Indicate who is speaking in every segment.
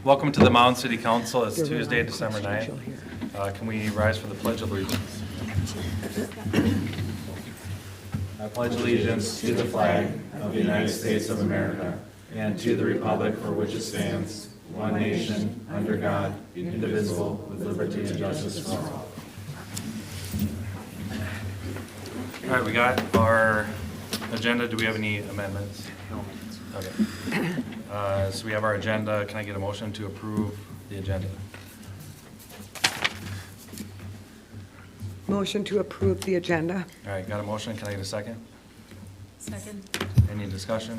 Speaker 1: Welcome to the Mound City Council. It's Tuesday, December 9th. Can we rise for the Pledge of Allegiance? I pledge allegiance to the flag of the United States of America and to the republic for which it stands, one nation, under God, indivisible, with liberty and justice for all. All right, we got our agenda. Do we have any amendments? No. Okay. So we have our agenda. Can I get a motion to approve the agenda?
Speaker 2: Motion to approve the agenda.
Speaker 1: All right, got a motion. Can I get a second?
Speaker 3: Second.
Speaker 1: Any discussion?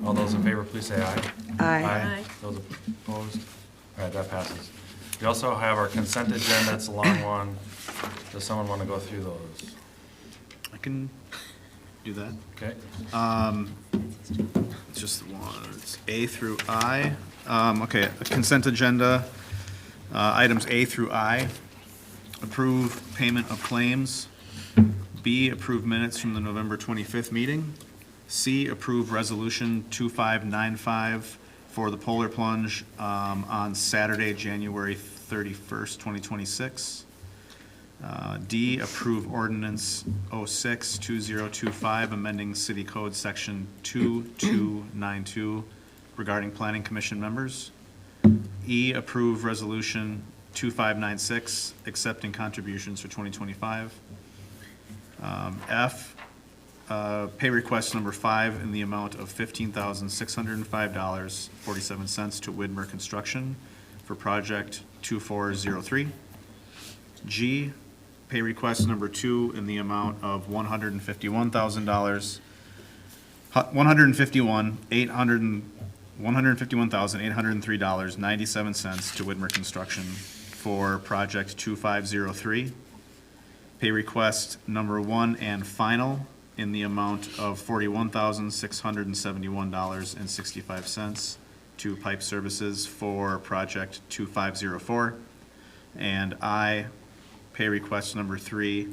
Speaker 1: All those in favor, please say aye.
Speaker 2: Aye.
Speaker 1: Those opposed? All right, that passes. We also have our consent agenda. It's a long one. Does someone want to go through those?
Speaker 4: I can do that.
Speaker 1: Okay.
Speaker 4: It's just the one. It's A through I. Okay, a consent agenda, items A through I. Approve payment of claims. B, approve minutes from the November 25th meeting. C, approve resolution 2595 for the polar plunge on Saturday, January 31st, 2026. D, approve ordinance 06-2025, amending city code section 2292 regarding planning commission members. E, approve resolution 2596, accepting contributions for 2025. F, pay request number 5 in the amount of $15,605.47 to Widmer Construction for project 2403. G, pay request number 2 in the amount of $151,803.97 to Widmer Construction for project 2503. Pay request number 1 and final in the amount of $41,671.65 to Pipe Services for project 2504. And I, pay request number 3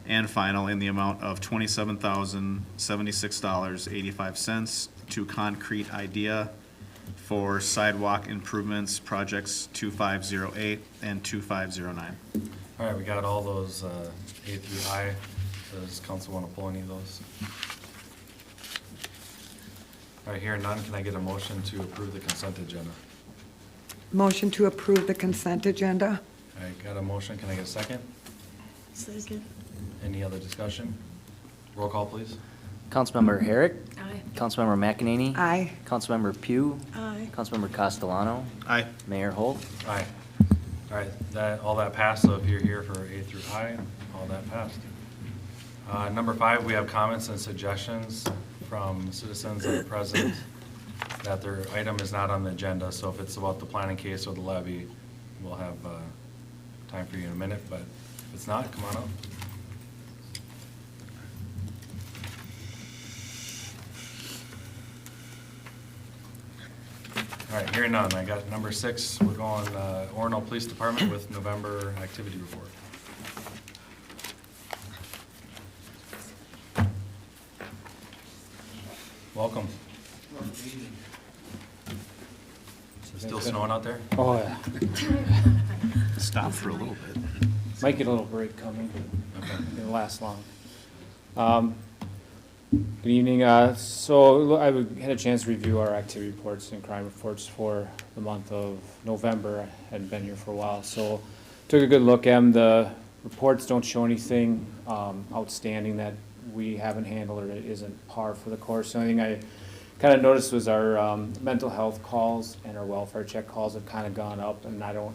Speaker 4: and final in the amount of $27,076.85 to Concrete Idea for sidewalk improvements projects 2508 and 2509.
Speaker 1: All right, we got all those A through I. Does council want to pull any of those? All right, hearing none, can I get a motion to approve the consent agenda?
Speaker 2: Motion to approve the consent agenda.
Speaker 1: All right, got a motion. Can I get a second?
Speaker 3: Second.
Speaker 1: Any other discussion? Roll call, please.
Speaker 5: Councilmember Herrick.
Speaker 3: Aye.
Speaker 5: Councilmember McEnany.
Speaker 2: Aye.
Speaker 5: Councilmember Pugh.
Speaker 3: Aye.
Speaker 5: Councilmember Castellano.
Speaker 4: Aye.
Speaker 5: Mayor Holt.
Speaker 1: Aye. All right, all that passed, so if you're here for A through I, all that passed. Number 5, we have comments and suggestions from citizens that are present that their item is not on the agenda, so if it's about the planning case or the levy, we'll have time for you in a minute, but if it's not, come on up. All right, hearing none, I got number 6, we're going Orono Police Department with November activity report. Welcome. Still snowing out there?
Speaker 6: Oh, yeah.
Speaker 4: Stop for a little bit.
Speaker 6: Might get a little break coming, but
Speaker 1: Okay.
Speaker 6: it didn't last long. Good evening. So I had a chance to review our activity reports and crime reports for the month of November. I hadn't been here for a while, so took a good look at them. The reports don't show anything outstanding that we haven't handled or that isn't par for the course. The only thing I kind of noticed was our mental health calls and our welfare check calls have kind of gone up, and I don't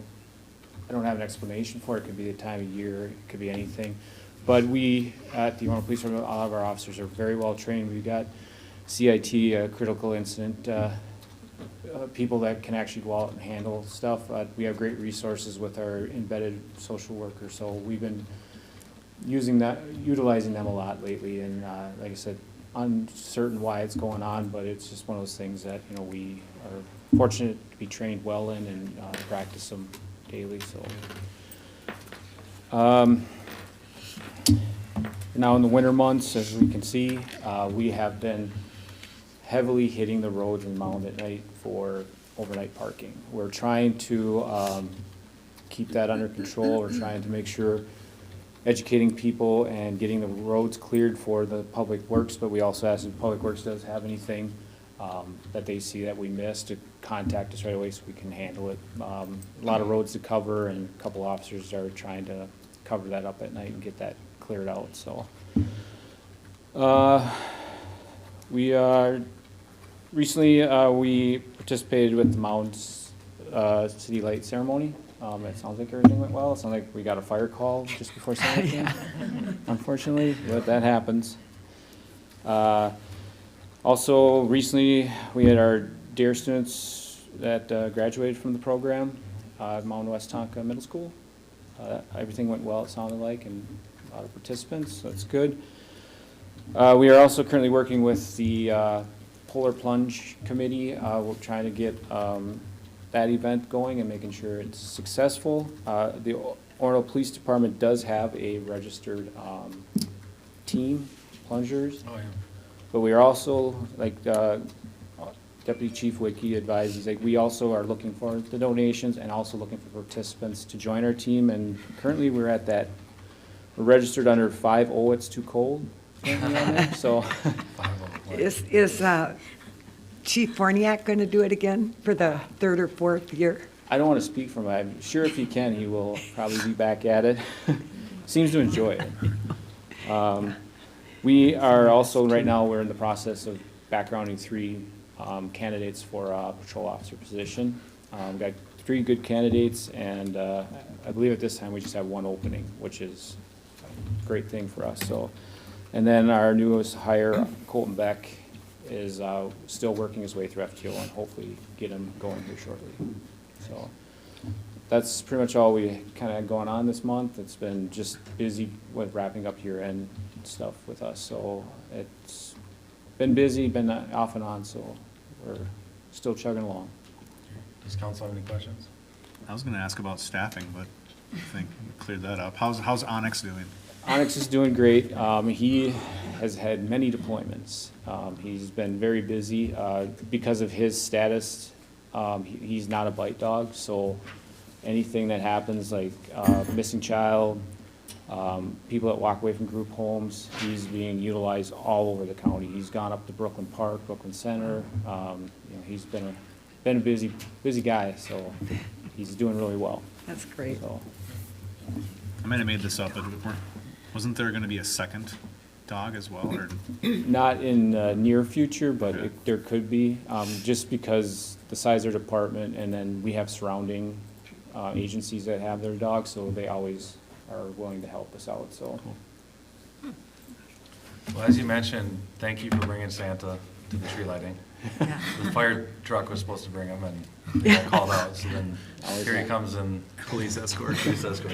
Speaker 6: have an explanation for it. It could be the time of year, it could be anything. But we at the Orono Police Department, all of our officers are very well trained. We've got CIT, critical incident people that can actually go out and handle stuff. We have great resources with our embedded social workers, so we've been utilizing them a lot lately. And like I said, uncertain why it's going on, but it's just one of those things that we are fortunate to be trained well in and practice them daily. So. Now in the winter months, as we can see, we have been heavily hitting the roads and Mound at night for overnight parking. We're trying to keep that under control. We're trying to make sure educating people and getting the roads cleared for the public works, but we also ask if public works does have anything that they see that we missed, to contact us right away so we can handle it. A lot of roads to cover, and a couple officers are trying to cover that up at night and get that cleared out, so. We are, recently, we participated with the Mound City Light Ceremony. It sounds like everything went well. It sounds like we got a fire call just before Santa came, unfortunately, but that happens. Also, recently, we had our DARE students that graduated from the program at Mound West Tonka Middle School. Everything went well, it sounded like, and a lot of participants, so that's good. We are also currently working with the Polar Plunge Committee. We're trying to get that event going and making sure it's successful. The Orono Police Department does have a registered team, plungers.
Speaker 1: Oh, yeah.
Speaker 6: But we are also, like Deputy Chief Wiki advises, like we also are looking for the donations and also looking for participants to join our team. And currently we're at that, we're registered under 5-0, it's too cold. So
Speaker 2: Is Chief Forniak going to do it again for the third or fourth year?
Speaker 6: I don't want to speak for him. I'm sure if he can, he will probably be back at it. Seems to enjoy it. We are also, right now, we're in the process of backgrounding 3 candidates for a patrol officer position. We've got 3 good candidates, and I believe at this time we just have 1 opening, which is a great thing for us. So, and then our newest hire, Colton Beck, is still working his way through FTO and hopefully get him going here shortly. So that's pretty much all we kind of had going on this month. It's been just busy with wrapping up year-end stuff with us. So it's been busy, been off and on, so we're still chugging along.
Speaker 1: Does council have any questions?
Speaker 4: I was gonna ask about staffing, but I think we cleared that up. How's Onyx doing?
Speaker 6: Onyx is doing great. He has had many deployments. He's been very busy. Because of his status, he's not a bite dog, so anything that happens, like missing child, people that walk away from group homes, he's being utilized all over the county. He's gone up to Brooklyn Park, Brooklyn Center. He's been a busy guy, so he's doing really well.
Speaker 2: That's great.
Speaker 6: So,
Speaker 4: I might have made this up, but wasn't there gonna be a second dog as well, or?
Speaker 6: not in the near future, but there could be, just because the size of the department, and then we have surrounding agencies that have their dogs, so they always are willing to help us out, so.
Speaker 1: Well, as you mentioned, thank you for bringing Santa to the tree lighting.
Speaker 2: Yeah.
Speaker 1: The fire truck was supposed to bring him, and he got called out, so then here he comes in
Speaker 4: Police escort.
Speaker 1: police escort.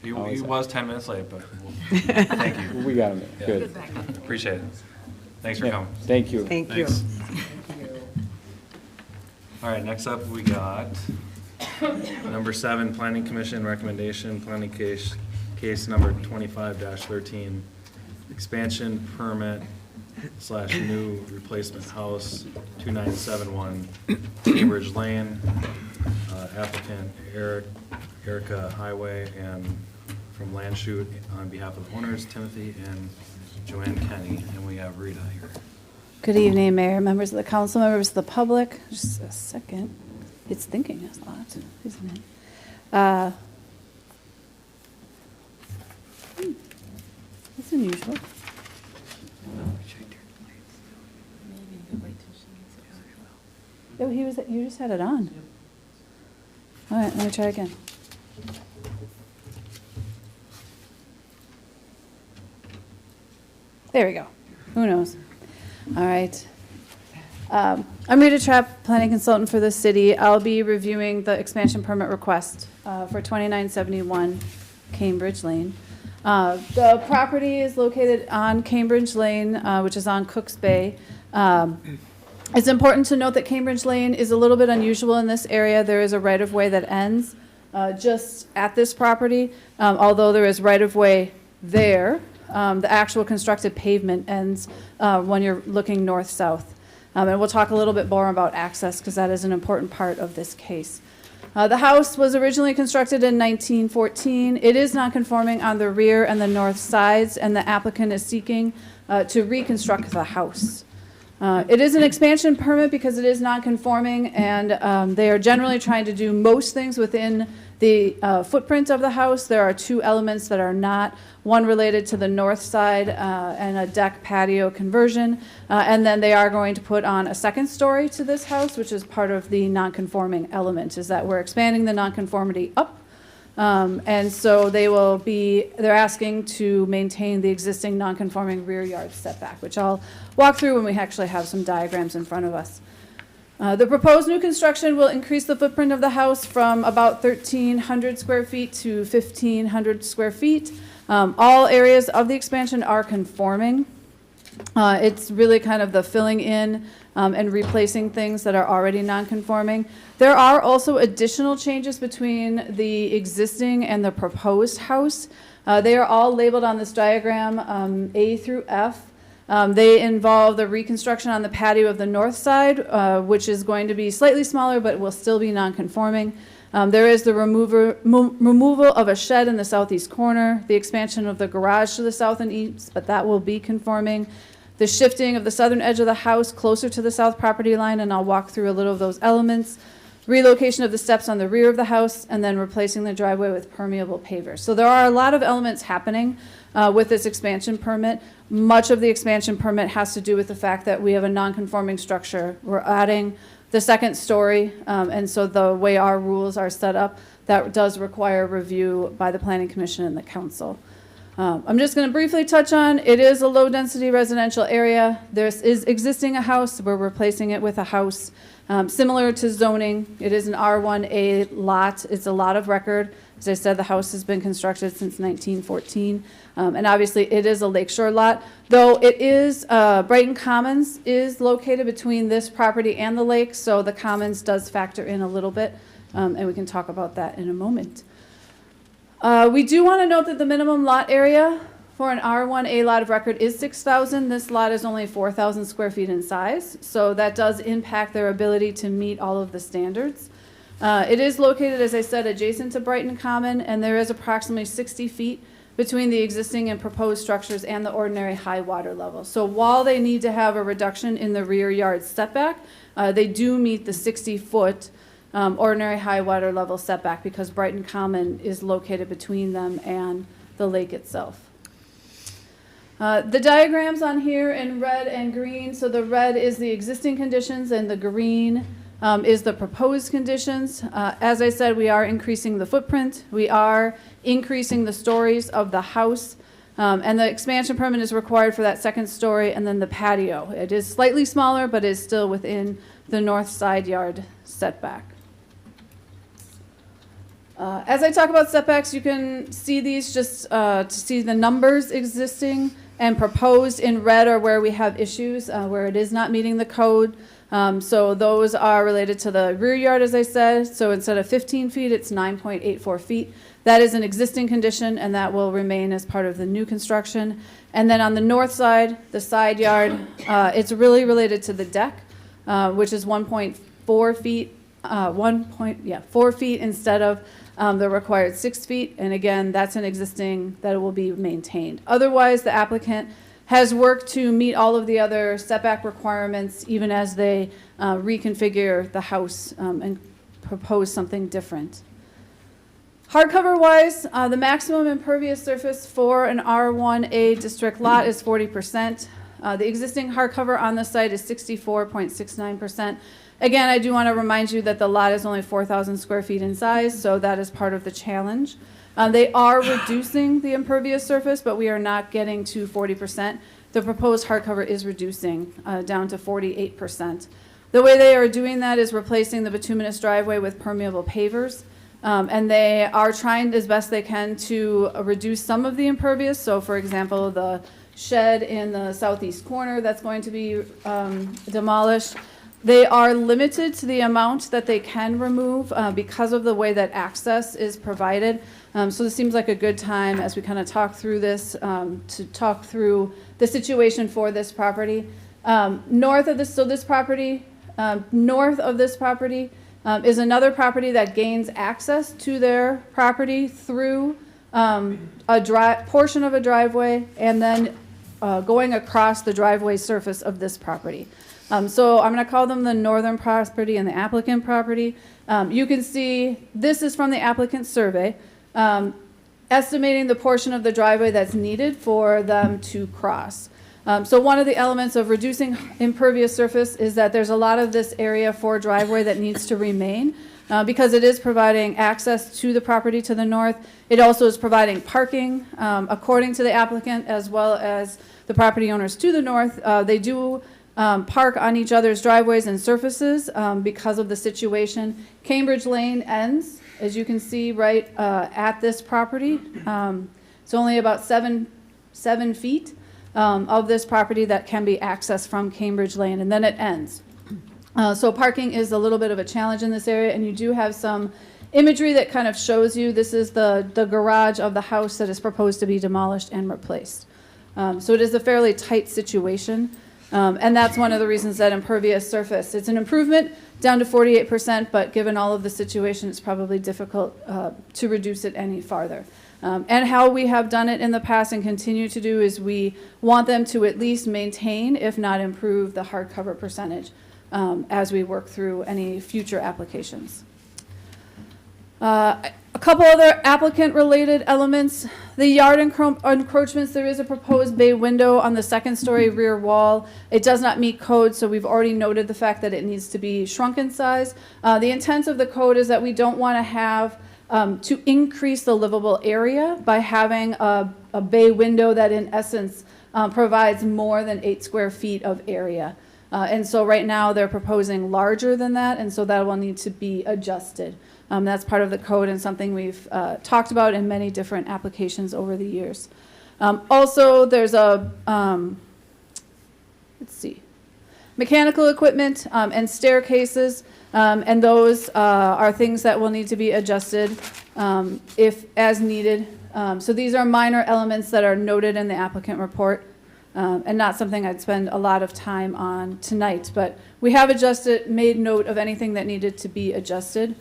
Speaker 1: He
Speaker 6: Always
Speaker 1: was 10 minutes late, but thank you.
Speaker 6: We got him,
Speaker 1: Yeah.
Speaker 6: good.
Speaker 1: Appreciate it. Thanks for
Speaker 6: Yeah,
Speaker 1: coming.
Speaker 6: thank you.
Speaker 2: Thank you.
Speaker 4: Thanks.
Speaker 1: All right, next up, we got number 7, Planning Commission recommendation, planning case number 25-13, expansion permit / new replacement house, 2971 Cambridge Lane, applicant Erica Highway, and from Land Shoot on behalf of the owners, Timothy and Joanne Kenny, and we have Rita here.
Speaker 7: Good evening, Mayor, members of the council, members of the public. Just a second. It's thinking a lot, isn't it? That's unusual. Oh, you just had it on. All right, let me try again. There we go. Who knows? All right. I'm Rita Trapp, planning consultant for the city. I'll be reviewing the expansion permit request for 2971 Cambridge Lane. The property is located on Cambridge Lane, which is on Cooks Bay. It's important to note that Cambridge Lane is a little bit unusual in this area. There is a right-of-way that ends just at this property. Although there is right-of-way there, the actual constructed pavement ends when you're looking north-south. And we'll talk a little bit more about access because that is an important part of this case. The house was originally constructed in 1914. It is non-conforming on the rear and the north sides, and the applicant is seeking to reconstruct the house. It is an expansion permit because it is non-conforming, and they are generally trying to do most things within the footprint of the house. There are two elements that are not, one related to the north side and a deck patio conversion, and then they are going to put on a second story to this house, which is part of the non-conforming element, is that we're expanding the non-conformity up. And so they're asking to maintain the existing non-conforming rear yard setback, which I'll walk through when we actually have some diagrams in front of us. The proposed new construction will increase the footprint of the house from about 1,300 square feet to 1,500 square feet. All areas of the expansion are conforming. It's really kind of the filling in and replacing things that are already non-conforming. There are also additional changes between the existing and the proposed house. They are all labeled on this diagram, A through F. They involve the reconstruction on the patio of the north side, which is going to be slightly smaller, but will still be non-conforming. There is the removal of a shed in the southeast corner, the expansion of the garage to the south and east, but that will be conforming. The shifting of the southern edge of the house closer to the south property line, and I'll walk through a little of those elements. Relocation of the steps on the rear of the house, and then replacing the driveway with permeable pavers. So there are a lot of elements happening with this expansion permit. Much of the expansion permit has to do with the fact that we have a non-conforming structure. We're adding the second story, and so the way our rules are set up, that does require review by the Planning Commission and the Council. I'm just going to briefly touch on, it is a low-density residential area. There is existing a house. We're replacing it with a house similar to zoning. It is an R1A lot. It's a lot of record. As I said, the house has been constructed since 1914. And obviously, it is a lakeshore lot. Though it is, Brighton Commons is located between this property and the lake, so the Commons does factor in a little bit, and we can talk about that in a moment. We do want to note that the minimum lot area for an R1A lot of record is 6,000. This lot is only 4,000 square feet in size, so that does impact their ability to meet all of the standards. It is located, as I said, adjacent to Brighton Common, and there is approximately 60 feet between the existing and proposed structures and the ordinary high water level. So while they need to have a reduction in the rear yard setback, they do meet the 60-foot ordinary high water level setback because Brighton Common is located between them and the lake itself. The diagrams on here in red and green, so the red is the existing conditions and the green is the proposed conditions. As I said, we are increasing the footprint. We are increasing the stories of the house. And the expansion permit is required for that second story and then the patio. It is slightly smaller, but is still within the north side yard setback. As I talk about setbacks, you can see these just to see the numbers existing and proposed in red are where we have issues, where it is not meeting the code. So those are related to the rear yard, as I said. So instead of 15 feet, it's 9.84 feet. That is an existing condition, and that will remain as part of the new construction. And then on the north side, the side yard, it's really related to the deck, which is 1.4 feet, 4 feet instead of the required 6 feet. And again, that's an existing that will be maintained. Otherwise, the applicant has worked to meet all of the other setback requirements, even as they reconfigure the house and propose something different. Hardcover-wise, the maximum impervious surface for an R1A district lot is 40%. The existing hardcover on the site is 64.69%. Again, I do want to remind you that the lot is only 4,000 square feet in size, so that is part of the challenge. They are reducing the impervious surface, but we are not getting to 40%. The proposed hardcover is reducing down to 48%. The way they are doing that is replacing the bituminous driveway with permeable pavers. And they are trying as best they can to reduce some of the impervious. So, for example, the shed in the southeast corner that's going to be demolished. They are limited to the amount that they can remove because of the way that access is provided. So this seems like a good time as we kind of talk through this to talk through the situation for this property. North of this, so this property, north of this property is another property that gains access to their property through a portion of a driveway and then going across the driveway surface of this property. So I'm going to call them the northern property and the applicant property. You can see this is from the applicant survey, estimating the portion of the driveway that's needed for them to cross. So one of the elements of reducing impervious surface is that there's a lot of this area for driveway that needs to remain because it is providing access to the property to the north. It also is providing parking according to the applicant as well as the property owners to the north. They do park on each other's driveways and surfaces because of the situation. Cambridge Lane ends, as you can see, right at this property. It's only about seven feet of this property that can be accessed from Cambridge Lane, and then it ends. So parking is a little bit of a challenge in this area, and you do have some imagery that kind of shows you this is the garage of the house that is proposed to be demolished and replaced. So it is a fairly tight situation, and that's one of the reasons that impervious surface, it's an improvement down to 48%, but given all of the situation, it's probably difficult to reduce it any farther. And how we have done it in the past and continue to do is we want them to at least maintain, if not improve, the hardcover percentage as we work through any future applications. A couple other applicant-related elements. The yard encroachments, there is a proposed bay window on the second-story rear wall. It does not meet code, so we've already noted the fact that it needs to be shrunk in size. The intent of the code is that we don't want to have to increase the livable area by having a bay window that in essence provides more than 8 square feet of area. And so right now they're proposing larger than that, and so that will need to be adjusted. That's part of the code and something we've talked about in many different applications over the years. Also, there's a, let's see, mechanical equipment and staircases, and those are things that will need to be adjusted if as needed. So these are minor elements that are noted in the applicant report. And not something I'd spend a lot of time on tonight, but we have made note of anything that needed to be adjusted.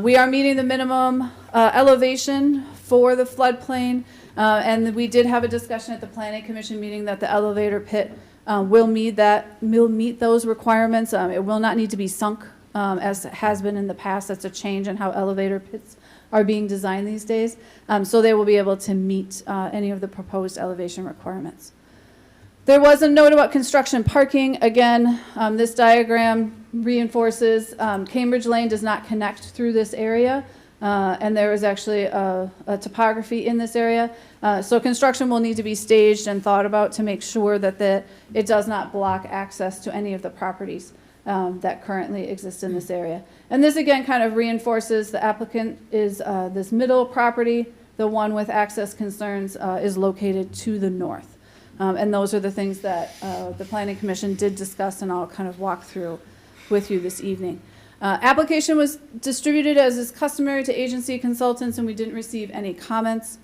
Speaker 7: We are meeting the minimum elevation for the floodplain, and we did have a discussion at the Planning Commission meeting that the elevator pit will meet those requirements. It will not need to be sunk as it has been in the past. That's a change in how elevator pits are being designed these days. So they will be able to meet any of the proposed elevation requirements. There was a note about construction parking. Again, this diagram reinforces Cambridge Lane does not connect through this area, and there is actually a topography in this area. So construction will need to be staged and thought about to make sure that it does not block access to any of the properties that currently exist in this area. And this again kind of reinforces the applicant is this middle property. The one with access concerns is located to the north. And those are the things that the Planning Commission did discuss, and I'll kind of walk through with you this evening. Application was distributed as is customary to agency consultants, and we didn't receive any comments.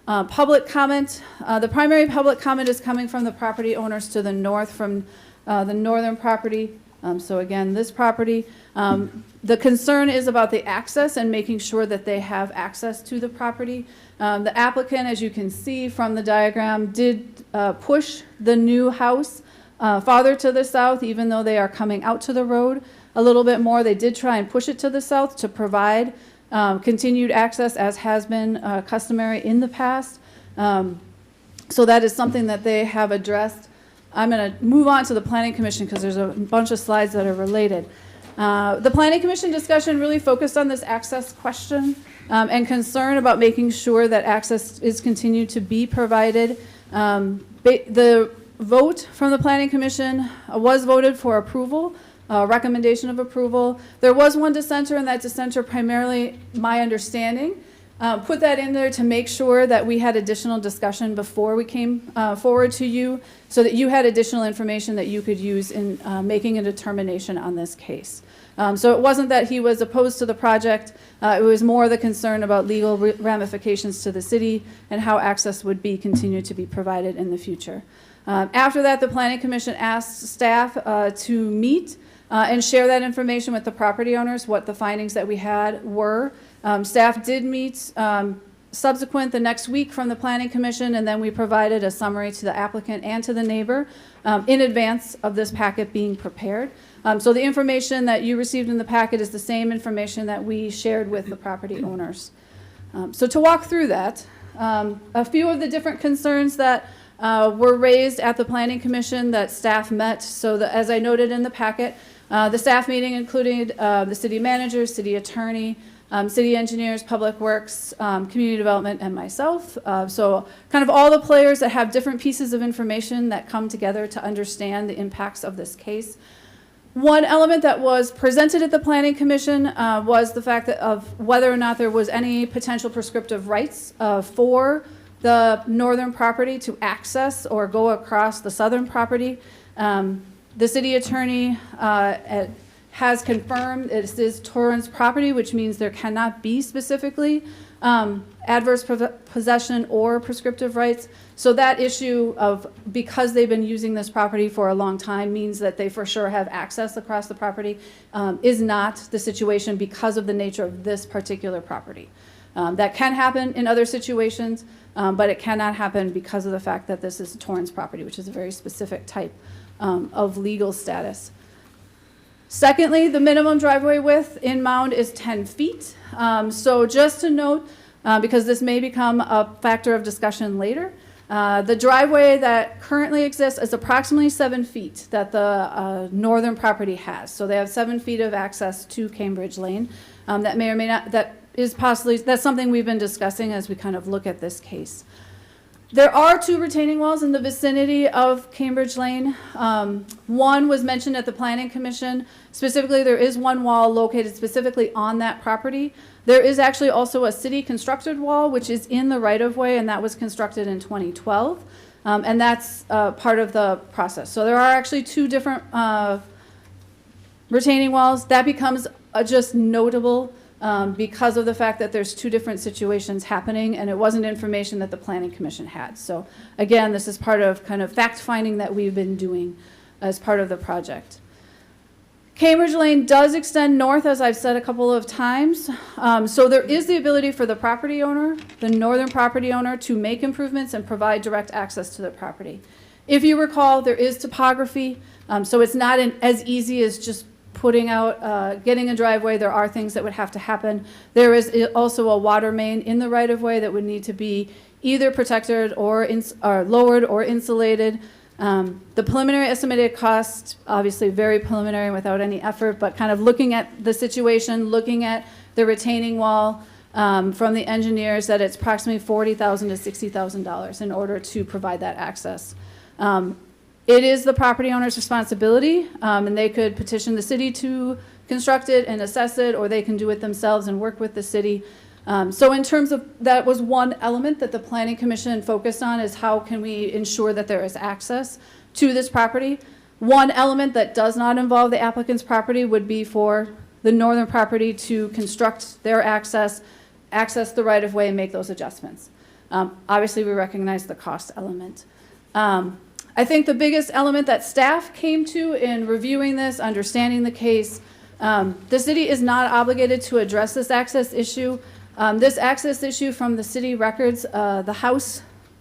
Speaker 7: Public comment, the primary public comment is coming from the property owners to the north from the northern property. So again, this property. The concern is about the access and making sure that they have access to the property. The applicant, as you can see from the diagram, did push the new house farther to the south, even though they are coming out to the road a little bit more. They did try and push it to the south to provide continued access, as has been customary in the past. So that is something that they have addressed. I'm going to move on to the Planning Commission because there's a bunch of slides that are related. The Planning Commission discussion really focused on this access question and concern about making sure that access is continued to be provided. The vote from the Planning Commission was voted for approval, recommendation of approval. There was one dissenter, and that dissenter primarily, my understanding, put that in there to make sure that we had additional discussion before we came forward to you, so that you had additional information that you could use in making a determination on this case. So it wasn't that he was opposed to the project, it was more the concern about legal ramifications to the city and how access would be continued to be provided in the future. After that, the Planning Commission asked staff to meet and share that information with the property owners, what the findings that we had were. Staff did meet subsequent the next week from the Planning Commission, and then we provided a summary to the applicant and to the neighbor in advance of this packet being prepared. So the information that you received in the packet is the same information that we shared with the property owners. So to walk through that, a few of the different concerns that were raised at the Planning Commission that staff met. So as I noted in the packet, the staff meeting included the city manager, city attorney, city engineers, public works, community development, and myself. So kind of all the players that have different pieces of information that come together to understand the impacts of this case. One element that was presented at the Planning Commission was the fact that of whether or not there was any potential prescriptive rights for the northern property to access or go across the southern property. The city attorney has confirmed it is Torrance property, which means there cannot be specifically adverse possession or prescriptive rights. So that issue of, because they've been using this property for a long time, means that they for sure have access across the property, is not the situation because of the nature of this particular property. That can happen in other situations, but it cannot happen because of the fact that this is Torrance property, which is a very specific type of legal status. Secondly, the minimum driveway width in Mound is 10 feet. So just to note, because this may become a factor of discussion later, the driveway that currently exists is approximately 7 feet that the northern property has. So they have 7 feet of access to Cambridge Lane. That may or may not, that is possibly, that's something we've been discussing as we kind of look at this case. There are 2 retaining walls in the vicinity of Cambridge Lane. One was mentioned at the Planning Commission. Specifically, there is one wall located specifically on that property. There is actually also a city constructed wall, which is in the right-of-way, and that was constructed in 2012. And that's part of the process. So there are actually 2 different retaining walls. That becomes just notable because of the fact that there's 2 different situations happening, and it wasn't information that the Planning Commission had. So again, this is part of kind of fact-finding that we've been doing as part of the project. Cambridge Lane does extend north, as I've said a couple of times. So there is the ability for the property owner, the northern property owner, to make improvements and provide direct access to the property. If you recall, there is topography, so it's not as easy as just putting out, getting a driveway. There are things that would have to happen. There is also a water main in the right-of-way that would need to be either protected or lowered or insulated. The preliminary estimated cost, obviously very preliminary without any effort, but kind of looking at the situation, looking at the retaining wall from the engineers, that it's approximately $40,000 to $60,000 in order to provide that access. It is the property owner's responsibility, and they could petition the city to construct it and assess it, or they can do it themselves and work with the city. So in terms of, that was one element that the Planning Commission focused on, is how can we ensure that there is access to this property. One element that does not involve the applicant's property would be for the northern property to construct their access the right-of-way, and make those adjustments. Obviously, we recognize the cost element. I think the biggest element that staff came to in reviewing this, understanding the case, the city is not obligated to address this access issue. This access issue from the city records, the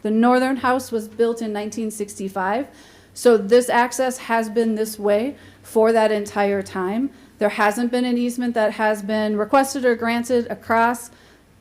Speaker 7: northern house was built in 1965. So this access has been this way for that entire time. There hasn't been an easement that has been requested or granted across.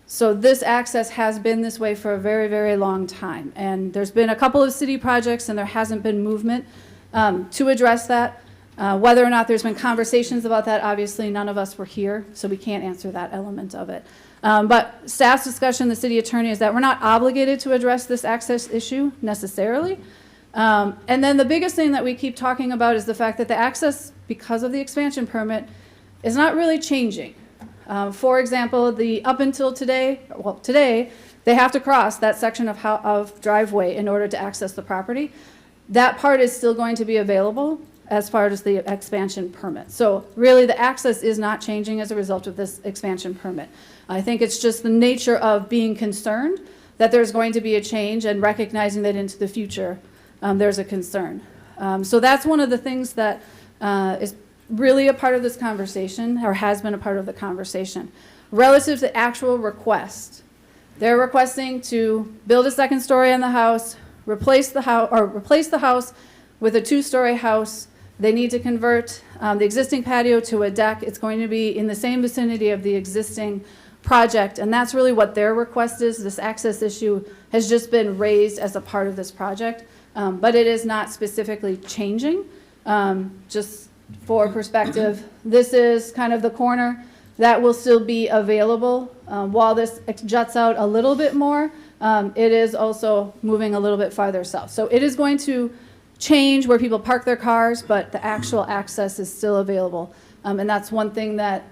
Speaker 7: So this access has been this way for a very, very long time. And there's been a couple of city projects, and there hasn't been movement to address that. Whether or not there's been conversations about that, obviously none of us were here, so we can't answer that element of it. But staff's discussion, the city attorney, is that we're not obligated to address this access issue necessarily. And then the biggest thing that we keep talking about is the fact that the access, because of the expansion permit, is not really changing. For example, up until today, they have to cross that section of driveway in order to access the property. That part is still going to be available as far as the expansion permit. So really, the access is not changing as a result of this expansion permit. I think it's just the nature of being concerned that there's going to be a change, and recognizing that into the future, there's a concern. So that's one of the things that is really a part of this conversation, or has been a part of the conversation. Relative to actual request, they're requesting to build a second story on the house, replace the house with a two-story house. They need to convert the existing patio to a deck. It's going to be in the same vicinity of the existing project, and that's really what their request is. This access issue has just been raised as a part of this project, but it is not specifically changing. Just for perspective, this is kind of the corner that will still be available. While this juts out a little bit more, it is also moving a little bit farther south. So it is going to change where people park their cars, but the actual access is still available. And that's one thing that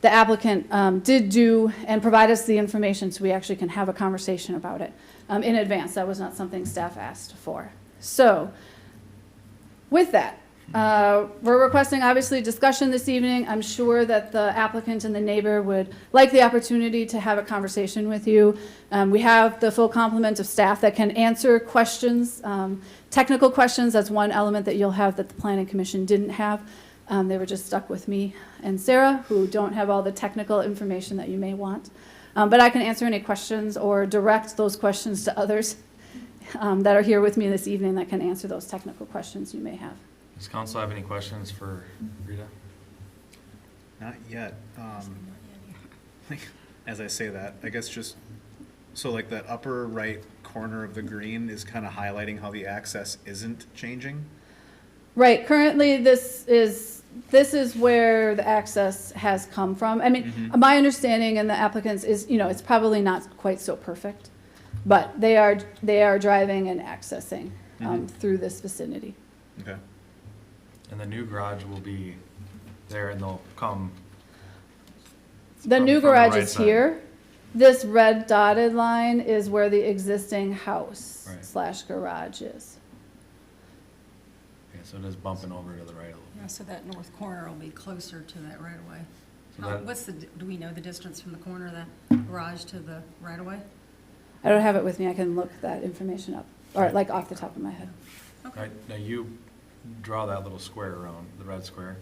Speaker 7: the applicant did do and provide us the information so we actually can have a conversation about it in advance. That was not something staff asked for. So with that, we're requesting obviously discussion this evening. I'm sure that the applicant and the neighbor would like the opportunity to have a conversation with you. We have the full complement of staff that can answer questions. Technical questions, that's one element that you'll have that the Planning Commission didn't have. They were just stuck with me and Sarah, who don't have all the technical information that you may want. But I can answer any questions or direct those questions to others that are here with me this evening that can answer those technical questions you may have.
Speaker 1: Does council have any questions for Rita?
Speaker 4: Not yet. As I say that, I guess just, so like that upper right corner of the green is kind of highlighting how the access isn't changing?
Speaker 7: Right, currently this is where the access has come from. I mean, my understanding and the applicants is, it's probably not quite so perfect, but they are driving and accessing through this vicinity.
Speaker 4: Okay.
Speaker 1: And the new garage will be there and they'll come.
Speaker 7: The new
Speaker 1: from the
Speaker 7: garage
Speaker 1: right
Speaker 7: is
Speaker 1: side.
Speaker 7: here. This red dotted line is where the existing house
Speaker 1: Right.
Speaker 7: / garage is.
Speaker 1: Okay, so it is bumping over to the right a little
Speaker 3: Yeah,
Speaker 1: bit.
Speaker 3: so that north corner will be closer to that right of way.
Speaker 1: So that-
Speaker 3: What's do we know the distance from the corner of the garage to the right of way?
Speaker 7: I don't have it with me. I can look that information up, or like off the top of my head.
Speaker 1: All right, now you draw that little square around, the red square.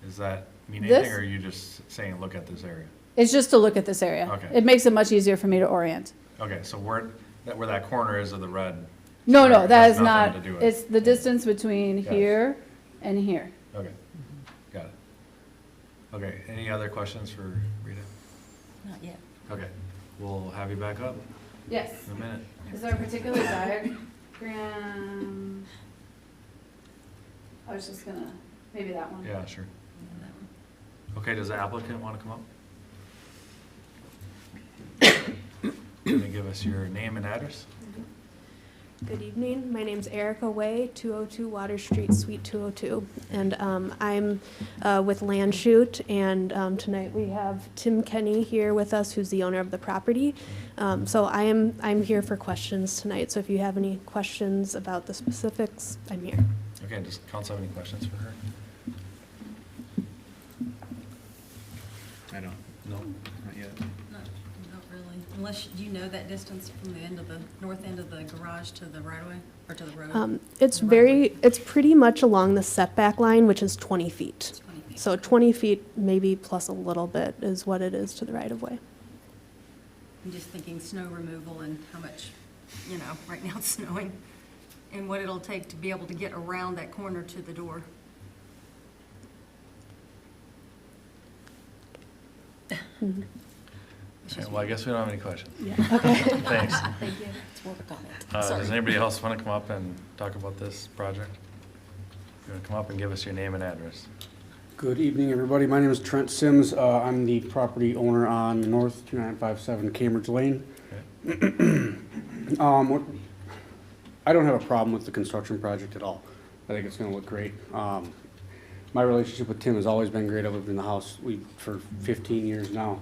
Speaker 1: Does that mean
Speaker 7: This?
Speaker 1: anything, or are you just saying, look at this area?
Speaker 7: It's just to look at this area.
Speaker 1: Okay.
Speaker 7: It makes it much easier for me to orient.
Speaker 1: Okay, so where that corner is of the red?
Speaker 7: No,
Speaker 1: square
Speaker 7: no, that
Speaker 1: has
Speaker 7: is not,
Speaker 1: nothing to do with
Speaker 7: it's the distance between
Speaker 1: Yes.
Speaker 7: here and here.
Speaker 1: Okay, got it. Okay, any other questions for Rita?
Speaker 3: Not yet.
Speaker 1: Okay, we'll have you back up
Speaker 7: Yes.
Speaker 1: in a minute.
Speaker 7: Is there a particular diagram? I was just gonna, maybe that one.
Speaker 1: Yeah, sure. Okay, does the applicant want to come up? Can you give us your name and address?
Speaker 8: Good evening. My name's Erica Way, 202 Water Street, Suite 202. And I'm with Land Shoot, and tonight we have Tim Kenny here with us, who's the owner of the property. So I'm here for questions tonight. So if you have any questions about the specifics, I'm here.
Speaker 1: Okay, does council have any questions for her?
Speaker 4: I don't,
Speaker 1: No?
Speaker 4: not yet.
Speaker 3: Not really. Unless, do you know that distance from the end of the, north end of the garage to the right of way, or to the road?
Speaker 8: It's pretty much along the setback line, which is 20 feet.
Speaker 3: 20 feet.
Speaker 8: So 20 feet, maybe plus a little bit, is what it is to the right of way.
Speaker 3: I'm just thinking snow removal and how much, right now it's snowing, and what it'll take to be able to get around that corner to the door.
Speaker 1: Okay, well, I guess we don't have any questions.
Speaker 8: Okay.
Speaker 1: Thanks.
Speaker 3: Thank you. Let's work on it.
Speaker 1: Does anybody else want to come up and talk about this project? You want to come up and give us your name and address?
Speaker 9: Good evening, everybody. My name is Trent Sims. I'm the property owner on North 2957 Cambridge Lane. I don't have a problem with the construction project at all. I think it's gonna look great. My relationship with Tim has always been great. I've lived in the house for 15 years now.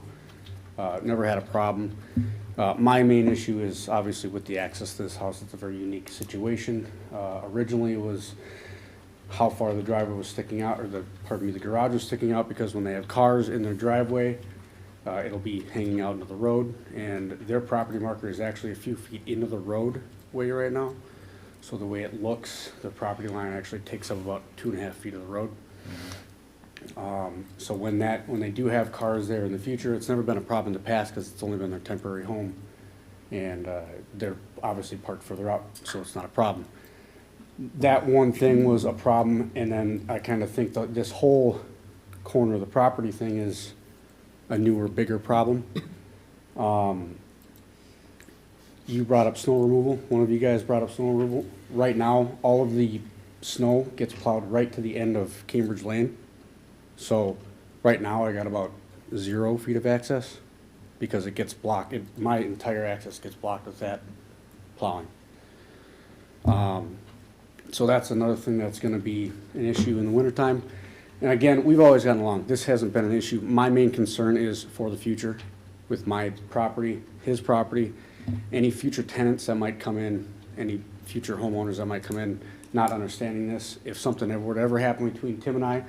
Speaker 9: Never had a problem. My main issue is obviously with the access to this house. It's a very unique situation. Originally, it was how far the driveway was sticking out, or the garage was sticking out, because when they have cars in their driveway, it'll be hanging out into the road, and their property marker is actually a few feet into the roadway right now. So the way it looks, the property line actually takes up about 2.5 feet of the road. So when they do have cars there in the future, it's never been a problem to pass because it's only been their temporary home. And they're obviously parked further out, so it's not a problem. That one thing was a problem, and then I kind of think that this whole corner of the property thing is a newer, bigger problem. You brought up snow removal. One of you guys brought up snow removal. Right now, all of the snow gets plowed right to the end of Cambridge Lane. So right now, I got about 0 feet of access because it gets blocked. My entire access gets blocked with that plowing. So that's another thing that's gonna be an issue in the wintertime. And again, we've always gotten along. This hasn't been an issue. My main concern is for the future with my property, his property, any future tenants that might come in, any future homeowners that might come in, not understanding this. If something ever would ever happen between Tim and I,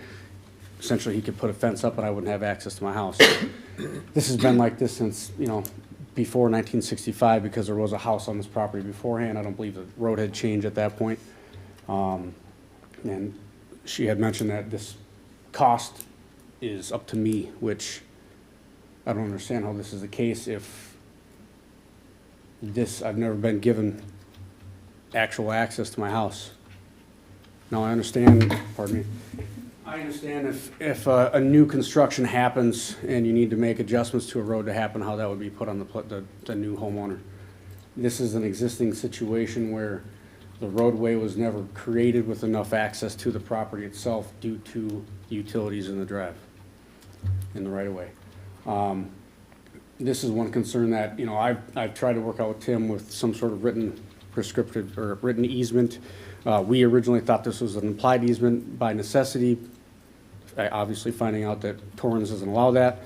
Speaker 9: essentially he could put a fence up and I wouldn't have access to my house. This has been like this since, before 1965 because there was a house on this property beforehand. I don't believe the road had changed at that point. And she had mentioned that this cost is up to me, which I don't understand how this is the case if I've never been given actual access to my house. Now, I understand, pardon me, I understand if a new construction happens and you need to make adjustments to a road to happen, how that would be put on the new homeowner. This is an existing situation where the roadway was never created with enough access to the property itself due to utilities in the drive, in the right-of-way. This is one concern that, I've tried to work out with Tim with some sort of written prescriptive or written easement. We originally thought this was an implied easement by necessity, obviously finding out that Torrens doesn't allow that.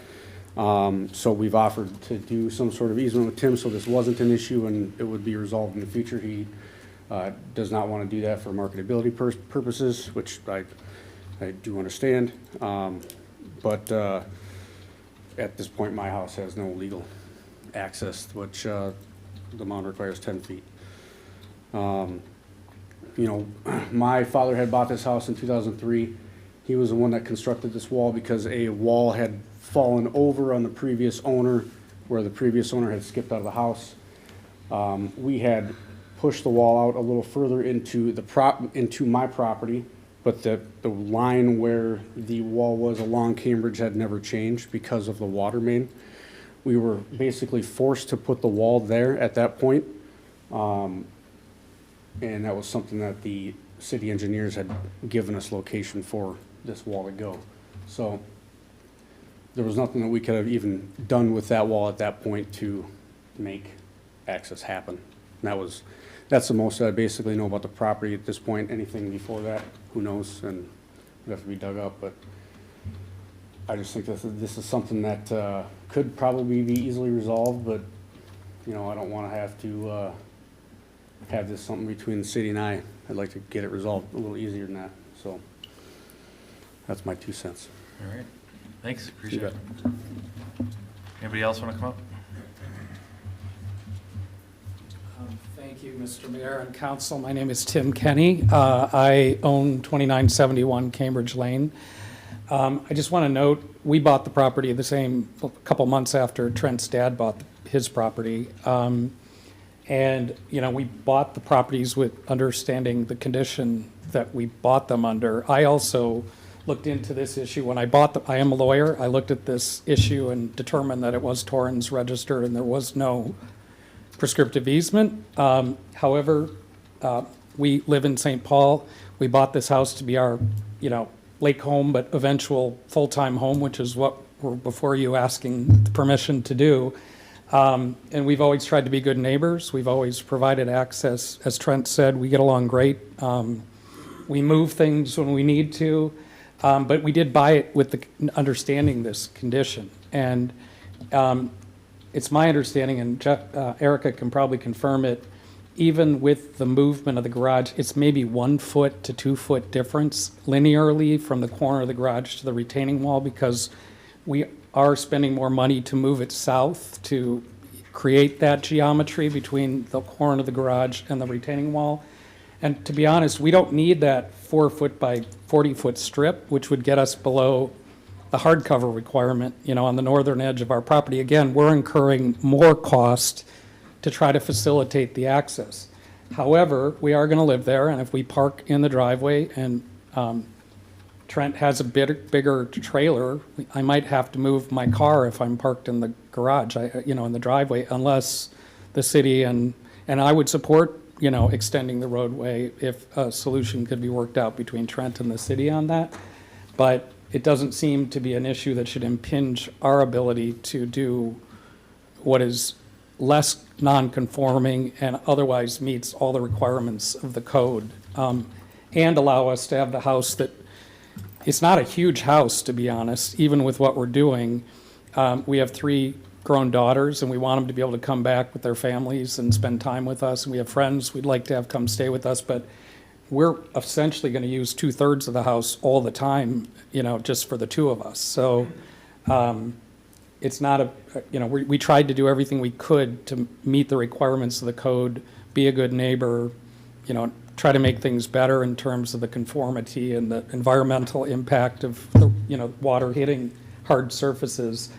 Speaker 9: So we've offered to do some sort of easement with Tim so this wasn't an issue and it would be resolved in the future. He does not want to do that for marketability purposes, which I do understand. But at this point, my house has no legal access, which the mound requires 10 feet. My father had bought this house in 2003. He was the one that constructed this wall because a wall had fallen over on the previous owner where the previous owner had skipped out of the house. We had pushed the wall out a little further into my property, but the line where the wall was along Cambridge had never changed because of the water main. We were basically forced to put the wall there at that point. And that was something that the city engineers had given us location for this wall to go. So there was nothing that we could have even done with that wall at that point to make access happen. And that's the most I basically know about the property at this point. Anything before that, who knows, and would have to be dug up. But I just think this is something that could probably be easily resolved, but I don't want to have this something between the city and I. I'd like to get it resolved a little easier than that. So that's my 2 cents.
Speaker 1: All right, thanks, appreciate it. Anybody else want to come up?
Speaker 10: Thank you, Mr. Mayor and Council. My name is Tim Kenny. I own 2971 Cambridge Lane. I just want to note, we bought the property a couple months after Trent's dad bought his property. And, we bought the properties with understanding the condition that we bought them under. I also looked into this issue when I am a lawyer. I looked at this issue and determined that it was Torrens registered and there was no prescriptive easement. However, we live in St. Paul. We bought this house to be our, lake home, but eventual full-time home, which is what we're before you asking the permission to do. And we've always tried to be good neighbors. We've always provided access. As Trent said, we get along great. We move things when we need to, but we did buy it with the understanding this condition. And it's my understanding, and Erica can probably confirm it, even with the movement of the garage, it's maybe 1 foot to 2 foot difference linearly from the corner of the garage to the retaining wall, because we are spending more money to move it south to create that geometry between the corner of the garage and the retaining wall. And to be honest, we don't need that 4-foot by 40-foot strip, which would get us below the hardcover requirement, on the northern edge of our property. Again, we're incurring more cost to try to facilitate the access. However, we are going to live there, and if we park in the driveway and Trent has a bigger trailer, I might have to move my car if I'm parked in the garage, in the driveway, unless the city and I would support, extending the roadway if a solution could be worked out between Trent and the city on that. But it doesn't seem to be an issue that should impinge our ability to do what is less non-conforming and otherwise meets all the requirements of the code, and allow us to have the house that, it's not a huge house, to be honest, even with what we're doing. We have 3 grown daughters, and we want them to be able to come back with their families and spend time with us. And we have friends we'd like to have come stay with us, but we're essentially going to use 2/3 of the house all the time, just for the 2 of us. So it's not we tried to do everything we could to meet the requirements of the code, be a good neighbor, try to make things better in terms of the conformity and the environmental impact of the, water hitting hard surfaces.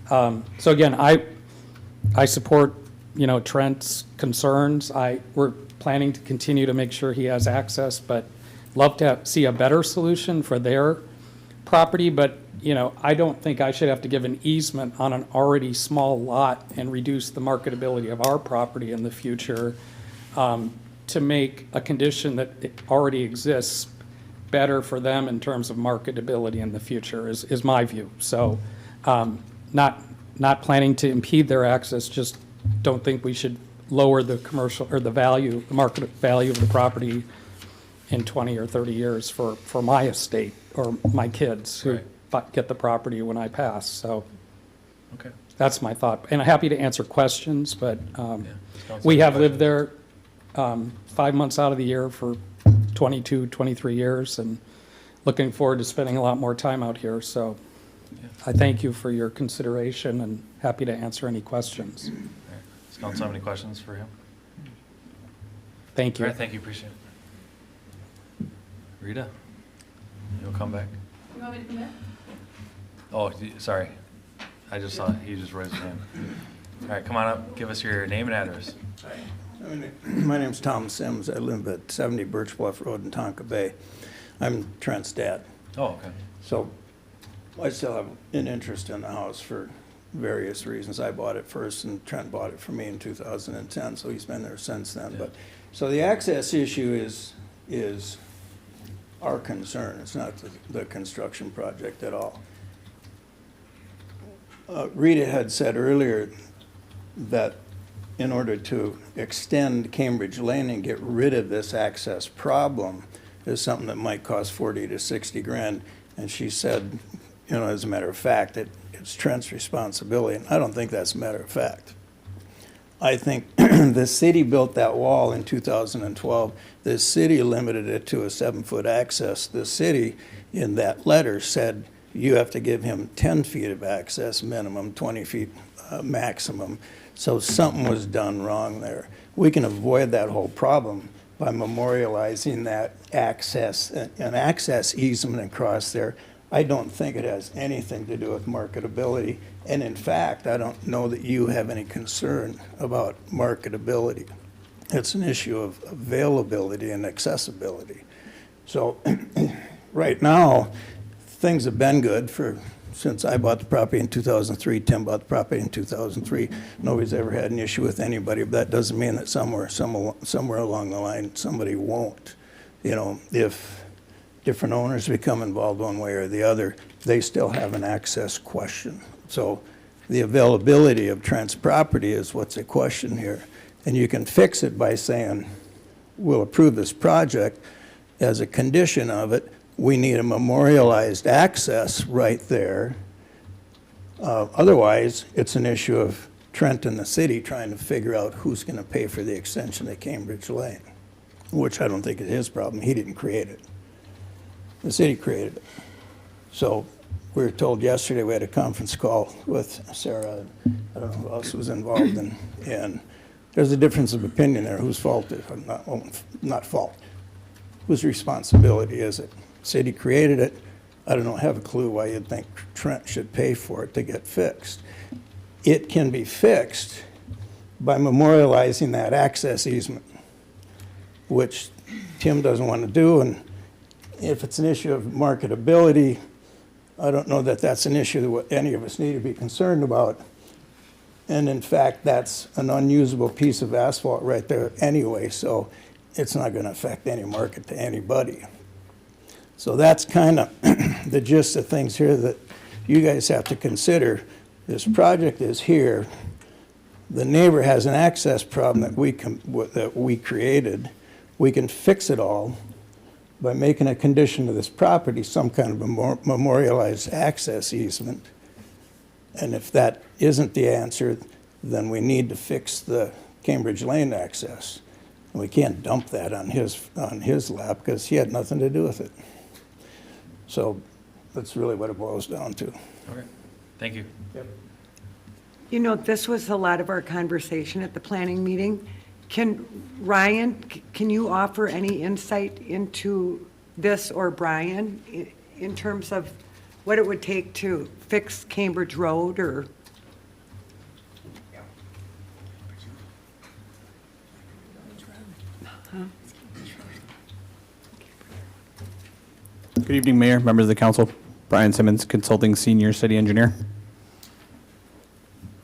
Speaker 10: So again, I support, Trent's concerns. We're planning to continue to make sure he has access, but love to see a better solution for their property. But, I don't think I should have to give an easement on an already small lot and reduce the marketability of our property in the future, to make a condition that it already exists better for them in terms of marketability in the future is my view. So not planning to impede their access, just don't think we should lower the commercial or the market value of the property in 20 or 30 years for my estate or my kids who get the property when I pass. So
Speaker 1: Okay.
Speaker 10: that's my thought. And I'm happy to answer questions, but
Speaker 1: Sounds
Speaker 10: we
Speaker 1: like
Speaker 10: have
Speaker 1: a
Speaker 10: lived
Speaker 1: question.
Speaker 10: there 5 months out of the year for 22, 23 years, and looking forward to spending a lot more time out here. So I thank you for your consideration and happy to answer any questions.
Speaker 1: All right. Does council have any questions for him?
Speaker 10: Thank
Speaker 1: All
Speaker 10: you.
Speaker 1: right, thank you, appreciate it. Rita, you'll come back?
Speaker 7: You want me to come in?
Speaker 1: Oh, sorry. I just saw, he just raised his hand. All right, come on up, give us your name and address.
Speaker 11: My name's Tom Sims. I live at 70 Birch Bluff Road in Tonka Bay. I'm Trent's dad.
Speaker 1: Oh, okay.
Speaker 11: So I still have an interest in the house for various reasons. I bought it first and Trent bought it for me in 2010, so he's been there since then.
Speaker 1: Yeah.
Speaker 11: But so the access issue is our concern. It's not the construction project at all. Rita had said earlier that in order to extend Cambridge Lane and get rid of this access problem is something that might cost 40 to 60 grand. And she said, as a matter of fact, it's Trent's responsibility. And I don't think that's a matter of fact. I think the city built that wall in 2012. The city limited it to a 7-foot access. The city, in that letter, said you have to give him 10 feet of access minimum, 20 feet maximum. So something was done wrong there. We can avoid that whole problem by memorializing that access, an access easement across there. I don't think it has anything to do with marketability. And in fact, I don't know that you have any concern about marketability. It's an issue of availability and accessibility. So right now, things have been good since I bought the property in 2003, Tim bought the property in 2003. Nobody's ever had an issue with anybody, but that doesn't mean that somewhere along the line, somebody won't. If different owners become involved one way or the other, they still have an access question. So the availability of Trent's property is what's at question here. And you can fix it by saying, we'll approve this project. As a condition of it, we need a memorialized access right there. Otherwise, it's an issue of Trent and the city trying to figure out who's going to pay for the extension of Cambridge Lane, which I don't think is his problem. He didn't create it. The city created it. So we were told yesterday, we had a conference call with Sarah, I don't know who else was involved, and there's a difference of opinion there, whose fault it is, not fault, Whose responsibility is it? City created it. I don't have a clue why you'd think Trent should pay for it to get fixed. It can be fixed by memorializing that access easement, which Tim doesn't want to do. And if it's an issue of marketability, I don't know that that's an issue that any of us need to be concerned about. And in fact, that's an unusable piece of asphalt right there anyway, so it's not going to affect any market to anybody. So that's kind of the gist of things here that you guys have to consider. This project is here. The neighbor has an access problem that we created. We can fix it all by making a condition of this property some kind of a memorialized access easement. And if that isn't the answer, then we need to fix the Cambridge Lane access. And we can't dump that on his lap because he had nothing to do with it. So that's really what it boils down to.
Speaker 1: Okay, thank you.
Speaker 2: You know, this was a lot of our conversation at the planning meeting. Ryan, can you offer any insight into this, or Brian, in terms of what it would take to fix Cambridge Road, or?
Speaker 12: Good evening, Mayor, members of the council. Brian Simmons, Consulting Senior City Engineer.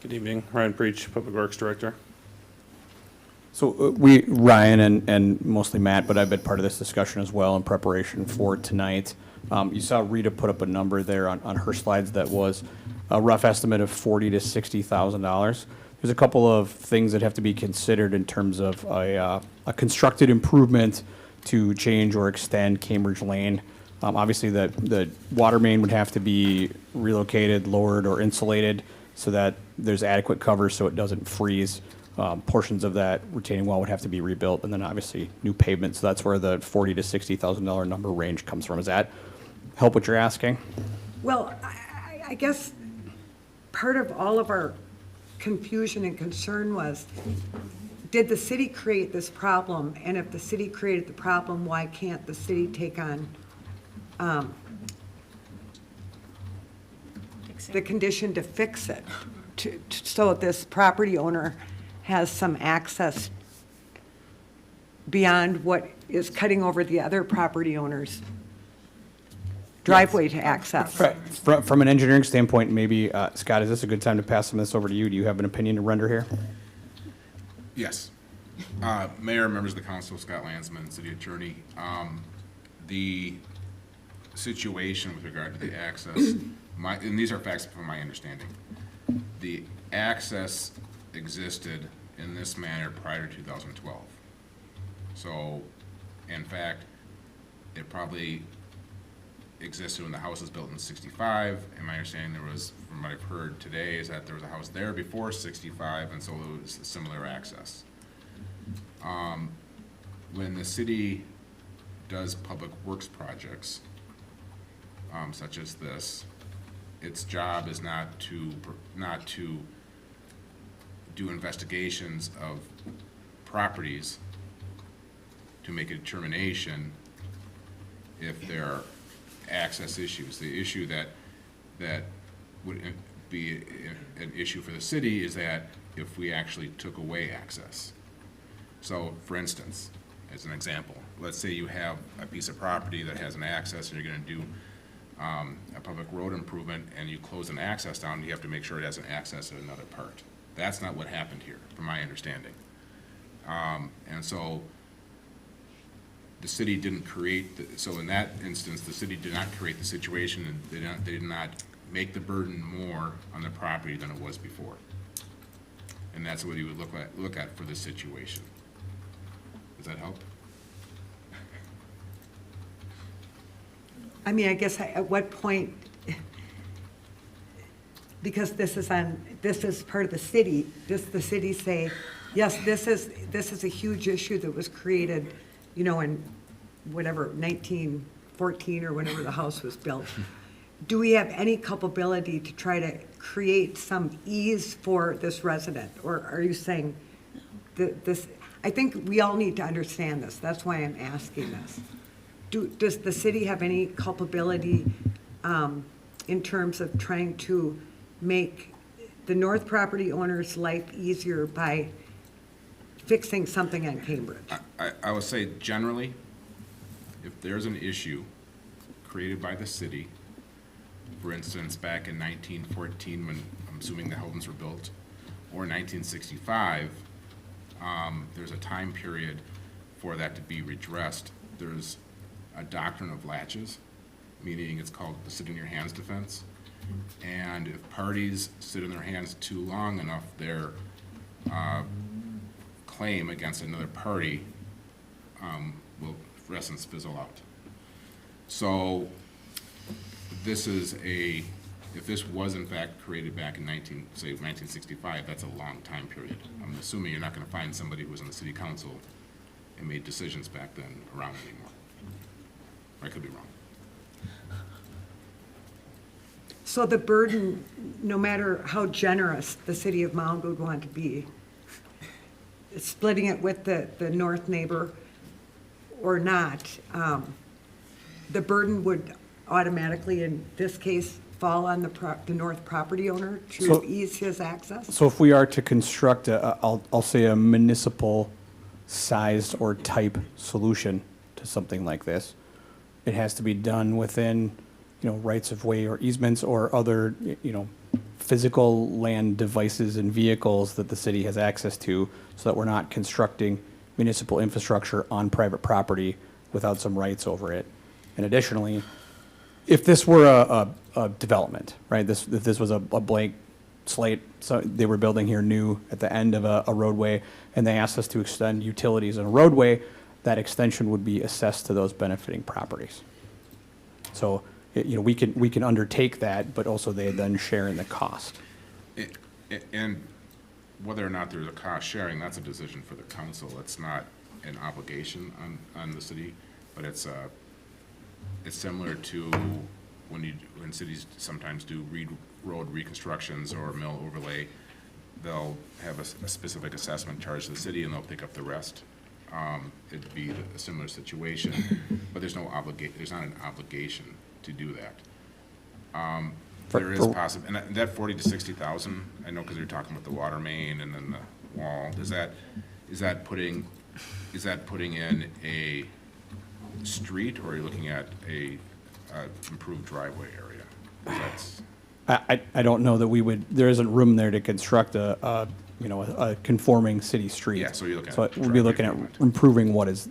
Speaker 13: Good evening, Ryan Preach, Public Works Director.
Speaker 12: So Ryan and mostly Matt, but I've been part of this discussion as well in preparation for tonight. You saw Rita put up a number there on her slides that was a rough estimate of $40,000 to $60,000. There's a couple of things that have to be considered in terms of a constructed improvement to change or extend Cambridge Lane. Obviously, the water main would have to be relocated, lowered, or insulated so that there's adequate cover so it doesn't freeze. Portions of that retaining wall would have to be rebuilt, and then obviously new pavement. So that's where the $40,000 to $60,000 number range comes from. Does that help what you're asking?
Speaker 2: Well, I guess part of all of our confusion and concern was, did the city create this problem? And if the city created the problem, why can't the city take on the condition to fix it, so this property owner has some access beyond what is cutting over the other property owner's driveway to access?
Speaker 12: Right. From an engineering standpoint, maybe, Scott, is this a good time to pass some of this over to you? Do you have an opinion to render here?
Speaker 14: Yes. Mayor, members of the council, Scott Landsman, city attorney. The situation with regard to the access, and these are facts from my understanding, the access existed in this manner prior to 2012. So, in fact, it probably existed when the house was built in 65, and my understanding there was, from what I've heard today, is that there was a house there before 65, and so it was a similar access. When the city does public works projects, such as this, its job is not to do investigations of properties to make a determination if there are access issues. The issue that would be an issue for the city is that if we actually took away access. So, for instance, as an example, let's say you have a piece of property that has an access and you're going to do a public road improvement and you close an access down, you have to make sure it has an access at another part. That's not what happened here, from my understanding. And so the city didn't create, so in that instance, the city did not create the situation, and they did not make the burden more on the property than it was before. And that's what you would look at for this situation. Does that help?
Speaker 2: I mean, I guess at what point, because this is part of the city, does the city say, yes, this is a huge issue that was created, you know, in whatever, 1914 or whenever the house was built. Do we have any culpability to try to create some ease for this resident? Or are you saying that this, I think we all need to understand this. That's why I'm asking this. does the city have any culpability in terms of trying to make the north property owner's life easier by fixing something on Cambridge?
Speaker 14: I would say generally, if there's an issue created by the city, for instance, back in 1914, when I'm assuming the homes were built, or 1965, there's a time period for that to be redressed. There's a doctrine of latches, meaning it's called the sit in your hands defense. And if parties sit in their hands too long enough, their claim against another party will, in essence, fizzle out. So this is if this was in fact created back in 1965, that's a long time period. I'm assuming you're not going to find somebody who was in the city council and made decisions back then around anymore. I could be wrong.
Speaker 2: So the burden, no matter how generous the city of Mound would want to be, splitting it with the north neighbor or not, the burden would automatically, in this case, fall on the north property owner to
Speaker 12: So-
Speaker 2: ease his access?
Speaker 12: So if we are to construct I'll say a municipal sized or type solution to something like this, it has to be done within, rights of way or easements or other, physical land devices and vehicles that the city has access to, so that we're not constructing municipal infrastructure on private property without some rights over it. And additionally, if this were a development, right, if this was a blank slate, so they were building here new at the end of a roadway, and they asked us to extend utilities in a roadway, that extension would be assessed to those benefiting properties. So, we can undertake that, but also they then share in the cost.
Speaker 14: And whether or not there's a cost sharing, that's a decision for the council. It's not an obligation on the city, but it's similar to when cities sometimes do road reconstructions or mill overlay. They'll have a specific assessment charged to the city, and they'll pick up the rest. It'd be a similar situation, but there's not an obligation to do that. There is possible, and that 40 to 60,000, I know because you're talking about the water main and then the wall. Is that putting in a street, or are you looking at a improved driveway area? 'Cause that's,
Speaker 12: I don't know that there isn't room there to construct a conforming city street.
Speaker 14: Yeah, so you're looking at
Speaker 12: So we'll be looking at
Speaker 14: driveway
Speaker 12: improving what is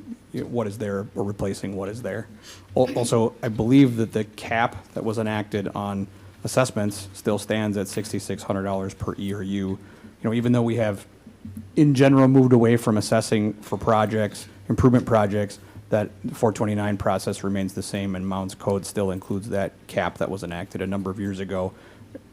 Speaker 12: there or replacing what is there. Also, I believe that the cap that was enacted on assessments still stands at $6,600 per ERU. Even though we have, in general, moved away from assessing for projects, improvement projects, that 429 process remains the same, and Mound's code still includes that cap that was enacted a number of years ago,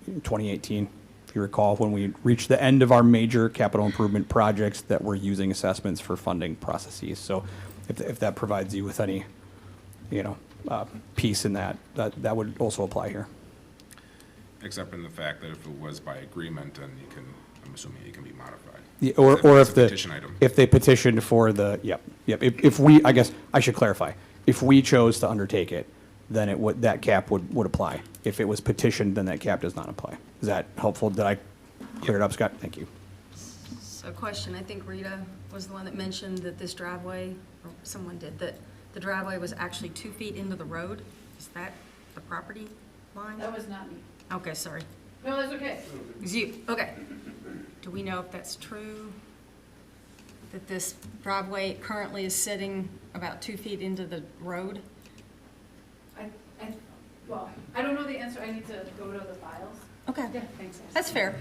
Speaker 12: in 2018. If you recall, when we reached the end of our major capital improvement projects that were using assessments for funding processes. So if that provides you with any, piece in that would also apply here.
Speaker 14: except in the fact that if it was by agreement, then I'm assuming it can be modified.
Speaker 12: Yeah, or
Speaker 14: It's
Speaker 12: if
Speaker 14: a petition item.
Speaker 12: if they petitioned for yep. I guess I should clarify, if we chose to undertake it, then that cap would apply. If it was petitioned, then that cap does not apply. Is that helpful? Did I clear it up, Scott? Thank you.
Speaker 3: So question, I think Rita was the one that mentioned that this driveway, or someone did, that the driveway was actually 2 feet into the road. Is that the property line?
Speaker 7: That was not me.
Speaker 3: Okay, sorry.
Speaker 7: No, that's okay.
Speaker 3: It was you, okay. Do we know if that's true? That this driveway currently is sitting about 2 feet into the road?
Speaker 7: Well, I don't know the answer. I need to go to the files.
Speaker 3: Okay,
Speaker 7: Yeah, thanks.
Speaker 3: that's fair.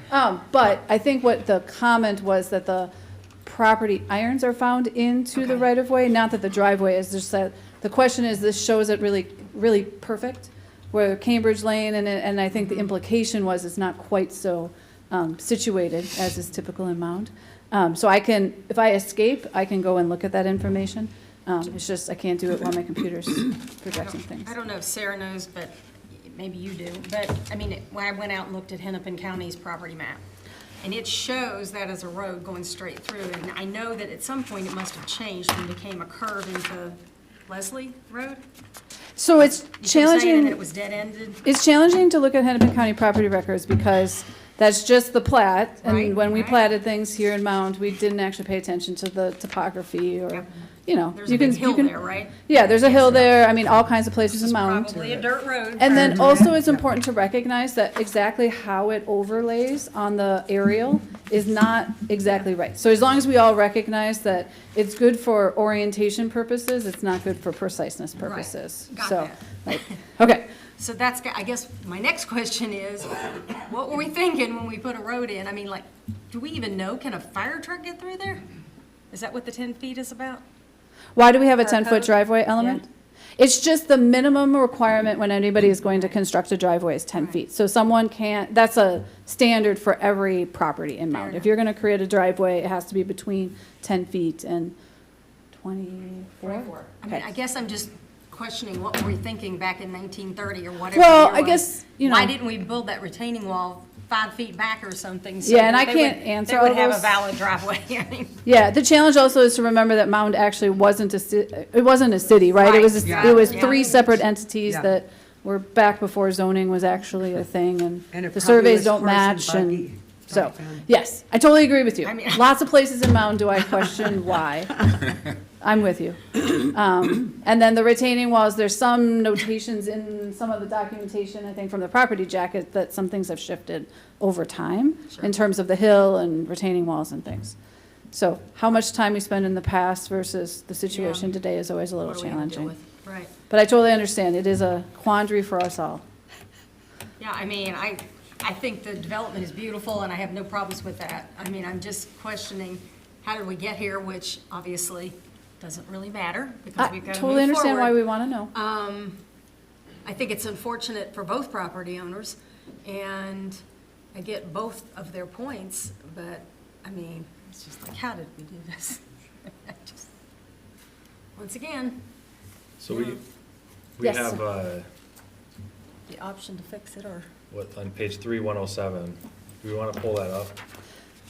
Speaker 7: But I think what the comment was that the property irons are found into the
Speaker 3: Okay.
Speaker 7: right-of-way, not that the driveway is, just that, the question is, this shows it really, really perfect, where Cambridge Lane, and I think the implication was it's not quite so situated as is typical in Mound. So I can, if I escape, I can go and look at that information. It's just, I can't do it while my computer's projecting things.
Speaker 3: I don't know if Sarah knows, but maybe you do. But, I mean, when I went out and looked at Hennepin County's property map, and it shows that as a road going straight through. And I know that at some point it must have changed and became a curve into Leslie Road?
Speaker 7: So it's
Speaker 3: You kept saying
Speaker 7: challenging.
Speaker 3: that it was dead-ended?
Speaker 7: It's challenging to look at Hennepin County property records because that's just the plat.
Speaker 3: Right,
Speaker 7: And when we
Speaker 3: right.
Speaker 7: platted things here in Mound, we didn't actually pay attention to the topography or,
Speaker 3: Yep.
Speaker 7: you know.
Speaker 3: There's
Speaker 7: you
Speaker 3: a big
Speaker 7: can- you
Speaker 3: hill
Speaker 7: can-
Speaker 3: there, right?
Speaker 7: Yeah, there's a hill there. I mean, all kinds of places in Mound.
Speaker 3: Probably a dirt road.
Speaker 7: And then also it's important to recognize that exactly how it overlays on the aerial is not exactly right. So as long as we all recognize that it's good for orientation purposes, it's not good for preciseness purposes.
Speaker 3: Got
Speaker 7: So,
Speaker 3: that.
Speaker 7: like, okay.
Speaker 3: So that's, I guess, my next question is, what were we thinking when we put a road in? I mean, like, do we even know, can a fire truck get through there? Is that what the 10 feet is about?
Speaker 7: Why do we have a
Speaker 3: Our
Speaker 7: 10-foot
Speaker 3: code?
Speaker 7: driveway element? It's just the minimum requirement when anybody is going to construct a driveway is 10 feet. So someone can't, that's a standard for every property in Mound. If you're going to create a driveway, it has to be between 10 feet and 24?
Speaker 3: I mean,
Speaker 7: Okay.
Speaker 3: I guess I'm just questioning, what were we thinking back in 1930 or whatever
Speaker 7: Well,
Speaker 3: year
Speaker 7: I
Speaker 3: was?
Speaker 7: guess, you
Speaker 3: Why
Speaker 7: know-
Speaker 3: didn't we build that retaining wall 5 feet back or something? So
Speaker 7: Yeah, and
Speaker 3: that
Speaker 7: I
Speaker 3: they
Speaker 7: can't
Speaker 3: would-
Speaker 7: answer
Speaker 3: They
Speaker 7: all
Speaker 3: would have a
Speaker 7: those.
Speaker 3: valid driveway. I mean,
Speaker 7: Yeah, the challenge also is to remember that Mound actually wasn't it wasn't a city, right? It was,
Speaker 3: Right,
Speaker 7: it was
Speaker 3: yeah.
Speaker 7: 3 separate entities
Speaker 2: Yeah.
Speaker 7: that were back before zoning was actually a thing, and
Speaker 2: And it
Speaker 7: the
Speaker 2: probably
Speaker 7: surveys
Speaker 2: was
Speaker 7: don't
Speaker 2: horse and
Speaker 7: match,
Speaker 2: buggy
Speaker 7: and so,
Speaker 2: back then.
Speaker 7: yes, I totally agree with you.
Speaker 3: I mean-
Speaker 7: Lots of places in Mound do I question why. I'm with you. And then the retaining walls, there's some notations in some of the documentation, I think, from the property jacket, that some things have shifted over time in terms of the hill and retaining walls and things. So how much time we spend in the past versus the situation
Speaker 3: Yeah.
Speaker 7: today is always a little
Speaker 3: what are we gonna deal
Speaker 7: challenging.
Speaker 3: with? Right.
Speaker 7: But I totally understand, it is a quandary for us all.
Speaker 3: Yeah, I mean, I think the development is beautiful, and I have no problems with that. I mean, I'm just questioning, how did we get here, which obviously doesn't really matter, because
Speaker 7: I
Speaker 3: we've got to
Speaker 7: totally
Speaker 3: move
Speaker 7: understand why
Speaker 3: forward.
Speaker 7: we want to know.
Speaker 3: I think it's unfortunate for both property owners, and I get both of their points, but, I mean, it's just like, how did we do this? I just- Once again,
Speaker 1: So
Speaker 3: Yeah.
Speaker 1: we
Speaker 7: Yes,
Speaker 1: have,
Speaker 3: the option to fix it, or?
Speaker 1: on page 3107, do we want to pull that up?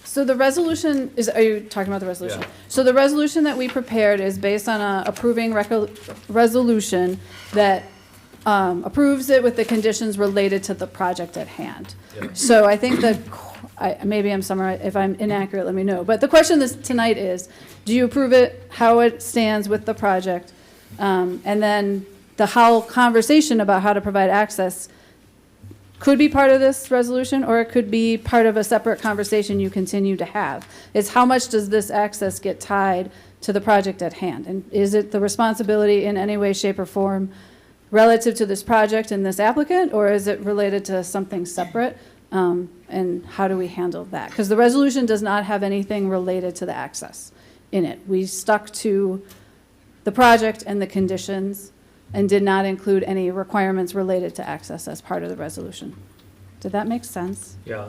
Speaker 7: So the resolution is, are you talking about the resolution?
Speaker 1: Yeah.
Speaker 7: So the resolution that we prepared is based on approving resolution that approves it with the conditions related to the project at hand.
Speaker 1: Yeah.
Speaker 7: So I think that, maybe I'm summarizing, if I'm inaccurate, let me know. But the question tonight is, do you approve it, how it stands with the project? And then the whole conversation about how to provide access could be part of this resolution, or it could be part of a separate conversation you continue to have. It's how much does this access get tied to the project at hand? And is it the responsibility in any way, shape, or form relative to this project and this applicant, or is it related to something separate? And how do we handle that? Because the resolution does not have anything related to the access in it. We stuck to the project and the conditions and did not include any requirements related to access as part of the resolution. Did that make sense?
Speaker 1: Yeah,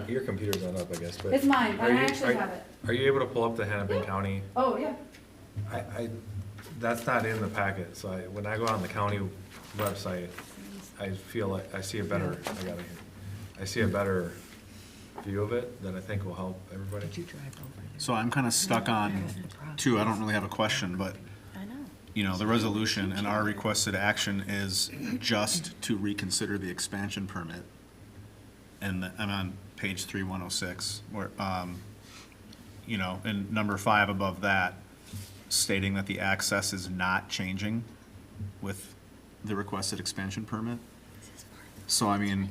Speaker 1: your computer's not up, I guess, but.
Speaker 7: It's mine,
Speaker 1: are
Speaker 7: I
Speaker 1: you-
Speaker 7: actually
Speaker 1: are-
Speaker 7: have it.
Speaker 1: Are you able to pull up the Hennepin County?
Speaker 7: Oh, yeah.
Speaker 1: That's not in the packet, so when I go on the county website, I feel like I see a better, I see a better view of it that I think will help everybody.
Speaker 4: So I'm kind of stuck on two, I don't really have a question, but, you know, the resolution and our requested action is just to reconsider the expansion permit. And I'm on page 3106, where, you know, and number 5 above that, stating that the access is not changing with the requested expansion permit. So, I mean,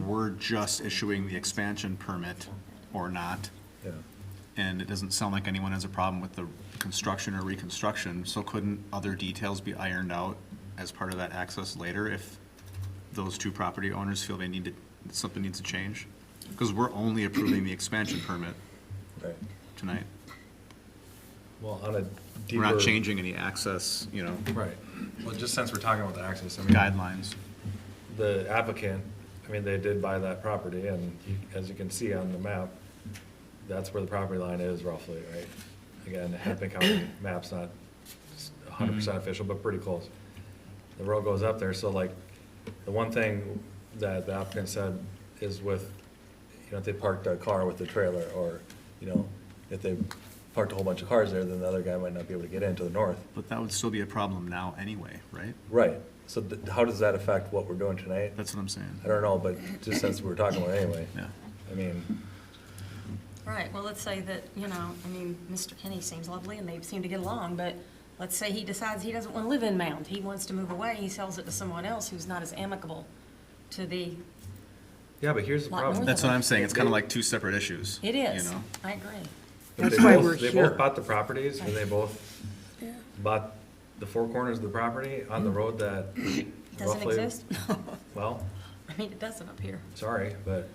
Speaker 4: we're just issuing the expansion permit or not.
Speaker 1: Yeah.
Speaker 4: And it doesn't sound like anyone has a problem with the construction or reconstruction, so couldn't other details be ironed out as part of that access later if those two property owners feel they need to, something needs to change? Because we're only approving the expansion permit
Speaker 1: Right.
Speaker 4: tonight.
Speaker 1: Well, on a deeper.
Speaker 4: We're not changing any access, you know,
Speaker 1: Right. Well, just since we're talking about the access, I mean.
Speaker 4: guidelines.
Speaker 1: The applicant, I mean, they did buy that property, and as you can see on the map, that's where the property line is roughly, right? Again, the Hennepin County map's not 100% official, but pretty close. The road goes up there, so like, the one thing that the applicant said is with, you know, if they parked a car with the trailer, or, you know, if they parked a whole bunch of cars there, then the other guy might not be able to get in to the north.
Speaker 4: But that would still be a problem now anyway, right?
Speaker 1: Right, so how does that affect what we're doing tonight?
Speaker 4: That's what I'm saying.
Speaker 1: I don't know, but just since we're talking about it anyway.
Speaker 4: Yeah.
Speaker 1: I mean,
Speaker 3: Right, well, let's say that, I mean, Mr. Kenny seems lovely and they seem to get along, but let's say he decides he doesn't want to live in Mound. He wants to move away, he sells it to someone else who's not as amicable to the,
Speaker 1: yeah, but here's the
Speaker 3: Lot
Speaker 1: problem.
Speaker 3: north
Speaker 4: That's what I'm saying. It's kind of like two separate issues.
Speaker 3: it is,
Speaker 4: You know?
Speaker 3: I agree.
Speaker 1: But
Speaker 2: That's
Speaker 1: they
Speaker 2: why
Speaker 1: both-
Speaker 2: we're
Speaker 1: They
Speaker 2: here.
Speaker 1: both bought the properties, and they both bought the four corners of the property on the road that
Speaker 3: Doesn't
Speaker 1: roughly.
Speaker 3: exist?
Speaker 1: Well,
Speaker 3: I mean, it doesn't up here.
Speaker 1: sorry, but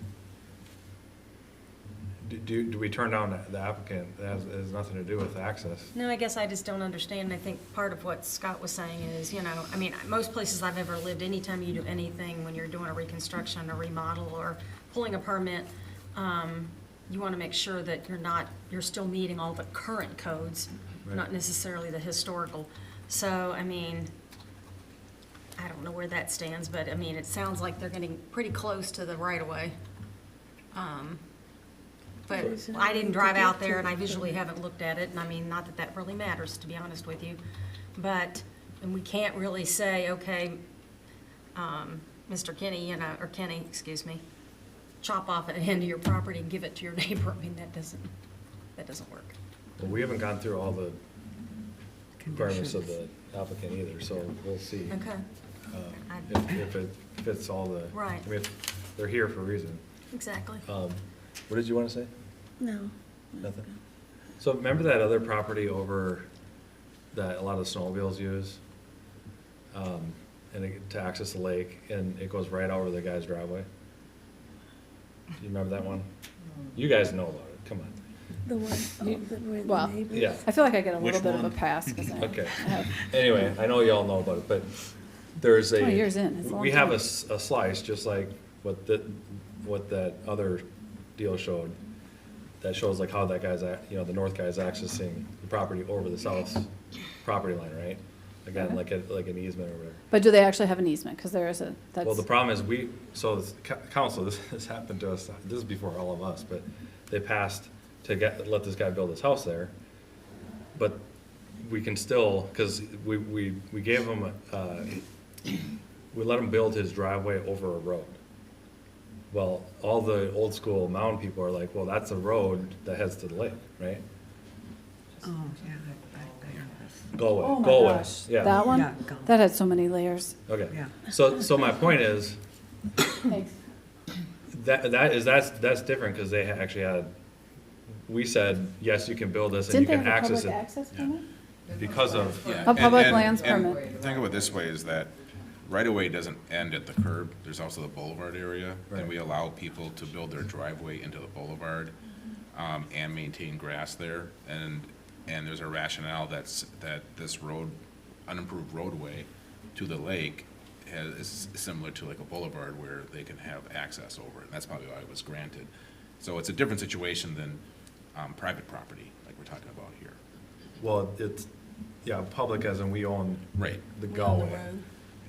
Speaker 1: do we turn down the applicant? That has nothing to do with access.
Speaker 3: No, I guess I just don't understand. I think part of what Scott was saying is, I mean, most places I've ever lived, anytime you do anything, when you're doing a reconstruction, a remodel, or pulling a permit, you want to make sure that you're still meeting all the current codes,
Speaker 1: Right.
Speaker 3: not necessarily the historical. So, I mean, I don't know where that stands, but I mean, it sounds like they're getting pretty close to the right-of-way. But I didn't drive out there and I visually haven't looked at it, and I mean, not that that really matters, to be honest with you. But, and we can't really say, okay, Mr. Kenny, or Kenny, excuse me, chop off an end of your property and give it to your neighbor. I mean, that doesn't work.
Speaker 1: Well, we haven't gone through all the requirements of the applicant either, so we'll see.
Speaker 3: Okay,
Speaker 1: If it fits all the.
Speaker 3: Right.
Speaker 1: I mean, they're here for a reason.
Speaker 3: exactly.
Speaker 1: What did you want to say?
Speaker 8: No.
Speaker 1: Nothing? So remember that other property over that a lot of the snowmobiles use? To access the lake, and it goes right over the guy's driveway? Do you remember that one? You guys know about it, come on.
Speaker 8: The one,
Speaker 7: Well,
Speaker 1: Yeah,
Speaker 7: I feel like I get a
Speaker 4: Which
Speaker 7: little bit of
Speaker 4: one?
Speaker 7: a pass because I
Speaker 1: okay.
Speaker 7: have
Speaker 1: Anyway, I know you all know about it, but there's a.
Speaker 7: 20 years in, it's a long
Speaker 1: We have
Speaker 7: time.
Speaker 1: a slice, just like what that other deal showed, that shows like how that guy's, the north guy's accessing the property over the south property line, right? Again, like an easement or whatever.
Speaker 7: But do they actually have an easement? Because there is that's.
Speaker 1: Well, the problem is council, this happened to us, this is before all of us, but they passed to let this guy build his house there. But we can still, because we gave him, we let him build his driveway over a road. Well, all the old school Mound people are like, well, that's a road that heads to the lake, right?
Speaker 2: Oh, yeah, I know this.
Speaker 1: Go away,
Speaker 7: Oh my
Speaker 1: go away.
Speaker 7: gosh,
Speaker 1: Yeah.
Speaker 7: that one?
Speaker 2: Yeah, go.
Speaker 7: That had so many layers.
Speaker 1: Okay,
Speaker 2: Yeah.
Speaker 1: so my point is,
Speaker 7: Thanks.
Speaker 1: that's different, because they actually had, we said, yes, you can build this and you
Speaker 7: Didn't they
Speaker 1: can
Speaker 7: have a
Speaker 1: access
Speaker 7: public
Speaker 1: it
Speaker 7: access permit?
Speaker 1: because of,
Speaker 14: Yeah,
Speaker 7: A public
Speaker 14: and-
Speaker 7: lands
Speaker 14: and
Speaker 7: permit.
Speaker 14: Think of it this way, is that right-of-way doesn't end at the curb. There's also the boulevard area,
Speaker 1: Right.
Speaker 14: and we allow people to build their driveway into the boulevard, and maintain grass there. And there's a rationale that this road, unimproved roadway to the lake is similar to like a boulevard where they can have access over it. And that's probably why it was granted. So it's a different situation than, private property, like we're talking about here.
Speaker 1: well, it's, yeah, public as in we own
Speaker 14: Right.
Speaker 1: the
Speaker 3: We own the
Speaker 1: Galway.
Speaker 3: road.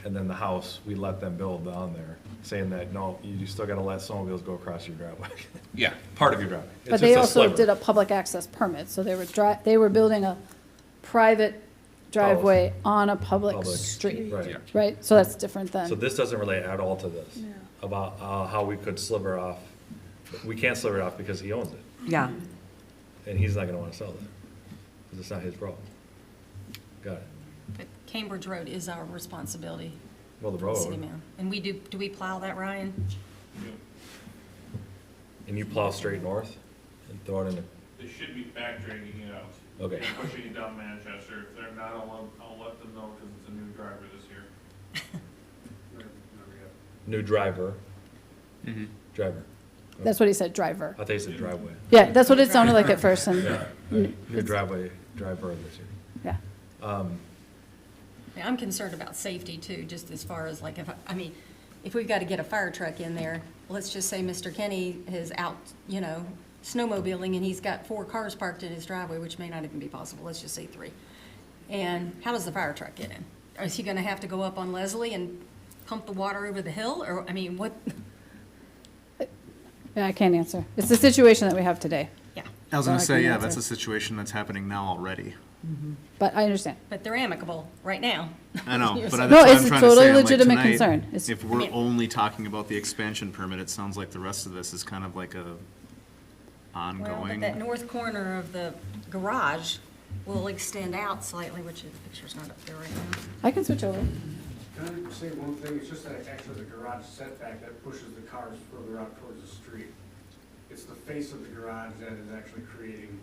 Speaker 1: And then the house, we let them build down there, saying that, no, you still gotta let snowmobiles go across your driveway.
Speaker 14: Yeah.
Speaker 1: Part of your driveway. It's
Speaker 7: But they
Speaker 1: just a
Speaker 7: also
Speaker 1: sliver.
Speaker 7: did a public access permit, so they were building a private driveway on a public
Speaker 1: Public.
Speaker 7: street,
Speaker 1: Right.
Speaker 14: Yeah.
Speaker 7: right? So that's different
Speaker 1: So
Speaker 7: than,
Speaker 1: this doesn't relate at all to this, about how we could sliver off. We can't sliver it off because he owns it,
Speaker 2: Yeah,
Speaker 1: and he's not gonna wanna sell it, because it's not his problem. Got it.
Speaker 3: But Cambridge Road is our responsibility,
Speaker 1: Well, the
Speaker 3: city
Speaker 1: road,
Speaker 3: man. And do we plow that, Ryan?
Speaker 1: and you plow straight north and throw it in the,
Speaker 13: They should be back dragging it out.
Speaker 1: okay.
Speaker 13: And pushing it down Manchester. If they're not, I'll let them know because it's a new driver this year.
Speaker 1: New driver. Driver.
Speaker 7: that's what he said, driver.
Speaker 1: I thought you said driveway.
Speaker 7: Yeah, that's what it sounded like at first, and,
Speaker 1: Yeah, right. New driveway, driver this year.
Speaker 7: yeah.
Speaker 3: Yeah, I'm concerned about safety too, just as far as like, if we've got to get a fire truck in there, let's just say Mr. Kenny is out, snowmobiling, and he's got 4 cars parked in his driveway, which may not even be possible, let's just say 3. And how does the fire truck get in? Is he gonna have to go up on Leslie and pump the water over the hill, or, what?
Speaker 7: Yeah, I can't answer. It's the situation that we have today.
Speaker 3: Yeah,
Speaker 4: I was gonna
Speaker 7: Well, I
Speaker 4: say,
Speaker 7: can
Speaker 4: yeah,
Speaker 7: answer.
Speaker 4: that's a situation that's happening now already.
Speaker 7: But I understand.
Speaker 3: But they're amicable right now.
Speaker 4: I know, but that's
Speaker 7: No,
Speaker 4: what
Speaker 7: it's
Speaker 4: I'm
Speaker 7: a
Speaker 4: trying to
Speaker 7: totally
Speaker 4: say. I'm like,
Speaker 7: legitimate
Speaker 4: tonight,
Speaker 7: concern. It's-
Speaker 4: if
Speaker 3: I
Speaker 4: we're
Speaker 3: mean-
Speaker 4: only talking about the expansion permit, it sounds like the rest of this is kind of like a
Speaker 3: Well, but
Speaker 4: ongoing.
Speaker 3: that north corner of the garage will extend out slightly, which the picture's not up there right now.
Speaker 7: I can switch over.
Speaker 9: Can I say one thing? It's just that actually the garage setback that pushes the cars further out towards the street. It's the face of the garage that is actually creating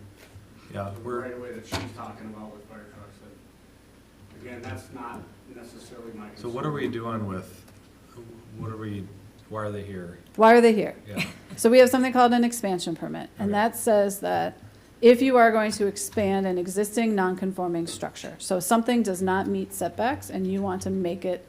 Speaker 1: Yeah,
Speaker 9: the right away that she's talking about with fire trucks. That- Again, that's not necessarily my concern.
Speaker 1: so what are we doing with, why are they here?
Speaker 7: Why are they here?
Speaker 1: Yeah,
Speaker 7: So we have something called an expansion permit, and
Speaker 1: Okay.
Speaker 7: that says that if you are going to expand an existing non-conforming structure, so something does not meet setbacks and you want to make it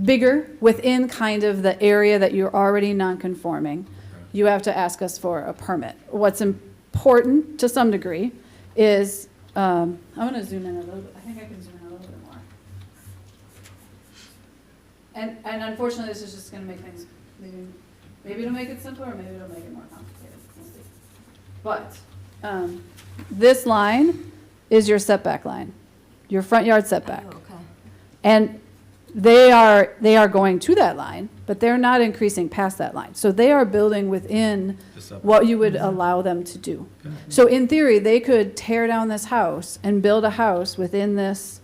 Speaker 7: bigger within kind of the area that you're already non-conforming, you have to ask us for a permit. What's important to some degree is, I'm gonna zoom in a little bit, I think I can zoom in a little bit more. And unfortunately, this is just gonna make things, maybe it'll make it simpler, or maybe it'll make it more complicated. We'll see. But, this line is your setback line, your front yard setback.
Speaker 3: Oh, okay.
Speaker 7: And they are going to that line, but they're not increasing past that line. So they are building within
Speaker 1: The setback.
Speaker 7: what you would allow them to do. So in theory, they could tear down this house and build a house within this,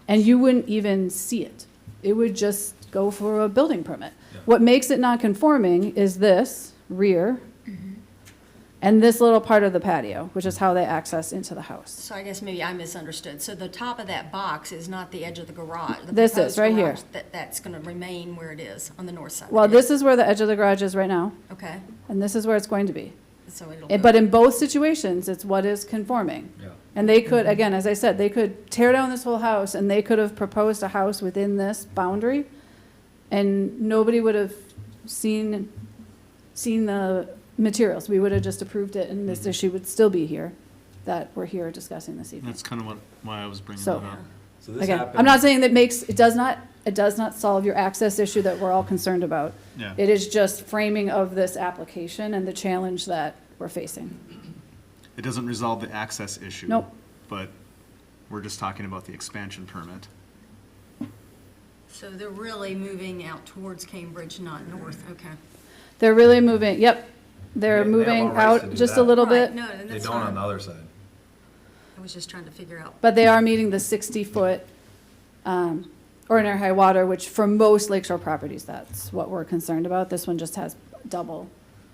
Speaker 7: and you wouldn't even see it. It would just go for a building permit.
Speaker 1: Yeah.
Speaker 7: What makes it non-conforming is this rear and this little part of the patio, which is how they access into the house.
Speaker 3: So I guess maybe I misunderstood. So the top of that box is not the edge of the garage? the
Speaker 7: This is,
Speaker 3: proposed
Speaker 7: right here.
Speaker 3: garage, That's going to remain where it is, on the north side?
Speaker 7: Well, this is where the edge of the garage is right now,
Speaker 3: Okay,
Speaker 7: and this is where it's going to be.
Speaker 3: so it'll.
Speaker 7: But in both situations, it's what is conforming.
Speaker 1: yeah.
Speaker 7: And they could, again, as I said, they could tear down this whole house, and they could have proposed a house within this boundary, and nobody would have seen the materials. We would have just approved it, and this issue would still be here, that we're here discussing this evening.
Speaker 4: That's kind of why I was bringing
Speaker 7: So-
Speaker 4: that up.
Speaker 1: So this
Speaker 7: Again,
Speaker 1: happened.
Speaker 7: I'm not saying that it does not solve your access issue that we're all concerned about.
Speaker 4: Yeah.
Speaker 7: It is just framing of this application and the challenge that we're facing.
Speaker 4: It doesn't resolve the access issue.
Speaker 7: Nope.
Speaker 4: But we're just talking about the expansion permit.
Speaker 3: So they're really moving out towards Cambridge, not north, okay.
Speaker 7: They're really moving, yep, they're
Speaker 1: They have
Speaker 7: moving
Speaker 1: all rights to
Speaker 7: out
Speaker 1: do
Speaker 7: just a
Speaker 1: that.
Speaker 7: little
Speaker 3: Right,
Speaker 7: bit,
Speaker 3: no,
Speaker 1: They
Speaker 3: that's
Speaker 1: don't on
Speaker 3: fine.
Speaker 1: the other side.
Speaker 3: I was just trying to figure out.
Speaker 7: but they are meeting the 60-foot ordinary high water, which for most lakeshore properties, that's what we're concerned about. This one just has double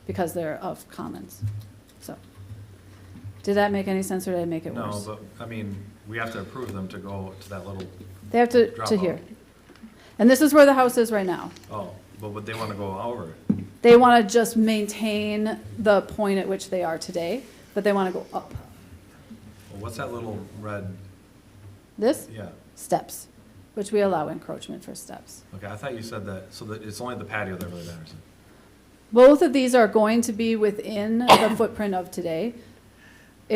Speaker 7: because they're of commons. So, did that make any sense, or did I make it
Speaker 1: No,
Speaker 7: worse?
Speaker 1: but, I mean, we have to approve them to go to that little,
Speaker 7: They have to
Speaker 1: Drop
Speaker 7: here.
Speaker 1: off.
Speaker 7: And this is where the house is right now.
Speaker 1: oh, but would they want to go over it?
Speaker 7: They want to just maintain the point at which they are today, but they want to go up.
Speaker 1: Well, what's that little red,
Speaker 7: This,
Speaker 1: yeah,
Speaker 7: steps, which we allow encroachment for steps.
Speaker 1: okay, I thought you said that, so that it's only the patio that really matters.
Speaker 7: Both of these are going to be within the footprint of today.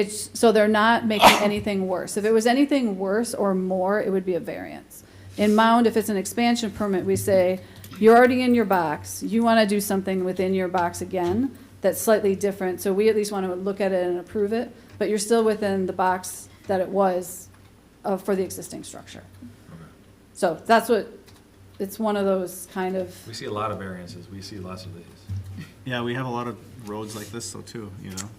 Speaker 7: So they're not making anything worse. If it was anything worse or more, it would be a variance. In Mound, if it's an expansion permit, we say, you're already in your box, you want to do something within your box again that's slightly different, so we at least want to look at it and approve it, but you're still within the box that it was for the existing structure.
Speaker 1: Okay.
Speaker 7: So that's what, it's one of those kind of,
Speaker 1: We see a lot of variances, we see less of these.
Speaker 4: Yeah, we have a lot of roads like this though too, you know?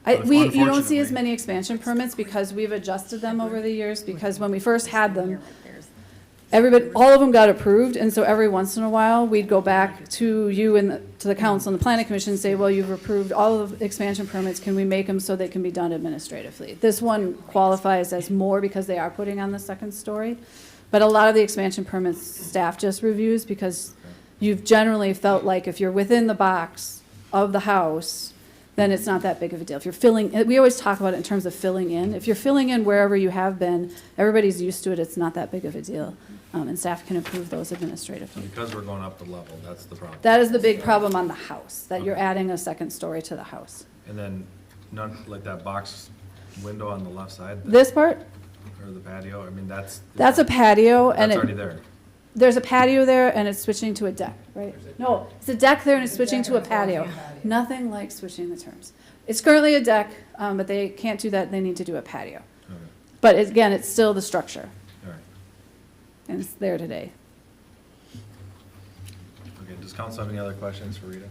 Speaker 4: But
Speaker 7: you don't see as
Speaker 4: unfortunately-
Speaker 7: many expansion permits because we've adjusted them over the years, because when we first had them, all of them got approved, and so every once in a while, we'd go back to you and to the council and the planning commission and say, well, you've approved all of the expansion permits, can we make them so they can be done administratively? This one qualifies as more because they are putting on the second story, but a lot of the expansion permits, staff just reviews, because you've generally felt like if you're within the box of the house, then it's not that big of a deal. If you're filling, we always talk about it in terms of filling in. If you're filling in wherever you have been, everybody's used to it, it's not that big of a deal. And staff can approve those administratively.
Speaker 1: Because we're going up the level, that's the problem.
Speaker 7: That is the big problem on the house, that you're adding a second story to the house.
Speaker 1: And then none, like that box window on the left side?
Speaker 7: This part,
Speaker 1: Or the patio, I mean, that's.
Speaker 7: that's a patio, and
Speaker 1: That's already
Speaker 7: it,
Speaker 1: there.
Speaker 7: there's a patio there and it's switching to a deck, right? No, it's a deck there and it's switching to a patio. Nothing like switching the terms. It's currently a deck, but they can't do that, they need to do a patio.
Speaker 1: Okay.
Speaker 7: But again, it's still the structure,
Speaker 1: All right.
Speaker 7: and it's there today.
Speaker 1: Okay, does council have any other questions for Rita?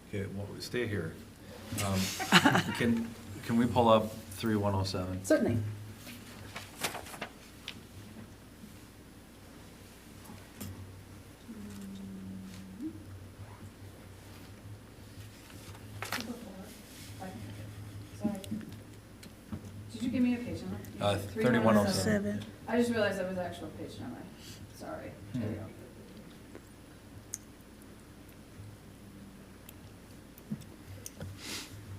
Speaker 1: Okay, well, stay here. Can we pull up 3107?
Speaker 7: Certainly. Did you give me a page number?
Speaker 1: 3107.
Speaker 7: I just realized that was the actual page number. Sorry. There we go.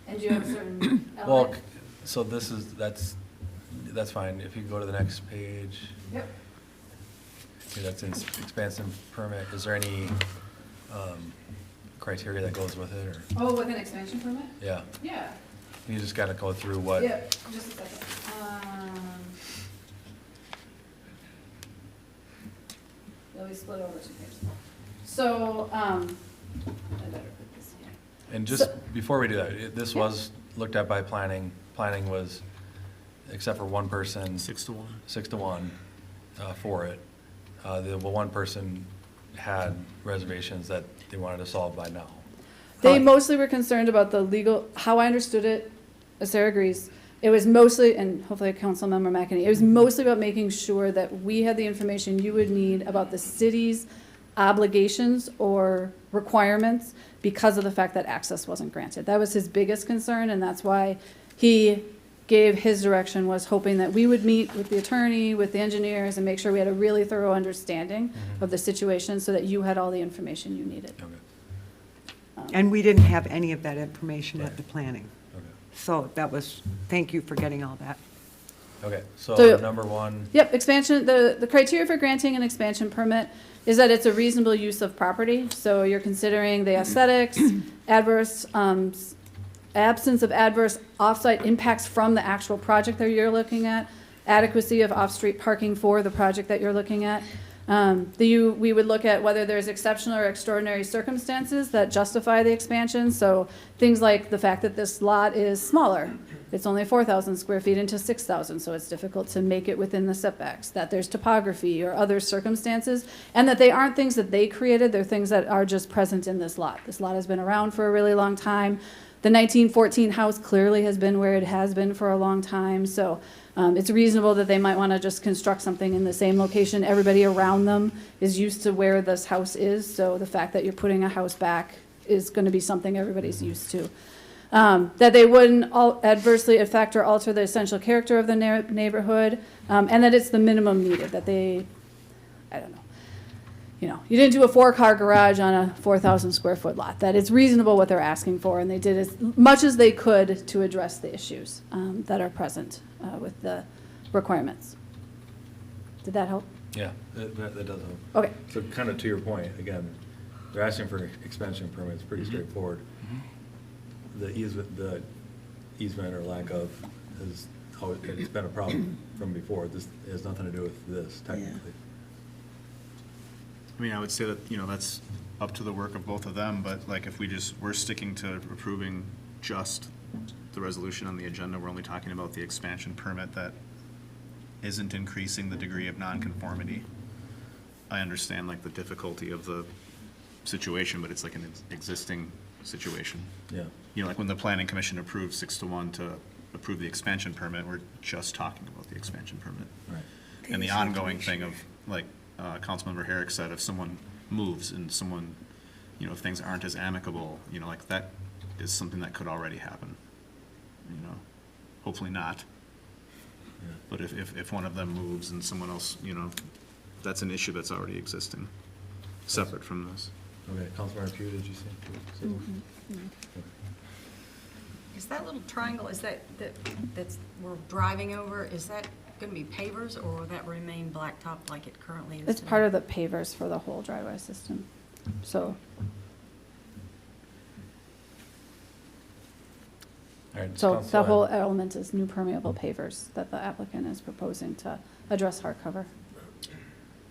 Speaker 7: And do you have a certain
Speaker 1: Well,
Speaker 7: element?
Speaker 1: so that's fine. If you go to the next page,
Speaker 7: Yep.
Speaker 1: okay, that's in expansion permit. Is there any criteria that goes with it, or?
Speaker 7: Oh, with an expansion permit?
Speaker 1: Yeah,
Speaker 7: Yeah.
Speaker 1: you just gotta go through what?
Speaker 7: Yeah, just a second. Yeah, we split over 2 pages. So, I better put this here.
Speaker 1: And just
Speaker 7: So-
Speaker 1: before we do that, this
Speaker 7: Yeah.
Speaker 1: was looked at by planning. Planning was, except for one person.
Speaker 4: 6-1.
Speaker 1: 6-1 for it. The one person had reservations that they wanted to solve by now.
Speaker 7: They mostly were concerned about the legal, how I understood it, Sarah agrees, it was mostly, and hopefully Councilmember McEnany, it was mostly about making sure that we had the information you would need about the city's obligations or requirements because of the fact that access wasn't granted. That was his biggest concern, and that's why he gave his direction, was hoping that we would meet with the attorney, with the engineers, and make sure we had a really thorough understanding of the situation so that you had all the information you needed.
Speaker 1: Okay.
Speaker 2: And we didn't have any of that information at
Speaker 1: Right.
Speaker 2: the planning.
Speaker 1: Okay.
Speaker 2: So that was, thank you for getting all that.
Speaker 1: Okay,
Speaker 7: So-
Speaker 1: so number one,
Speaker 7: Yep, expansion, the criteria for granting an expansion permit is that it's a reasonable use of property. So you're considering the aesthetics, adverse, absence of adverse off-site impacts from the actual project that you're looking at, adequacy of off-street parking for the project that you're looking at. We would look at whether there's exceptional or extraordinary circumstances that justify the expansion. So things like the fact that this lot is smaller. It's only 4,000 square feet into 6,000, so it's difficult to make it within the setbacks. That there's topography or other circumstances, and that they aren't things that they created, they're things that are just present in this lot. This lot has been around for a really long time. The 1914 house clearly has been where it has been for a long time, so it's reasonable that they might want to just construct something in the same location. Everybody around them is used to where this house is, so the fact that you're putting a house back is going to be something everybody's used to. That they wouldn't adversely affect or alter the essential character of the neighborhood, and that it's the minimum needed, that they, I don't know, you didn't do a 4-car garage on a 4,000 square foot lot, that it's reasonable what they're asking for, and they did as much as they could to address the issues that are present with the requirements. Did that help?
Speaker 1: yeah, that does help.
Speaker 7: Okay.
Speaker 1: So kind of to your point, again, they're asking for expansion permits, pretty straightforward. The easement or lack of it's been a problem from before. This has nothing to do with this technically.
Speaker 4: I mean, I would say that, that's up to the work of both of them, but like if we're sticking to approving just the resolution on the agenda, we're only talking about the expansion permit that isn't increasing the degree of nonconformity. I understand like the difficulty of the situation, but it's like an existing situation.
Speaker 1: Yeah.
Speaker 4: Like when the planning commission approved 6-1 to approve the expansion permit, we're just talking about the expansion permit.
Speaker 1: Right.
Speaker 4: And the ongoing thing of, like, Councilmember Herrick said, if someone moves and someone, if things aren't as amicable, like that is something that could already happen. Hopefully not.
Speaker 1: Yeah.
Speaker 4: But if one of them moves and someone else, that's an issue that's already existing, separate from this.
Speaker 1: Okay, Councilmember Pugh, did you say?
Speaker 3: Is that little triangle, is that's we're driving over, is that going to be pavers, or will that remain blacktop like it currently is?
Speaker 7: It's part of the pavers for the whole driveway system, so.
Speaker 1: All right,
Speaker 7: So
Speaker 1: Councilor-
Speaker 7: that whole element is new permeable pavers that the applicant is proposing to address hardcover.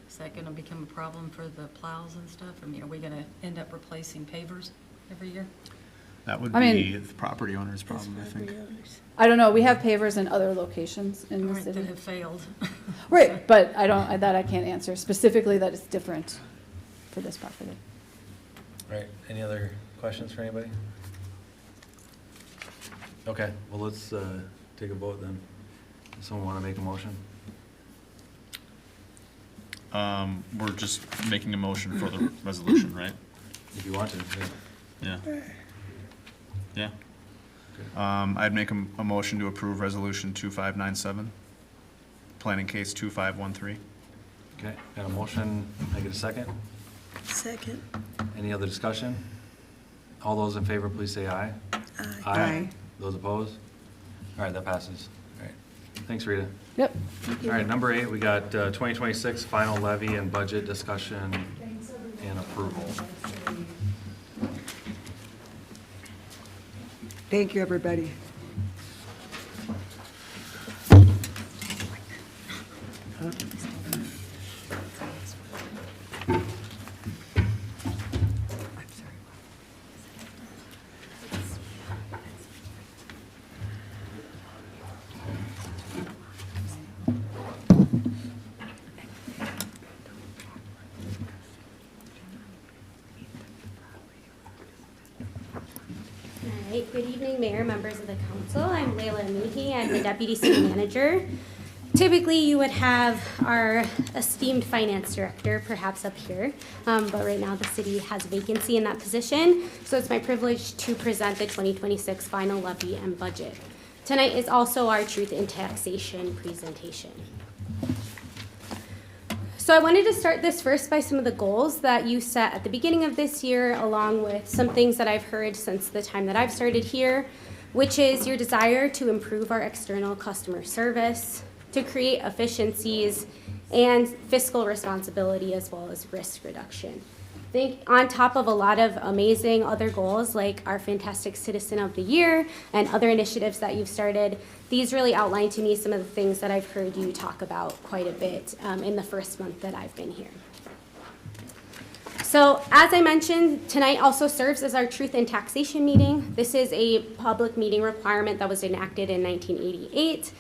Speaker 3: Is that gonna become a problem for the plows and stuff? I mean, are we gonna end up replacing pavers every year?
Speaker 4: That would
Speaker 7: I mean-
Speaker 4: be the property owner's problem, I think.
Speaker 7: I don't know, we have pavers in other locations in the
Speaker 3: Right, that
Speaker 7: city.
Speaker 3: have failed.
Speaker 7: Right, but I can't answer specifically that it's different for this property.
Speaker 1: All right, any other questions for anybody? Okay, well, let's take a vote then. Does someone want to make a motion?
Speaker 4: We're just making a motion for the resolution, right?
Speaker 1: If you want to, yeah.
Speaker 4: Yeah. Yeah. I'd make a motion to approve resolution 2597, planning case 2513.
Speaker 1: Okay, got a motion, I get a second?
Speaker 15: Second.
Speaker 1: Any other discussion? All those in favor, please say aye.
Speaker 2: Aye.
Speaker 1: Those opposed? All right, that passes. All right, thanks, Rita.
Speaker 7: Yep.
Speaker 1: All right, number 8, we got 2026 final levy and budget discussion and approval.
Speaker 2: Thank you, everybody.
Speaker 16: All right, good evening, Mayor, members of the council. I'm Layla Amuhi. I'm the Deputy City Manager. Typically, you would have our esteemed finance director perhaps up here, but right now the city has a vacancy in that position, so it's my privilege to present the 2026 final levy and budget. Tonight is also our truth in taxation presentation. So I wanted to start this first by some of the goals that you set at the beginning of this year, along with some things that I've heard since the time that I've started here, which is your desire to improve our external customer service, to create efficiencies, and fiscal responsibility as well as risk reduction. I think on top of a lot of amazing other goals like our Fantastic Citizen of the Year and other initiatives that you've started, these really outline to me some of the things that I've heard you talk about quite a bit in the first month that I've been here. So as I mentioned, tonight also serves as our Truth in Taxation meeting. This is a public meeting requirement that was enacted in 1988.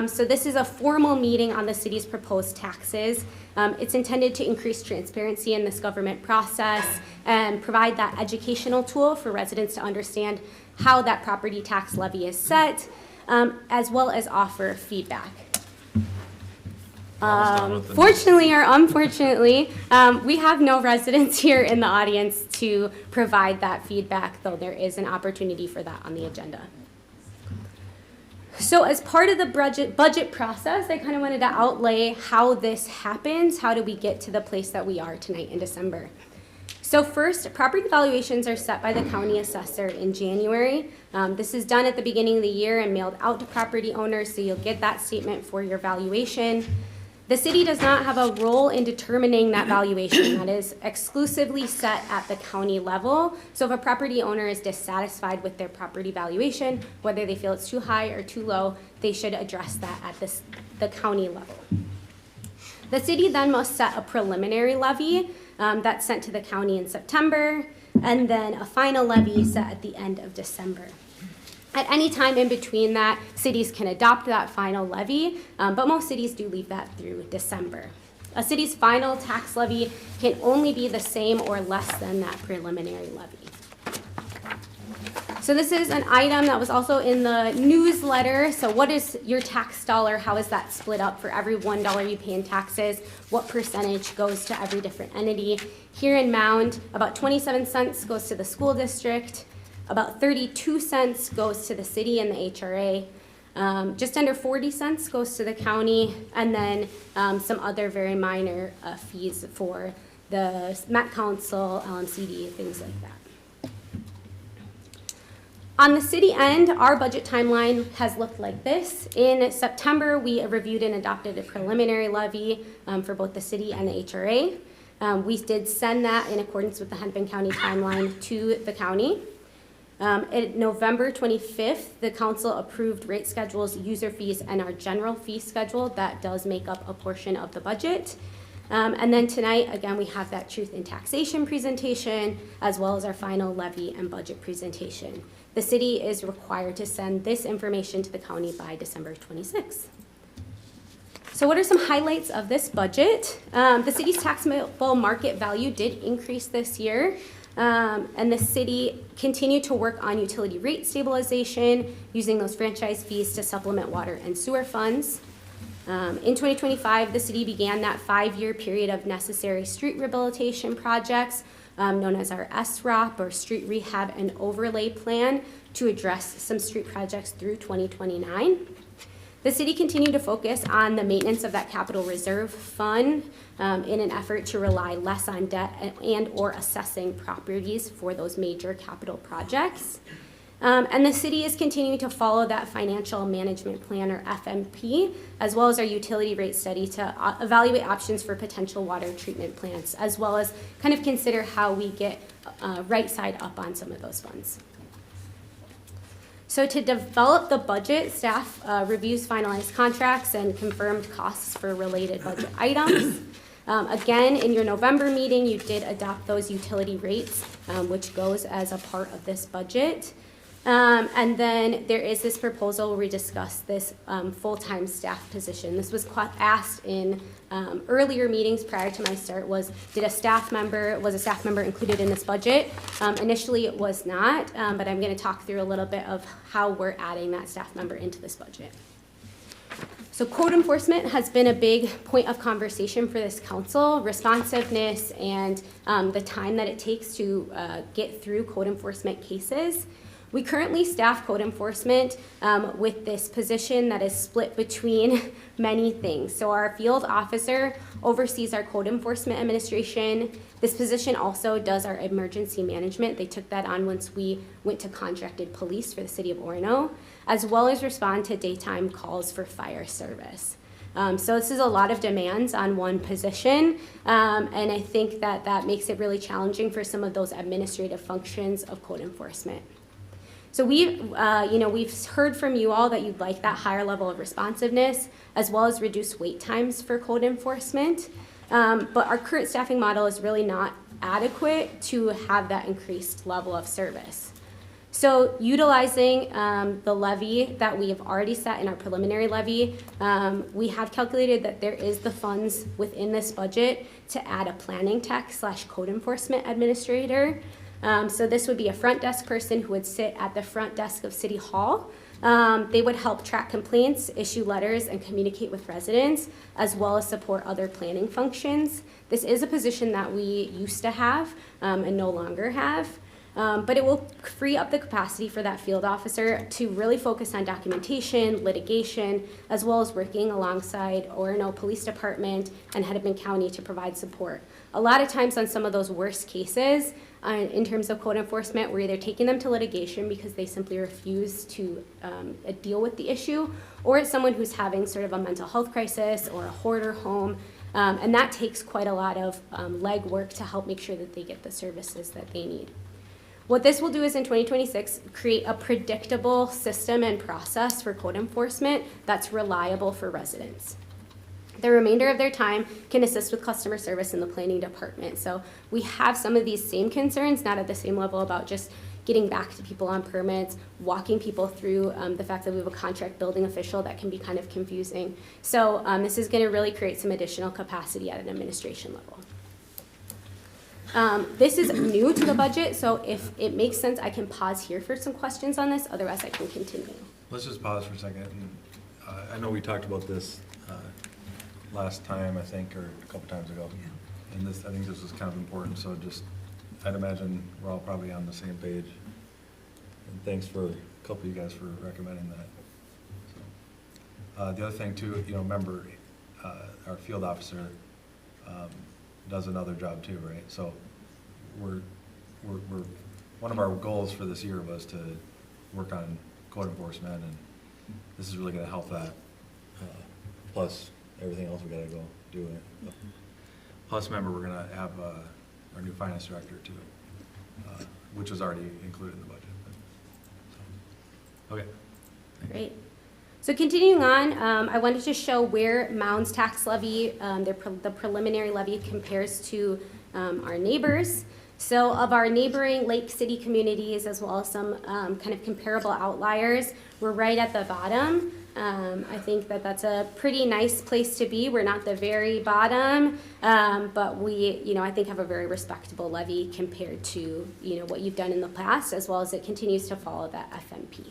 Speaker 16: So this is a formal meeting on the city's proposed taxes. It's intended to increase transparency in this government process and provide that educational tool for residents to understand how that property tax levy is set, as well as offer feedback. Fortunately or unfortunately, we have no residents here in the audience to provide that feedback, though there is an opportunity for that on the agenda. So as part of the budget process, I kind of wanted to outlay how this happens. How do we get to the place that we are tonight in December? So first, property valuations are set by the county assessor in January. This is done at the beginning of the year and mailed out to property owners, so you'll get that statement for your valuation. The city does not have a role in determining that valuation. That is exclusively set at the county level. So if a property owner is dissatisfied with their property valuation, whether they feel it's too high or too low, they should address that at the county level. The city then must set a preliminary levy that's sent to the county in September, and then a final levy set at the end of December. At any time in between that, cities can adopt that final levy, but most cities do leave that through December. A city's final tax levy can only be the same or less than that preliminary levy. So this is an item that was also in the newsletter. So what is your tax dollar? How is that split up for every $1 you pay in taxes? What percentage goes to every different entity? Here in Mound, about 27 cents goes to the school district. About 32 cents goes to the city and the HRA. Just under 40 cents goes to the county, and then some other very minor fees for the Met Council, LMCD, things like that. On the city end, our budget timeline has looked like this. In September, we reviewed and adopted a preliminary levy for both the city and the HRA. We did send that in accordance with the Hennepin County timeline to the county. At November 25th, the council approved rate schedules, user fees, and our general fee schedule. That does make up a portion of the budget. And then tonight, again, we have that truth in taxation presentation, as well as our final levy and budget presentation. The city is required to send this information to the county by December 26th. So what are some highlights of this budget? The city's taxable market value did increase this year. And the city continued to work on utility rate stabilization, using those franchise fees to supplement water and sewer funds. In 2025, the city began that 5-year period of necessary street rehabilitation projects, known as our SROP, or Street Rehab and Overlay Plan, to address some street projects through 2029. The city continued to focus on the maintenance of that capital reserve fund in an effort to rely less on debt and or assessing properties for those major capital projects. And the city is continuing to follow that financial management plan, or FMP, as well as our utility rate study to evaluate options for potential water treatment plants, as well as kind of consider how we get right side up on some of those funds. So to develop the budget, staff reviews finalized contracts and confirmed costs for related budget items. Again, in your November meeting, you did adopt those utility rates, which goes as a part of this budget. And then there is this proposal where we discuss this full-time staff position. This was asked in earlier meetings prior to my start, was a staff member included in this budget? Initially it was not, but I'm gonna talk through a little bit of how we're adding that staff member into this budget. So code enforcement has been a big point of conversation for this council. Responsiveness and the time that it takes to get through code enforcement cases. We currently staff code enforcement with this position that is split between many things. So our field officer oversees our code enforcement administration. This position also does our emergency management. They took that on once we went to contracted police for the city of Orono, as well as respond to daytime calls for fire service. So this is a lot of demands on one position, and I think that makes it really challenging for some of those administrative functions of code enforcement. So we've heard from you all that you'd like that higher level of responsiveness, as well as reduced wait times for code enforcement. But our current staffing model is really not adequate to have that increased level of service. So utilizing the levy that we have already set in our preliminary levy, we have calculated that there is the funds within this budget to add a planning tech / code enforcement administrator. So this would be a front desk person who would sit at the front desk of City Hall. They would help track complaints, issue letters, and communicate with residents, as well as support other planning functions. This is a position that we used to have and no longer have. But it will free up the capacity for that field officer to really focus on documentation, litigation, as well as working alongside Orono Police Department and Hennepin County to provide support. A lot of times on some of those worst cases, in terms of code enforcement, we're either taking them to litigation because they simply refuse to deal with the issue, or it's someone who's having sort of a mental health crisis or a hoarder home, and that takes quite a lot of legwork to help make sure that they get the services that they need. What this will do is in 2026, create a predictable system and process for code enforcement that's reliable for residents. The remainder of their time can assist with customer service in the planning department. So we have some of these same concerns, not at the same level about just getting back to people on permits, walking people through the fact that we have a contract building official that can be kind of confusing. So this is gonna really create some additional capacity at an administration level. This is new to the budget, so if it makes sense, I can pause here for some questions on this, otherwise I can continue.
Speaker 1: Let's just pause for a second. I know we talked about this last time, I think, or a couple times ago. And I think this was kind of important, so I'd imagine we're all probably on the same page. And thanks for a couple of you guys for recommending that. So, the other thing too, remember, our field officer does another job too, right? So we're one of our goals for this year was to work on code enforcement, and this is really gonna help that. Plus everything else we gotta go do it. Plus, remember, we're gonna have our new finance director too, which was already included in the budget. Okay.
Speaker 16: Great. So continuing on, I wanted to show where Mound's tax levy, the preliminary levy compares to our neighbors. So of our neighboring Lake City communities, as well as some kind of comparable outliers, we're right at the bottom. I think that that's a pretty nice place to be. We're not the very bottom, but we, I think have a very respectable levy compared to, what you've done in the past, as well as it continues to follow that FMP.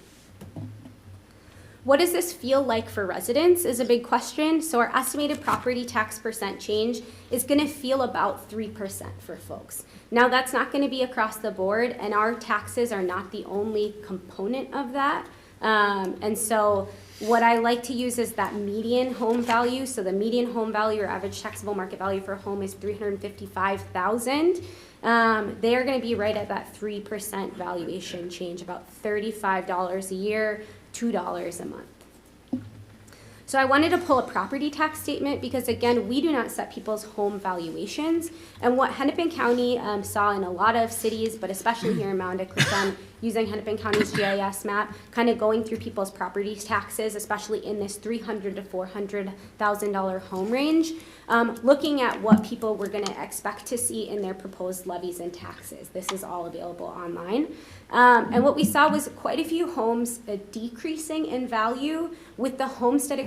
Speaker 16: What does this feel like for residents is a big question. So our estimated property tax percent change is going to feel about 3% for folks. Now that's not going to be across the board, and our taxes are not the only component of that. And so what I like to use is that median home value. So the median home value or average taxable market value for a home is $355,000. They are going to be right at that 3% valuation change, about $35 a year, $2 a month. So I wanted to pull a property tax statement because, again, we do not set people's home valuations. And what Hennepin County saw in a lot of cities, but especially here in Mound, I clicked on using Hennepin County's GIS map, kind of going through people's property taxes, especially in this $300,000 to $400,000 home range, looking at what people were going to expect to see in their proposed levies and taxes. This is all available online. And what we saw was quite a few homes decreasing in value with the homestead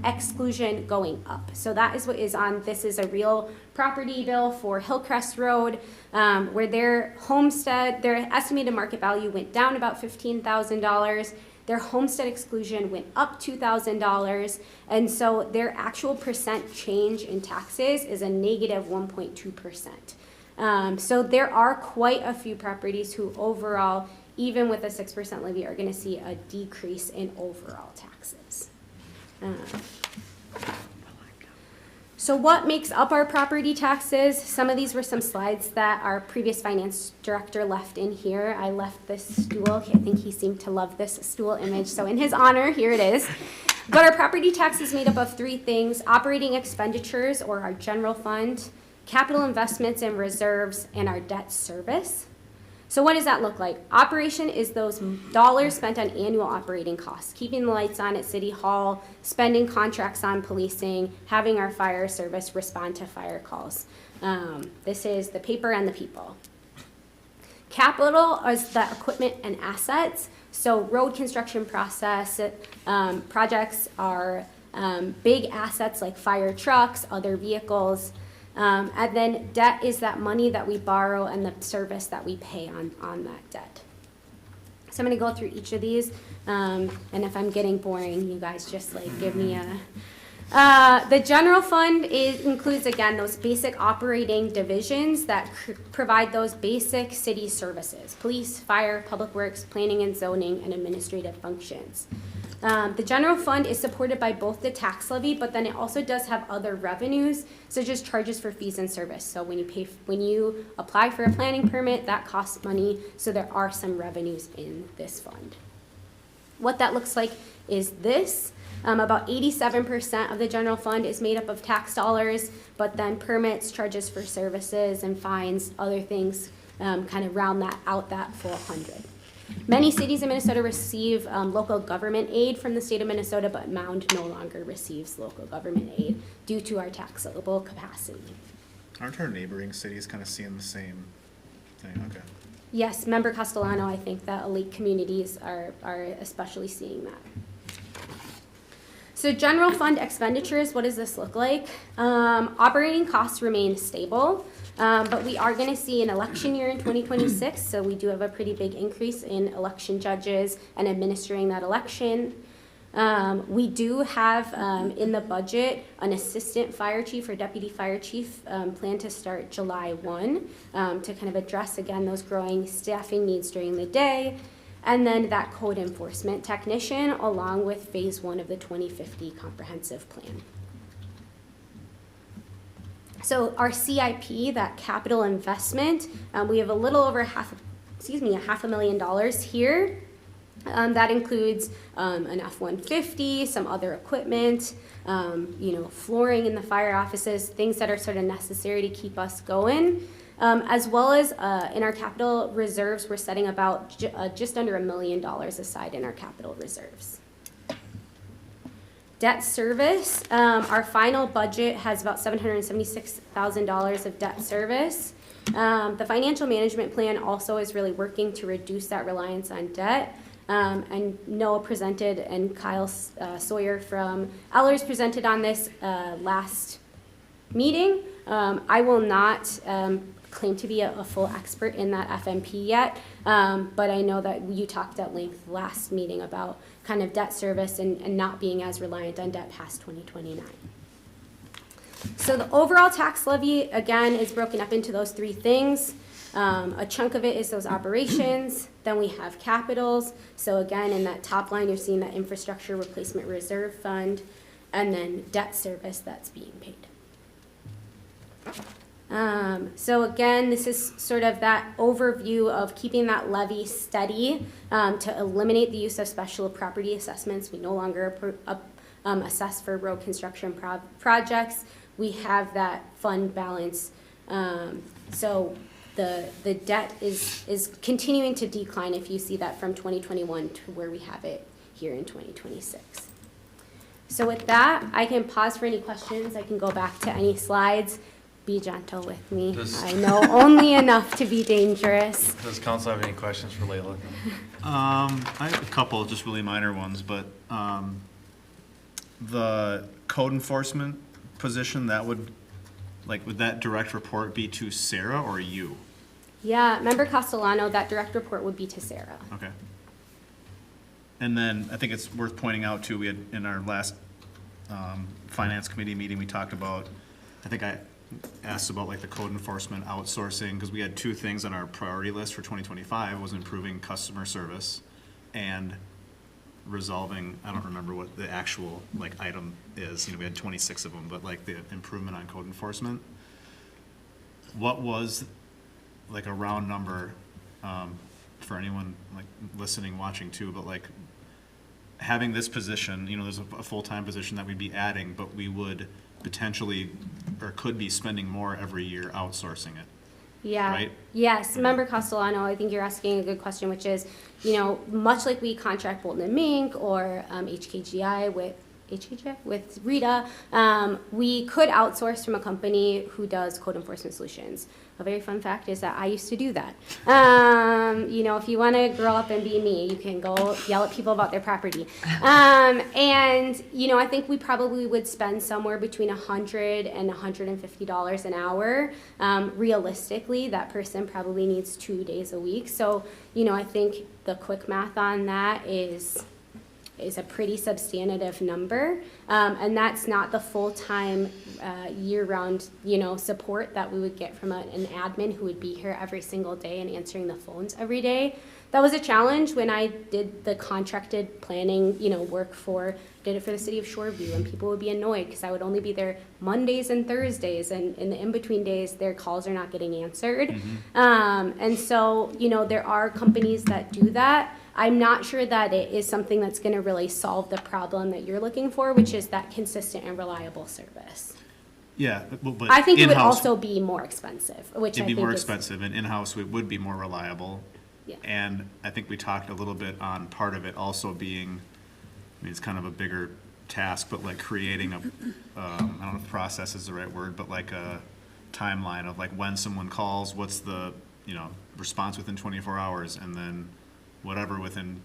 Speaker 16: exclusion going up. So that is what is on, this is a real property bill for Hillcrest Road, where their homestead, their estimated market value went down about $15,000. Their homestead exclusion went up $2,000. And so their actual percent change in taxes is a negative 1.2%. So there are quite a few properties who overall, even with a 6% levy, are going to see a decrease in overall taxes. So what makes up our property taxes? Some of these were some slides that our previous finance director left in here. I left this stool. I think he seemed to love this stool image. So in his honor, here it is. But our property tax is made up of three things: operating expenditures, or our general fund, capital investments and reserves, and our debt service. So what does that look like? Operation is those dollars spent on annual operating costs, keeping the lights on at City Hall, spending contracts on policing, having our fire service respond to fire calls. This is the paper and the people. Capital is the equipment and assets. So road construction projects are big assets like fire trucks, other vehicles. And then debt is that money that we borrow and the service that we pay on that debt. So I'm going to go through each of these, and if I'm getting boring, you guys just give me a... the general fund includes, again, those basic operating divisions that provide those basic city services: police, fire, public works, planning and zoning, and administrative functions. The general fund is supported by both the tax levy, but then it also does have other revenues, such as charges for fees and service. So when you apply for a planning permit, that costs money, so there are some revenues in this fund. What that looks like is this. About 87% of the general fund is made up of tax dollars, but then permits, charges for services, and fines, other things kind of round that out, that full 100. Many cities in Minnesota receive local government aid from the state of Minnesota, but Mound no longer receives local government aid due to our taxable capacity.
Speaker 4: Aren't our neighboring cities kind of seeing the same thing? Okay.
Speaker 16: Yes, Member Castellano, I think that elite communities are especially seeing that. So general fund expenditures, what does this look like? Operating costs remain stable. But we are going to see an election year in 2026, so we do have a pretty big increase in election judges and administering that election. We do have in the budget an assistant fire chief or deputy fire chief planned to start July 1 to kind of address, again, those growing staffing needs during the day. And then that code enforcement technician, along with phase 1 of the 2050 comprehensive plan. So our CIP, that capital investment, we have a little over $500,000 here. That includes an F-150, some other equipment, flooring in the fire offices, things that are sort of necessary to keep us going. As well as in our capital reserves, we're setting about just under $1 million aside in our capital reserves. Debt service, our final budget has about $776,000 of debt service. The financial management plan also is really working to reduce that reliance on debt. And Noah presented and Kyle Sawyer from Ellers presented on this last meeting. I will not claim to be a full expert in that FMP yet, but I know that you talked at length last meeting about kind of debt service and not being as reliant on debt past 2029. So the overall tax levy, again, is broken up into those three things. A chunk of it is those operations. Then we have capitals. So again, in that top line, you're seeing that infrastructure replacement reserve fund, and then debt service that's being paid. So again, this is sort of that overview of keeping that levy steady to eliminate the use of special property assessments. We no longer assess for road construction projects. We have that fund balance. So the debt is continuing to decline if you see that from 2021 to where we have it here in 2026. So with that, I can pause for any questions. I can go back to any slides. Be gentle with me. I know only enough to be dangerous.
Speaker 1: Does council have any questions for Layla?
Speaker 4: I have a couple, just really minor ones, but the code enforcement position, that would that direct report be to Sarah or you?
Speaker 16: Yeah, Member Castellano, that direct report would be to Sarah.
Speaker 4: Okay. And then I think it's worth pointing out too, we had in our last finance committee meeting, we talked about, I think I asked about like the code enforcement outsourcing, because we had two things on our priority list for 2025, was improving customer service and resolving, I don't remember what the actual like item is, we had 26 of them, but like the improvement on code enforcement. What was like a round number for anyone like listening, watching too, but like having this position, there's a full-time position that we'd be adding, but we would potentially or could be spending more every year outsourcing it.
Speaker 16: Yeah.
Speaker 4: Right?
Speaker 16: Yes. Member Castellano, I think you're asking a good question, which is, much like we contract Bolton and Mink or HKGI with Rita, we could outsource from a company who does code enforcement solutions. A very fun fact is that I used to do that. If you want to grow up and be me, you can go yell at people about their property. And, I think we probably would spend somewhere between $100 and $150 an hour. Realistically, that person probably needs 2 days a week. So, I think the quick math on that is a pretty substantive number, and that's not the full-time year-round support that we would get from an admin who would be here every single day and answering the phones every day. That was a challenge when I did the contracted planning work did it for the city of Shoreview, and people would be annoyed because I would only be there Mondays and Thursdays, and in the in-between days their calls are not getting answered. And so there are companies that do that. I'm not sure that it is something that's going to really solve the problem that you're looking for, which is that consistent and reliable service.
Speaker 4: Yeah, but
Speaker 16: I think it would
Speaker 4: in-house,
Speaker 16: also be more expensive, which
Speaker 4: it'd
Speaker 16: I
Speaker 4: be
Speaker 16: think
Speaker 4: more
Speaker 16: is,
Speaker 4: expensive, and in-house it would be more reliable.
Speaker 16: Yeah.
Speaker 4: And I think we talked a little bit on part of it also being, it's kind of a bigger task, but like creating I don't know if process is the right word, but like a timeline of like when someone calls, what's the, response within 24 hours, and then whatever within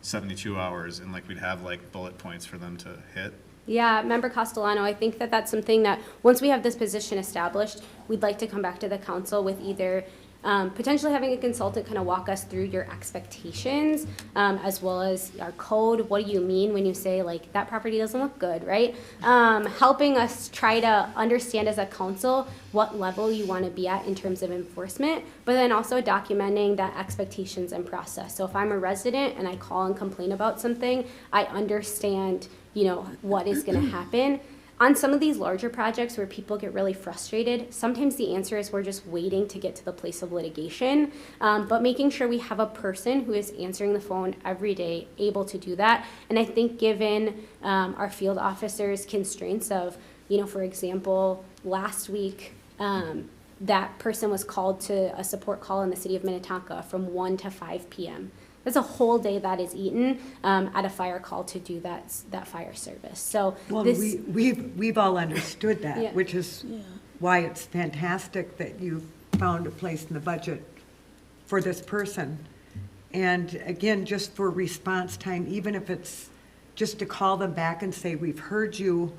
Speaker 4: 72 hours, and like we'd have like bullet points for them to hit.
Speaker 16: Yeah, Member Castellano, I think that that's something that once we have this position established, we'd like to come back to the council with either potentially having a consultant kind of walk us through your expectations, as well as our code. What do you mean when you say like that property doesn't look good, right? Helping us try to understand as a council what level you want to be at in terms of enforcement, but then also documenting that expectations and process. So if I'm a resident and I call and complain about something, I understand, what is going to happen. On some of these larger projects where people get really frustrated, sometimes the answer is we're just waiting to get to the place of litigation, but making sure we have a person who is answering the phone every day able to do that. And I think given our field officers' constraints of, for example, last week, that person was called to a support call in the city of Minnetonka from 1 to 5 p.m. That's a whole day that is eaten at a fire call to do that fire service. So
Speaker 2: Well,
Speaker 16: this,
Speaker 2: we've all understood
Speaker 16: Yeah.
Speaker 2: that, which is why it's fantastic that you've found a place in the budget for this person. And again, just for response time, even if it's just to call them back and say, we've heard you,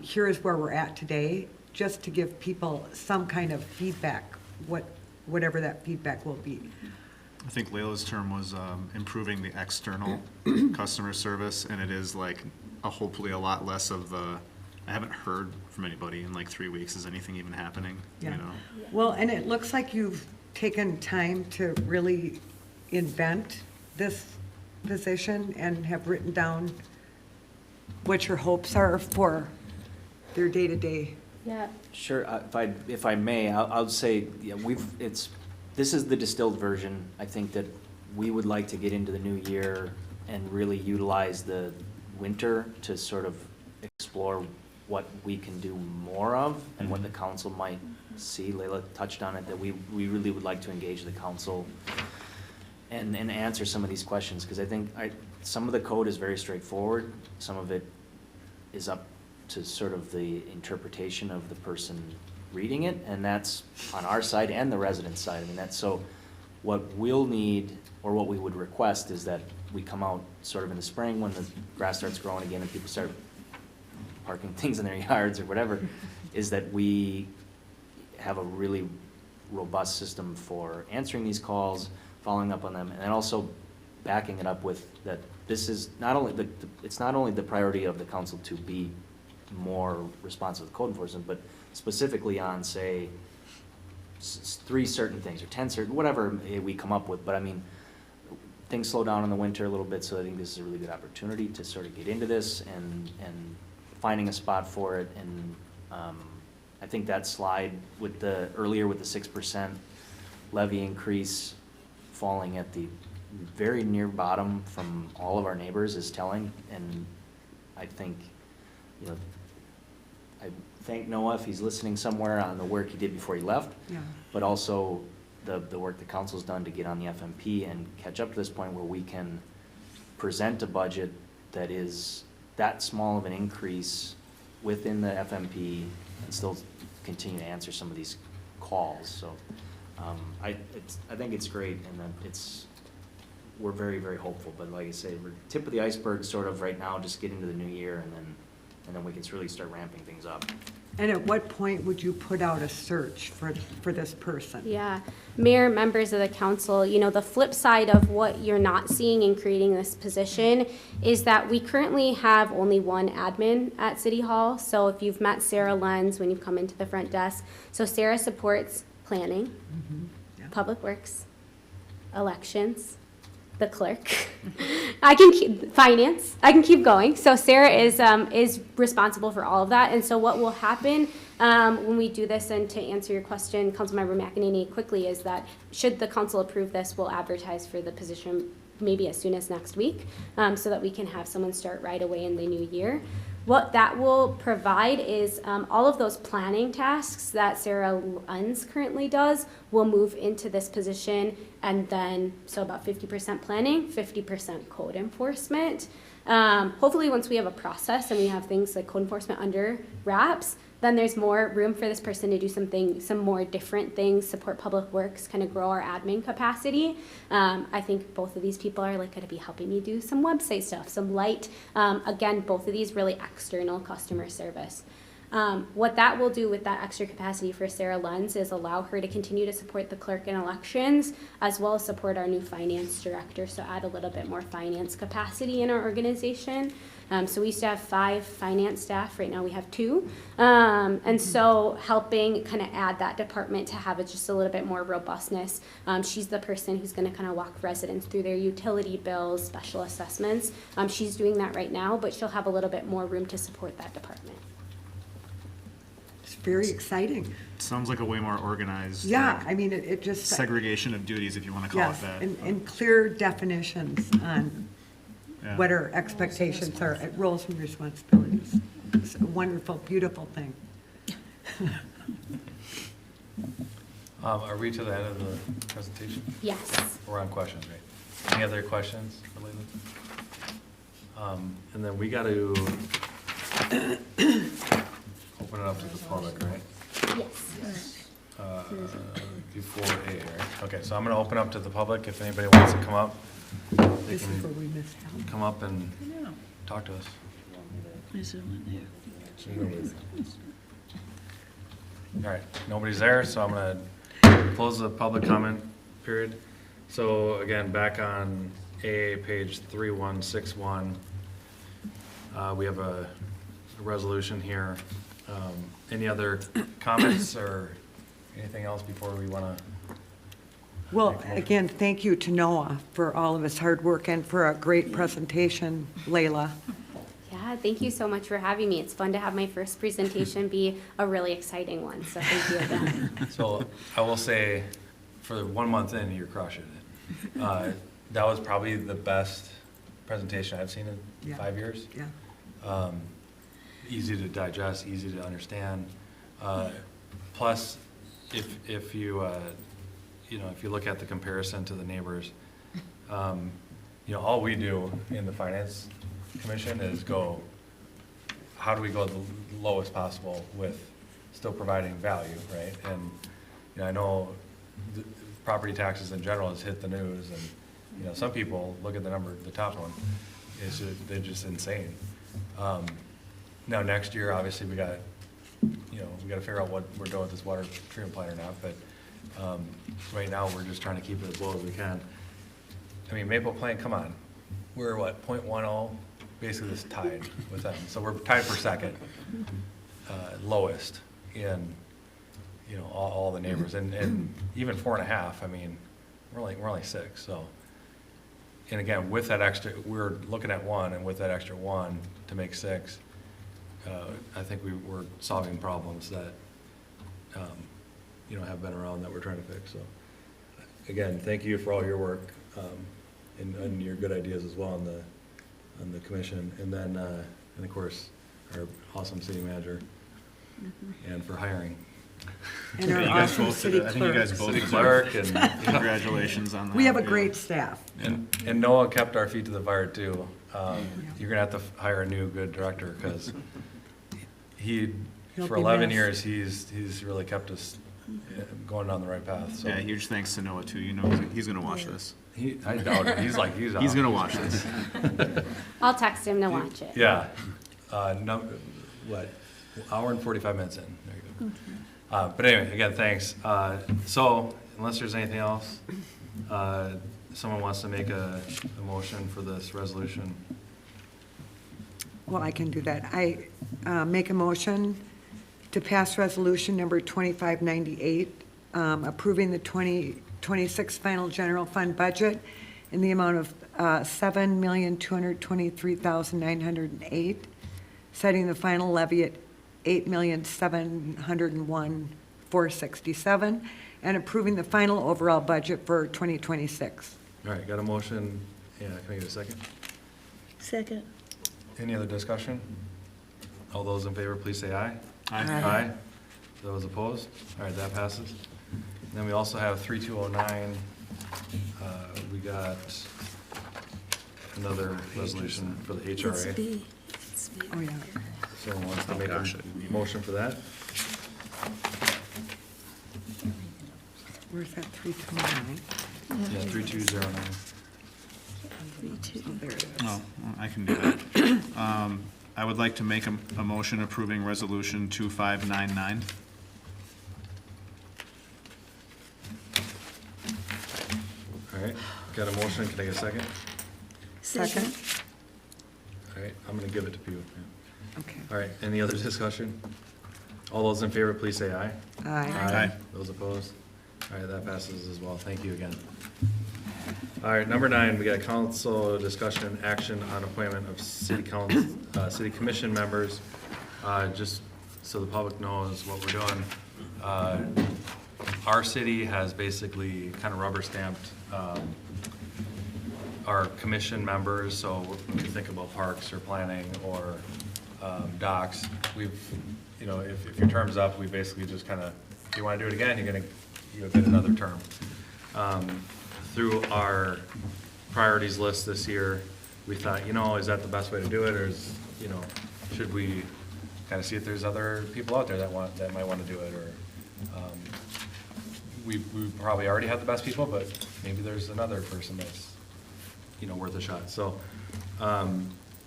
Speaker 2: here is where we're at today, just to give people some kind of feedback, whatever that feedback will be.
Speaker 4: I think Layla's term was improving the external customer service, and it is like hopefully a lot less of the, I haven't heard from anybody in like 3 weeks, is anything even happening, you
Speaker 2: Yeah.
Speaker 4: know?
Speaker 2: Well, and it looks like you've taken time to really invent this position and have written down what your hopes are for their day-to-day.
Speaker 16: yeah,
Speaker 5: Sure, if I may, I'll say, yeah, this is the distilled version. I think that we would like to get into the new year and really utilize the winter to sort of explore what we can do more of and what the council might see. Layla touched on it, that we really would like to engage the council and answer some of these questions, because I think some of the code is very straightforward. Some of it is up to sort of the interpretation of the person reading it, and that's on our side and the resident side. I mean, that's, so what we'll need, or what we would request, is that we come out sort of in the spring when the grass starts growing again and people start parking things in their yards or whatever, is that we have a really robust system for answering these calls, following up on them, and then also backing it up with that this is not only it's not only the priority of the council to be more responsive to code enforcement, but specifically on, say, 3 certain things or 10 certain, whatever we come up with. But I mean, things slow down in the winter a little bit, so I think this is a really good opportunity to sort of get into this and finding a spot for it. And I think that slide with the 6% levy increase falling at the very near bottom from all of our neighbors is telling. And I think, you know, I thank Noah if he's listening somewhere on the work he did before he left,
Speaker 2: Yeah.
Speaker 5: but also the work the council's done to get on the FMP and catch up to this point where we can present a budget that is that small of an increase within the FMP and still continue to answer some of these calls. So I think it's great, and then we're very, very hopeful. But like I say, we're tip of the iceberg sort of right now, just get into the new year, and then we can really start ramping things up.
Speaker 2: And at what point would you put out a search for this person?
Speaker 16: yeah. Mayor, members of the council, you know, the flip side of what you're not seeing in creating this position is that we currently have only one admin at City Hall. So if you've met Sarah Lenz when you've come into the front desk, so Sarah supports planning, public works, elections, the clerk. I can keep finance. I can keep going. So Sarah is responsible for all of that. And so what will happen when we do this, and to answer your question, Councilmember McEnany, quickly, is that should the council approve this, we'll advertise for the position maybe as soon as next week, so that we can have someone start right away in the new year. What that will provide is all of those planning tasks that Sarah Lenz currently does will move into this position, and then, so about 50% planning, 50% code enforcement. Hopefully, once we have a process and we have things like code enforcement under wraps, then there's more room for this person to do some more different things, support public works, kind of grow our admin capacity. I think both of these people are like going to be helping me do some website stuff, some light, again, both of these really external customer service. What that will do with that extra capacity for Sarah Lenz is allow her to continue to support the clerk in elections, as well as support our new finance director, so add a little bit more finance capacity in our organization. So we used to have 5 finance staff, right now we have 2. And so helping kind of add that department to have just a little bit more robustness. She's the person who's going to kind of walk residents through their utility bills, special assessments. She's doing that right now, but she'll have a little bit more room to support that department.
Speaker 2: It's very exciting.
Speaker 4: Sounds like a way more organized.
Speaker 2: Yeah,
Speaker 4: like,
Speaker 2: I mean, it just.
Speaker 4: segregation of duties, if you want to call it
Speaker 2: Yes,
Speaker 4: that.
Speaker 2: and clear definitions on
Speaker 4: Yeah.
Speaker 2: what our expectations are, roles and responsibilities. It's a wonderful, beautiful thing.
Speaker 1: Are we to the end of the presentation?
Speaker 16: Yes.
Speaker 1: We're on questions, right? Any other questions for Leland? And then we got to open it up to the public, right?
Speaker 16: Yes.
Speaker 1: Before A, right? Okay, so I'm going to open up to the public. If anybody wants to come up, they
Speaker 2: This is where
Speaker 1: can
Speaker 2: we missed out.
Speaker 1: come up and talk to us. All right, nobody's there, so I'm going to close the public comment period. So again, back on A, page 3161, we have a resolution here. Any other comments or anything else before we want to?
Speaker 2: Well, again, thank you to Noah for all of his hard work and for a great presentation, Layla.
Speaker 16: Yeah, thank you so much for having me. It's fun to have my first presentation be a really exciting one, so thank you again.
Speaker 1: So I will say, for 1 month in, you're crushing it. That was probably the best presentation I've seen in
Speaker 2: Yeah.
Speaker 1: 5 years.
Speaker 2: Yeah.
Speaker 1: Easy to digest, easy to understand. Plus, if you if you look at the comparison to the neighbors, all we do in the finance commission is go, how do we go the lowest possible with still providing value, right? And I know the property taxes in general has hit the news, and some people look at the number, the top one, they're just insane. Now next year, obviously, we got to figure out what we're doing with this water treatment plant or not, but right now, we're just trying to keep it as low as we can. I mean, Maple Plain, come on, we're what, 0.10, basically this tied with them, so we're tied for second, lowest in, all the neighbors, and even 4.5, I mean, we're only 6, so. And again, with that extra, we're looking at 1, and with that extra 1 to make 6, I think we're solving problems that, have been around that we're trying to fix, so. Again, thank you for all your work, and your good ideas as well on the commission, and then, and of course, our awesome city manager, and for hiring.
Speaker 2: And our
Speaker 4: You guys
Speaker 2: awesome
Speaker 4: both
Speaker 2: city
Speaker 4: did it. I think you guys
Speaker 2: clerk.
Speaker 4: both
Speaker 1: City
Speaker 4: deserve
Speaker 1: clerk and.
Speaker 4: congratulations on that.
Speaker 2: We have a great staff.
Speaker 1: And Noah kept our feet to the fire too. You're gonna have to hire a new good director, because
Speaker 2: He'll
Speaker 1: for
Speaker 2: be
Speaker 1: 11
Speaker 2: missed.
Speaker 1: years, he's really kept us going down the right path, so.
Speaker 4: Yeah, huge thanks to Noah too. He's gonna watch this.
Speaker 1: I doubt it, he's out.
Speaker 4: He's gonna watch this.
Speaker 16: I'll text him to watch it.
Speaker 1: Yeah, hour and 45 minutes in, there you go. But anyway, again, thanks. So, unless there's anything else, someone wants to make a motion for this resolution.
Speaker 2: Well, I can do that. I make a motion to pass resolution number 2598, approving the 2026 final general fund budget in the amount of $7,223,908, setting the final levy at $8,701,467, and approving the final overall budget for 2026.
Speaker 1: All right, got a motion, yeah, can I get a second?
Speaker 15: Second.
Speaker 1: Any other discussion? All those in favor, please say aye.
Speaker 4: Aye.
Speaker 1: Aye. Those opposed? All right, that passes. And then we also have 3209. We got another resolution for the
Speaker 15: It's
Speaker 1: HRA.
Speaker 15: B. It's B.
Speaker 2: Oh, yeah.
Speaker 1: Someone wants to
Speaker 4: Oh,
Speaker 1: make a
Speaker 4: gosh.
Speaker 1: motion for that?
Speaker 2: Where's that 329?
Speaker 1: Yeah, 3209.
Speaker 15: Me too.
Speaker 2: Oh, there it is.
Speaker 4: Oh, well, I can do that. I would like to make a motion approving resolution 2599.
Speaker 1: All right, got a motion, can I get a second?
Speaker 2: Second?
Speaker 1: All right, I'm gonna give it to you.
Speaker 2: Okay.
Speaker 1: All right, any other discussion? All those in favor, please say aye.
Speaker 2: Aye.
Speaker 4: Aye.
Speaker 1: Those opposed? All right, that passes as well. Thank you again. All right, number 9, we got council discussion action on appointment of city commission members. Just so the public knows what we're doing. Our city has basically kind of rubber stamped our commission members, so when you think about parks or planning or docks, we've, if your term's up, we basically just kind of if you want to do it again, you'll get another term. Through our priorities list this year, we thought, is that the best way to do it, or should we kind of see if there's other people out there that might want to do it, or we probably already have the best people, but maybe there's another person that's, worth a shot. So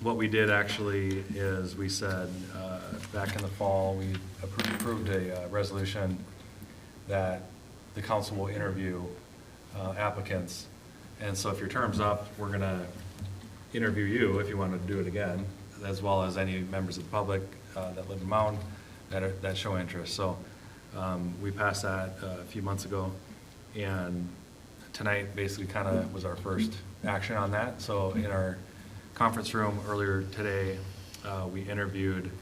Speaker 1: what we did actually is we said, back in the fall, we approved a resolution that the council will interview applicants. And so if your term's up, we're going to interview you if you want to do it again, as well as any members of the public that live in Mound that show interest. So we passed that a few months ago, and tonight basically kind of was our first action on that. So in our conference room earlier today, we interviewed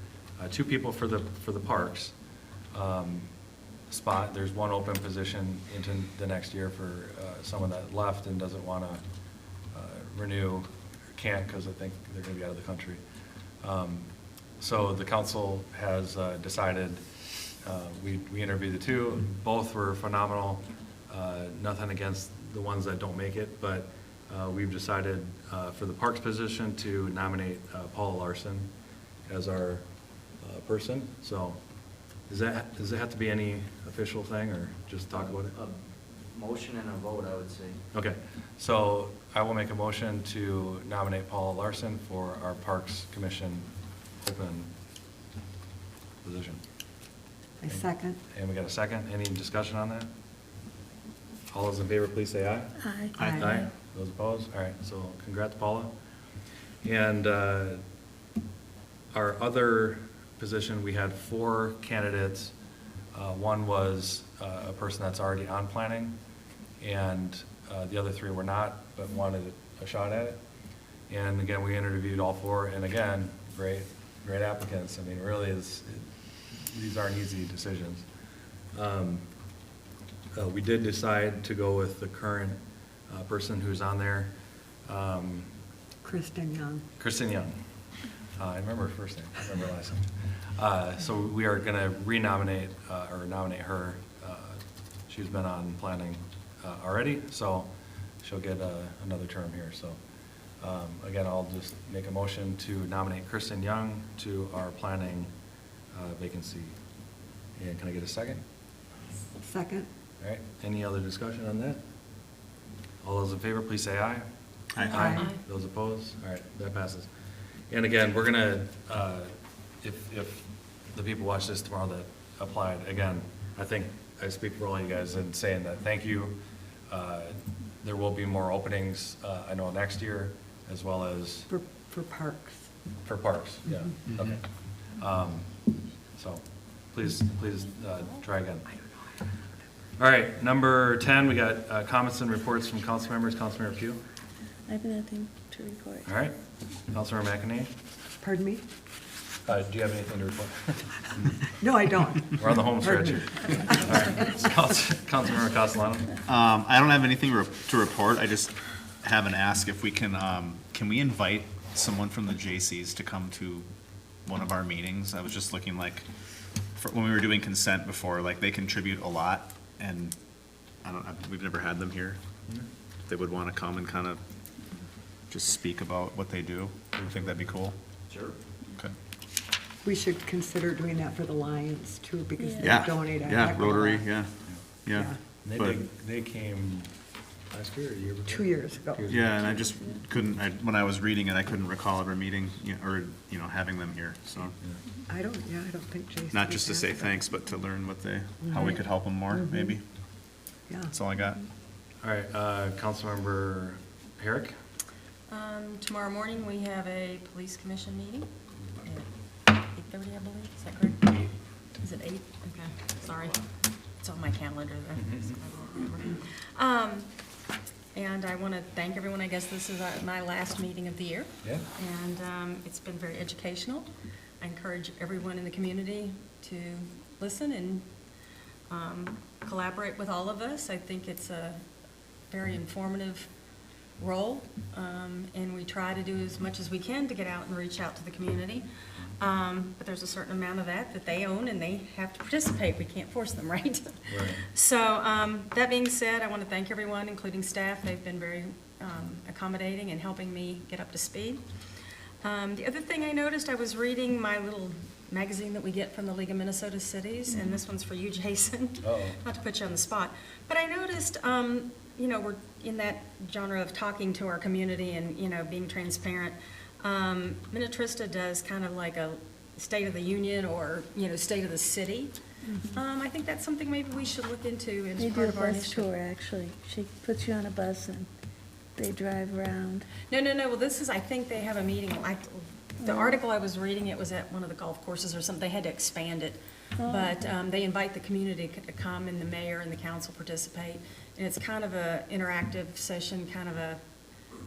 Speaker 1: 2 people for the parks spot. There's one open position into the next year for someone that left and doesn't want to renew, or can't because I think they're going to be out of the country. So the council has decided, we interviewed the 2, both were phenomenal, nothing against the ones that don't make it, but we've decided for the parks position to nominate Paula Larson as our person. So does it have to be any official thing, or just talk about it?
Speaker 5: A motion and a vote, I would say.
Speaker 1: Okay, so I will make a motion to nominate Paula Larson for our Parks Commission open position.
Speaker 2: I second.
Speaker 1: And we got a second. Any discussion on that? All those in favor, please say aye.
Speaker 15: Aye.
Speaker 2: Aye.
Speaker 1: Those opposed? All right, so congrats, Paula. And our other position, we had 4 candidates. One was a person that's already on planning, and the other 3 were not, but wanted a shot at it. And again, we interviewed all 4, and again, great applicants. I mean, really, these aren't easy decisions. We did decide to go with the current person who's on there.
Speaker 2: Kristen Young.
Speaker 1: Kristen Young. I remember her first name, I remember her last name. So we are going to renominate, or nominate her. She's been on planning already, so she'll get another term here. So again, I'll just make a motion to nominate Kristen Young to our planning vacancy. And can I get a second?
Speaker 2: Second.
Speaker 1: All right, any other discussion on that? All those in favor, please say aye.
Speaker 2: Aye.
Speaker 1: Those opposed? All right, that passes. And again, we're gonna, if the people watch this tomorrow that applied, again, I think I speak for all you guys in saying that thank you. There will be more openings, I know next year, as well as.
Speaker 2: For parks.
Speaker 1: For parks, yeah, okay. So, please try again. All right, number 10, we got comments and reports from council members. Councilmember Pugh.
Speaker 15: I have nothing to report.
Speaker 1: All right, Councilmember McEnany.
Speaker 2: Pardon me?
Speaker 1: Do you have anything to report?
Speaker 2: No, I don't.
Speaker 1: We're on the home stretch
Speaker 2: Pardon
Speaker 1: here. All right, Councilmember Castellano.
Speaker 4: I don't have anything to report. I just have an ask if we can we invite someone from the J.C.'s to come to one of our meetings? I was just looking when we were doing consent before, they contribute a lot, and we've never had them here. If they would want to come and kind of just speak about what they do, do you think that'd be cool?
Speaker 5: Sure.
Speaker 4: Okay.
Speaker 2: We should consider doing that for the Lions too, because they
Speaker 4: Yeah,
Speaker 2: donate a
Speaker 4: yeah,
Speaker 2: heck of a
Speaker 4: Rotary,
Speaker 2: lot.
Speaker 4: yeah.
Speaker 1: They came last year or the year before?
Speaker 2: 2 years ago.
Speaker 4: Yeah, and I just couldn't, when I was reading it, I couldn't recall ever meeting, or having them here, so.
Speaker 2: I don't think Jason.
Speaker 4: Not just to say
Speaker 2: has it.
Speaker 4: thanks, but to learn how we could help them more, maybe.
Speaker 2: Yeah.
Speaker 4: That's all I got.
Speaker 1: All right, Councilmember Herrick.
Speaker 3: Tomorrow morning, we have a police commission meeting at 8:30, I believe. Is that correct? Is it 8? Okay, sorry. It's on my calendar there. So I won't remember. And I want to thank everyone. I guess this is my last meeting of the year.
Speaker 1: Yeah.
Speaker 3: And it's been very educational. I encourage everyone in the community to listen and collaborate with all of us. I think it's a very informative role, and we try to do as much as we can to get out and reach out to the community. But there's a certain amount of that they own, and they have to participate. We can't force them, right?
Speaker 1: Right.
Speaker 3: So, that being said, I want to thank everyone, including staff. They've been very accommodating and helping me get up to speed. The other thing I noticed, I was reading my little magazine that we get from the League of Minnesota Cities, and this one's for you, Jason.
Speaker 1: Uh-oh.
Speaker 3: Not to put you on the spot, but I noticed, you know, we're in that genre of talking to our community and, you know, being transparent. Minnetrista does kind of like a State of the Union or, you know, State of the City. I think that's something maybe we should look into as
Speaker 15: They do
Speaker 3: part
Speaker 15: a
Speaker 3: of our
Speaker 15: bus
Speaker 3: initiative.
Speaker 15: tour, actually. She puts you on a bus and they drive around.
Speaker 3: No, well, this is, I think they have a meeting, like, the article I was reading, it was at one of the golf courses or something, they had to expand it. But they invite the community to come, and the mayor and the council participate. And it's kind of a interactive session, kind of a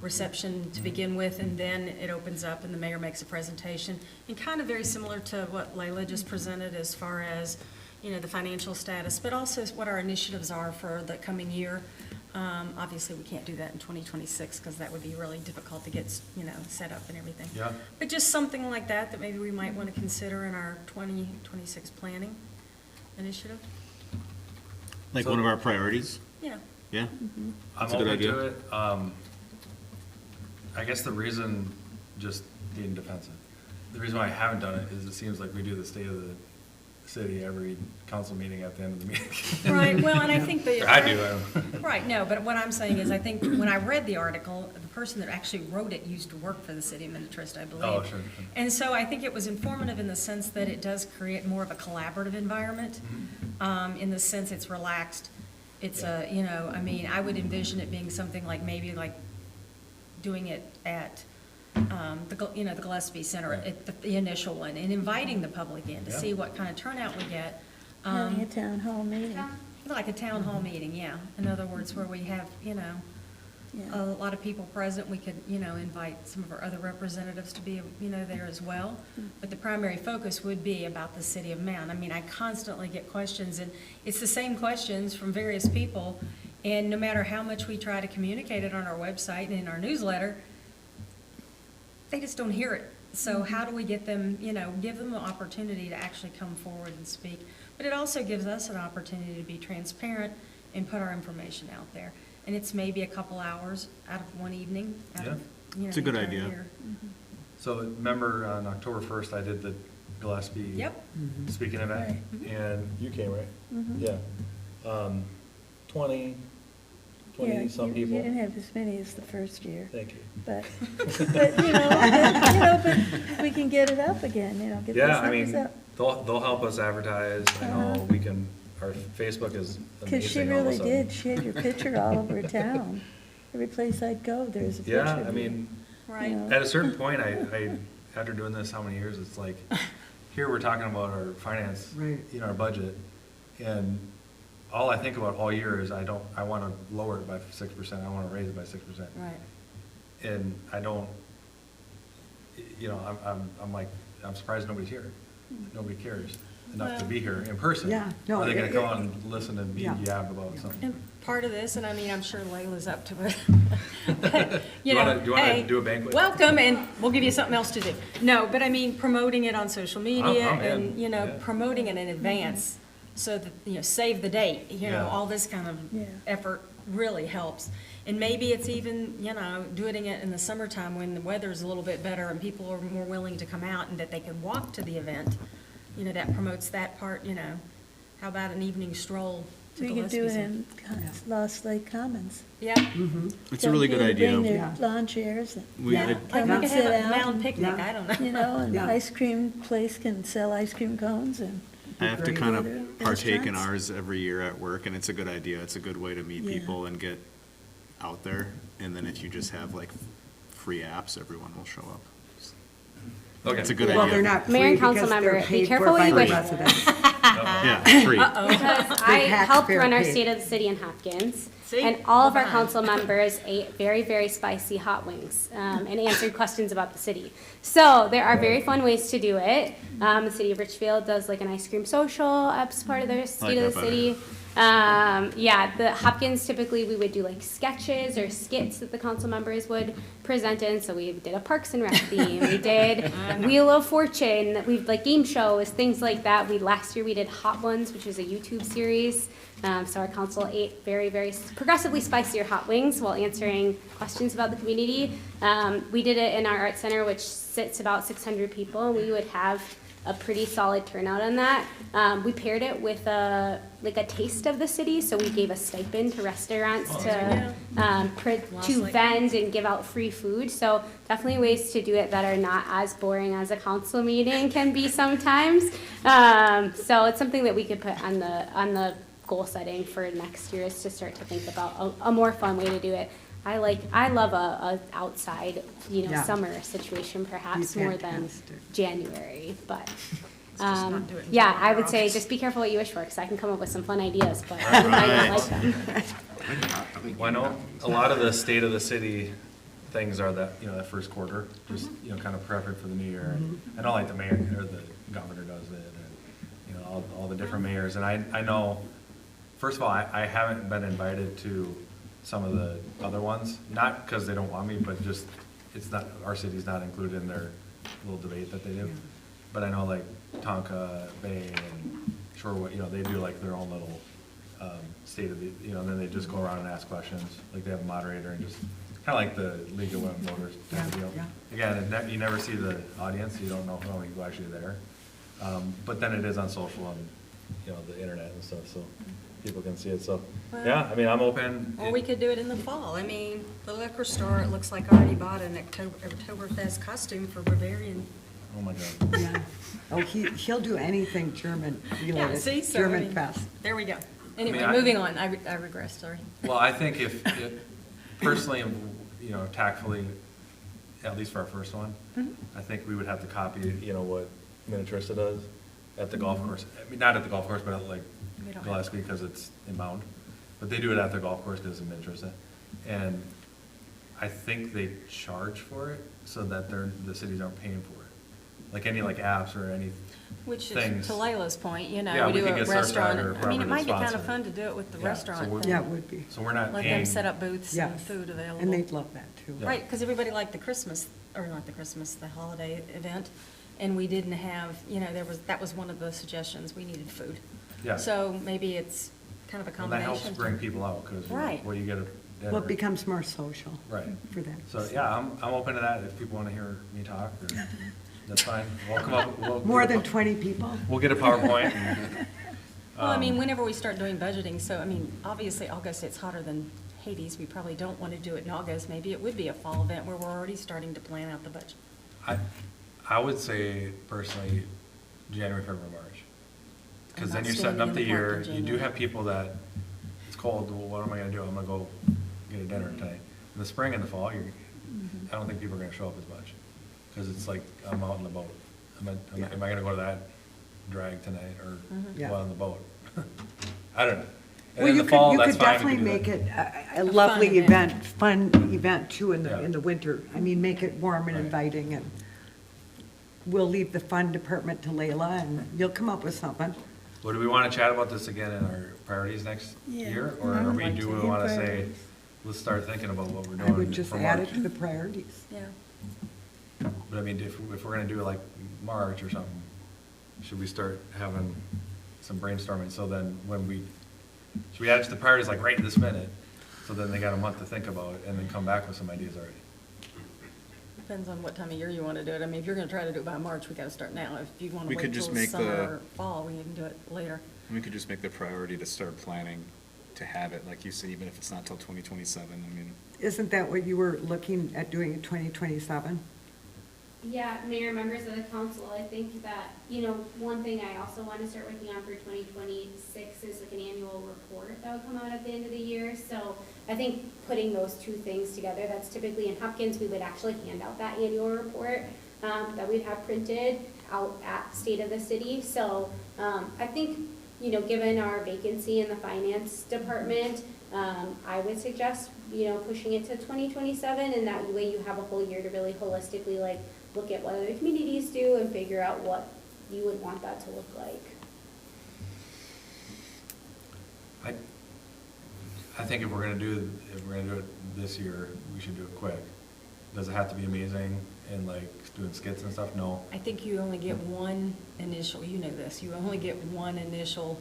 Speaker 3: reception to begin with, and then it opens up and the mayor makes a presentation. And kind of very similar to what Layla just presented as far as, you know, the financial status, but also what our initiatives are for the coming year. Obviously, we can't do that in 2026 because that would be really difficult to get, you know, set up and everything.
Speaker 1: Yeah.
Speaker 3: But just something like that maybe we might want to consider in our 2026 planning initiative.
Speaker 4: Like
Speaker 1: So-
Speaker 4: one of our priorities?
Speaker 3: Yeah.
Speaker 4: Yeah?
Speaker 3: Mm-hmm.
Speaker 1: I'm
Speaker 4: That's a good
Speaker 1: open
Speaker 4: idea.
Speaker 1: to it. I guess the reason, just being defensive, the reason why I haven't done it is it seems like we do the state of the city every council meeting at the end of the meeting.
Speaker 3: Right, well, and I think the.
Speaker 1: I do, I don't.
Speaker 3: Right, no, but what I'm saying is, I think when I read the article, the person that actually wrote it used to work for the city of Minnetrista, I believe.
Speaker 1: Oh, sure.
Speaker 3: And so I think it was informative in the sense that it does create more of a collaborative environment, in the sense it's relaxed. It's a, you know, I mean, I would envision it being something like maybe like doing it at, the Gillespie Center, at the initial one, and inviting the public in to see what kind of turnout we get.
Speaker 15: Having a town hall meeting.
Speaker 3: Like a town hall meeting, yeah. In other words, where we have, you know,
Speaker 15: Yeah.
Speaker 3: a lot of people present. We could, you know, invite some of our other representatives to be, you know, there as well. But the primary focus would be about the city of Mound. I mean, I constantly get questions, and it's the same questions from various people. And no matter how much we try to communicate it on our website and in our newsletter, they just don't hear it. So how do we get them, you know, give them the opportunity to actually come forward and speak? But it also gives us an opportunity to be transparent and put our information out there. And it's maybe a couple hours out of one evening, out of, you know,
Speaker 4: It's a good
Speaker 3: the entire
Speaker 4: idea.
Speaker 3: year.
Speaker 1: So remember on October 1st, I did the Gillespie
Speaker 3: Yep.
Speaker 1: speaking event, and you came, right?
Speaker 15: Mhm.
Speaker 1: Yeah. 20
Speaker 15: Yeah,
Speaker 1: some
Speaker 15: you
Speaker 1: people.
Speaker 15: didn't have as many as the first year.
Speaker 1: Thank you.
Speaker 15: But, but we can get it up again, you know, get those
Speaker 1: Yeah, I
Speaker 15: numbers
Speaker 1: mean,
Speaker 15: up.
Speaker 1: they'll help us advertise. I know we can, our Facebook is
Speaker 15: Because she
Speaker 1: amazing all of a
Speaker 15: really
Speaker 1: sudden.
Speaker 15: did, she had your picture all over town. Every place I'd go, there's a picture
Speaker 1: Yeah,
Speaker 15: of
Speaker 1: I
Speaker 15: you,
Speaker 1: mean,
Speaker 3: Right.
Speaker 15: you know.
Speaker 1: at a certain point, I, after doing this how many years, it's like, here we're talking about our finance,
Speaker 2: Right.
Speaker 1: you know, our budget, and all I think about all year is I want to lower it by 6%, I want to raise it by 6%.
Speaker 3: Right.
Speaker 1: And I don't, you know, I'm like, I'm surprised nobody's here. Nobody cares enough to be here in person.
Speaker 2: Yeah, no,
Speaker 1: Are they gonna
Speaker 2: it-
Speaker 1: come out and listen to me
Speaker 2: Yeah.
Speaker 1: yab about something?
Speaker 3: And part of this, and I mean, I'm sure Layla's up to it. But,
Speaker 1: You wanna- do you wanna
Speaker 3: hey,
Speaker 1: do a banquet?
Speaker 3: Welcome, and we'll give you something else to do. No, but I mean, promoting it on social media
Speaker 1: I'm in,
Speaker 3: and, you know,
Speaker 1: yeah.
Speaker 3: promoting it in advance so that, you know, save the date, you know,
Speaker 1: Yeah.
Speaker 3: all this kind of
Speaker 15: Yeah.
Speaker 3: effort really helps. And maybe it's even, you know, doing it in the summertime when the weather's a little bit better and people are more willing to come out and that they can walk to the event. You know, that promotes that part, you know. How about an evening stroll to
Speaker 15: We could
Speaker 3: Gillespie
Speaker 15: do it
Speaker 3: Center?
Speaker 15: in Lost Lake Commons.
Speaker 3: Yeah.
Speaker 4: It's a really good idea.
Speaker 15: Bring
Speaker 2: Yeah.
Speaker 15: their lawn chairs and
Speaker 4: We
Speaker 3: Yeah,
Speaker 4: had-
Speaker 3: like
Speaker 15: Come
Speaker 3: we
Speaker 15: and
Speaker 3: could
Speaker 15: sit
Speaker 3: have a
Speaker 15: down
Speaker 3: mound
Speaker 15: and-
Speaker 3: picnic,
Speaker 2: Yeah.
Speaker 3: I don't know.
Speaker 15: you know, and the
Speaker 2: Yeah.
Speaker 15: ice cream place can sell ice cream cones and,
Speaker 4: I have to
Speaker 2: Great.
Speaker 4: kind
Speaker 15: Other
Speaker 4: of partake in
Speaker 15: restaurants?
Speaker 4: ours every year at work, and it's a good idea. It's a good way to meet
Speaker 15: Yeah.
Speaker 4: people and get out there. And then if you just have like free apps, everyone will show up.
Speaker 1: Okay.
Speaker 4: It's a good
Speaker 2: Well, they're
Speaker 4: idea.
Speaker 2: not
Speaker 16: Mayor
Speaker 2: free
Speaker 16: and council
Speaker 2: because they're
Speaker 16: member, be
Speaker 2: paid
Speaker 16: careful
Speaker 2: for
Speaker 16: what
Speaker 2: by
Speaker 16: you
Speaker 2: the
Speaker 16: wish for.
Speaker 2: residents.
Speaker 4: Yeah, free.
Speaker 16: Because I helped
Speaker 2: taxpayer
Speaker 16: run our
Speaker 2: paid.
Speaker 16: State of the City in Hopkins.
Speaker 3: See?
Speaker 16: And all of our
Speaker 3: Well done.
Speaker 16: council members ate very, very spicy hot wings and answered questions about the city. So there are very fun ways to do it. The city of Richfield does like an ice cream social as part of their State of
Speaker 4: that
Speaker 16: the City. Yeah, the Hopkins, typically we would do like sketches or skits that the council members would present in. So we did a Parks and Rec theme. We did Wheel of Fortune. We've like game shows, things like that. Last year we did Hot Ones, which is a YouTube series. So our council ate very, very progressively spicier hot wings while answering questions about the community. We did it in our art center, which sits about 600 people, and we would have a pretty solid turnout on that. We paired it with a taste of the city, so we gave a stipend to restaurants to vend and give out free food. So definitely ways to do it that are not as boring as a council meeting can be sometimes. So it's something that we could put on the goal setting for next year, is to start to think about a more fun way to do it. I love a outside,
Speaker 2: Yeah.
Speaker 16: summer situation perhaps
Speaker 2: Be
Speaker 16: more than
Speaker 2: fantastic.
Speaker 16: January, but.
Speaker 3: just not do it in
Speaker 16: Yeah,
Speaker 3: July
Speaker 16: I
Speaker 3: or
Speaker 16: would say
Speaker 3: August.
Speaker 16: just be careful what you wish for, because I can come up with some fun ideas, but you might not like them.
Speaker 1: Well, I know a lot of the state of the city things are that, that first quarter, just, kind of prepping for the new year. And I know like the mayor or the governor does it, and, all the different mayors. And I know, first of all, I haven't been invited to some of the other ones, not because they don't want me, but just, our city's not included in their little debate that they do. But I know like Tonka Bay and Shorewood, they do like their own little state of the, and then they just go around and ask questions. Like they have a moderator and just, kind of like the League of Women Voters type of deal. Again, you never see the audience, you don't know how many people are actually there. But then it is on social and, the internet and stuff, so people can see it. So, yeah, I mean, I'm open.
Speaker 3: Or we could do it in the fall. I mean, the liquor store, it looks like already bought an Oktoberfest costume for Bavarian.
Speaker 1: Oh, my God.
Speaker 2: Yeah. Oh, he'll do anything German
Speaker 3: Yeah,
Speaker 2: related,
Speaker 3: see, so I
Speaker 2: German
Speaker 3: mean,
Speaker 2: fest.
Speaker 3: there we go. Anyway,
Speaker 1: I-
Speaker 3: moving on. I regress, sorry.
Speaker 1: Well, I think if personally, tactfully, at least for our first one, I think we would have to copy, what Minnetrista does at the golf course. I mean, not at the golf course, but at like
Speaker 3: We don't
Speaker 1: Gillespie, because it's in Mound. But they do it at their golf course because it's in Minnetrista. And I think they charge for it so that the cities aren't paying for it. Like any apps or any
Speaker 3: Which is,
Speaker 1: things.
Speaker 3: to Layla's point,
Speaker 1: Yeah,
Speaker 3: we
Speaker 1: we
Speaker 3: do
Speaker 1: could
Speaker 3: a
Speaker 1: get Surfside
Speaker 3: restaurant.
Speaker 1: or
Speaker 3: I mean,
Speaker 1: whoever
Speaker 3: it
Speaker 1: to
Speaker 3: might be kind
Speaker 1: sponsor
Speaker 3: of
Speaker 1: it.
Speaker 3: fun to do it with the
Speaker 1: Yeah, so
Speaker 3: restaurant.
Speaker 1: we're-
Speaker 3: thing.
Speaker 2: Yeah, it would be.
Speaker 1: So we're not
Speaker 3: Let
Speaker 1: paying.
Speaker 3: them set up booths and
Speaker 2: Yes.
Speaker 3: food available.
Speaker 2: And they'd love that too.
Speaker 1: Yeah.
Speaker 3: Right, because everybody liked the Christmas, or not the Christmas, the holiday event, and we didn't have, that was one of the suggestions, we needed food.
Speaker 1: Yeah.
Speaker 3: So maybe it's kind of a
Speaker 1: And that
Speaker 3: combination.
Speaker 1: helps bring people out, because,
Speaker 3: Right.
Speaker 1: you get a dinner.
Speaker 2: Well, it becomes more social
Speaker 1: Right.
Speaker 2: for them.
Speaker 1: So, yeah, I'm open to that, if people want to hear me talk, or, that's fine. We'll come up,
Speaker 2: More than 20 people?
Speaker 1: We'll get a PowerPoint. and,
Speaker 3: Well, I mean, whenever we start doing budgeting, so, I mean, obviously, August, it's hotter than Hades, we probably don't want to do it in August, maybe it would be a fall event where we're already starting to plan out the budget.
Speaker 1: I would say personally, January, February, March. Because then
Speaker 3: not
Speaker 1: you're setting up the
Speaker 3: standing in the
Speaker 1: year,
Speaker 3: park in
Speaker 1: you do
Speaker 3: January.
Speaker 1: have people that, it's cold, well, what am I gonna do? I'm gonna go get a dinner tonight. In the spring and the fall, I don't think people are gonna show up as much, because it's like, I'm out on the boat. Am I gonna go to that drag tonight, or
Speaker 2: Yeah.
Speaker 1: go on the boat? I don't know. And
Speaker 2: Well,
Speaker 1: in
Speaker 2: you
Speaker 1: the fall,
Speaker 2: could
Speaker 1: that's fine, we
Speaker 2: definitely
Speaker 1: can do
Speaker 2: make
Speaker 1: that.
Speaker 2: it a lovely
Speaker 3: event.
Speaker 2: fun event too in
Speaker 1: Yeah.
Speaker 2: the winter. I mean, make it warm and
Speaker 1: Right.
Speaker 2: inviting, and we'll leave the fun department to Layla, and you'll come up with something.
Speaker 1: Well, do we wanna chat about this again in our priorities next
Speaker 15: Yeah.
Speaker 1: year? Or
Speaker 15: I
Speaker 1: are
Speaker 15: would
Speaker 1: we,
Speaker 15: like
Speaker 1: do
Speaker 15: to.
Speaker 1: we
Speaker 15: In
Speaker 1: wanna say,
Speaker 15: priorities.
Speaker 1: let's start thinking about what we're
Speaker 2: I
Speaker 1: doing
Speaker 2: would just
Speaker 1: for
Speaker 2: add
Speaker 1: March?
Speaker 2: it to the priorities.
Speaker 3: Yeah.
Speaker 1: But I mean, if we're gonna do it like March or something, should we start having some brainstorming, so then should we add it to the priorities like right this minute? So then they got a month to think about it, and then come back with some ideas already.
Speaker 3: Depends on what time of year you want to do it. I mean, if you're going to try to do it by March, we got to start now. If you want to
Speaker 4: We
Speaker 3: wait
Speaker 4: could
Speaker 3: till
Speaker 4: just make
Speaker 3: summer
Speaker 4: the-
Speaker 3: or fall, we can do it later.
Speaker 4: We could just make the priority to start planning to have it, like you said, even if it's not till 2027, I mean.
Speaker 2: Isn't that what you were looking at doing in 2027?
Speaker 16: Yeah, Mayor, members of the council, I think that, one thing I also want to start working on for 2026 is like an annual report that would come out at the end of the year. So I think putting those two things together, that's typically in Hopkins, we would actually hand out that annual report that we'd have printed out at State of the City. So I think, given our vacancy in the finance department, I would suggest, pushing it to 2027, and that way you have a whole year to really holistically look at what other communities do and figure out what you would want that to look like.
Speaker 1: I think if we're gonna do it this year, we should do it quick. Does it have to be amazing and like doing skits and stuff? No.
Speaker 3: I think you only get one initial, you know this, you only get one initial.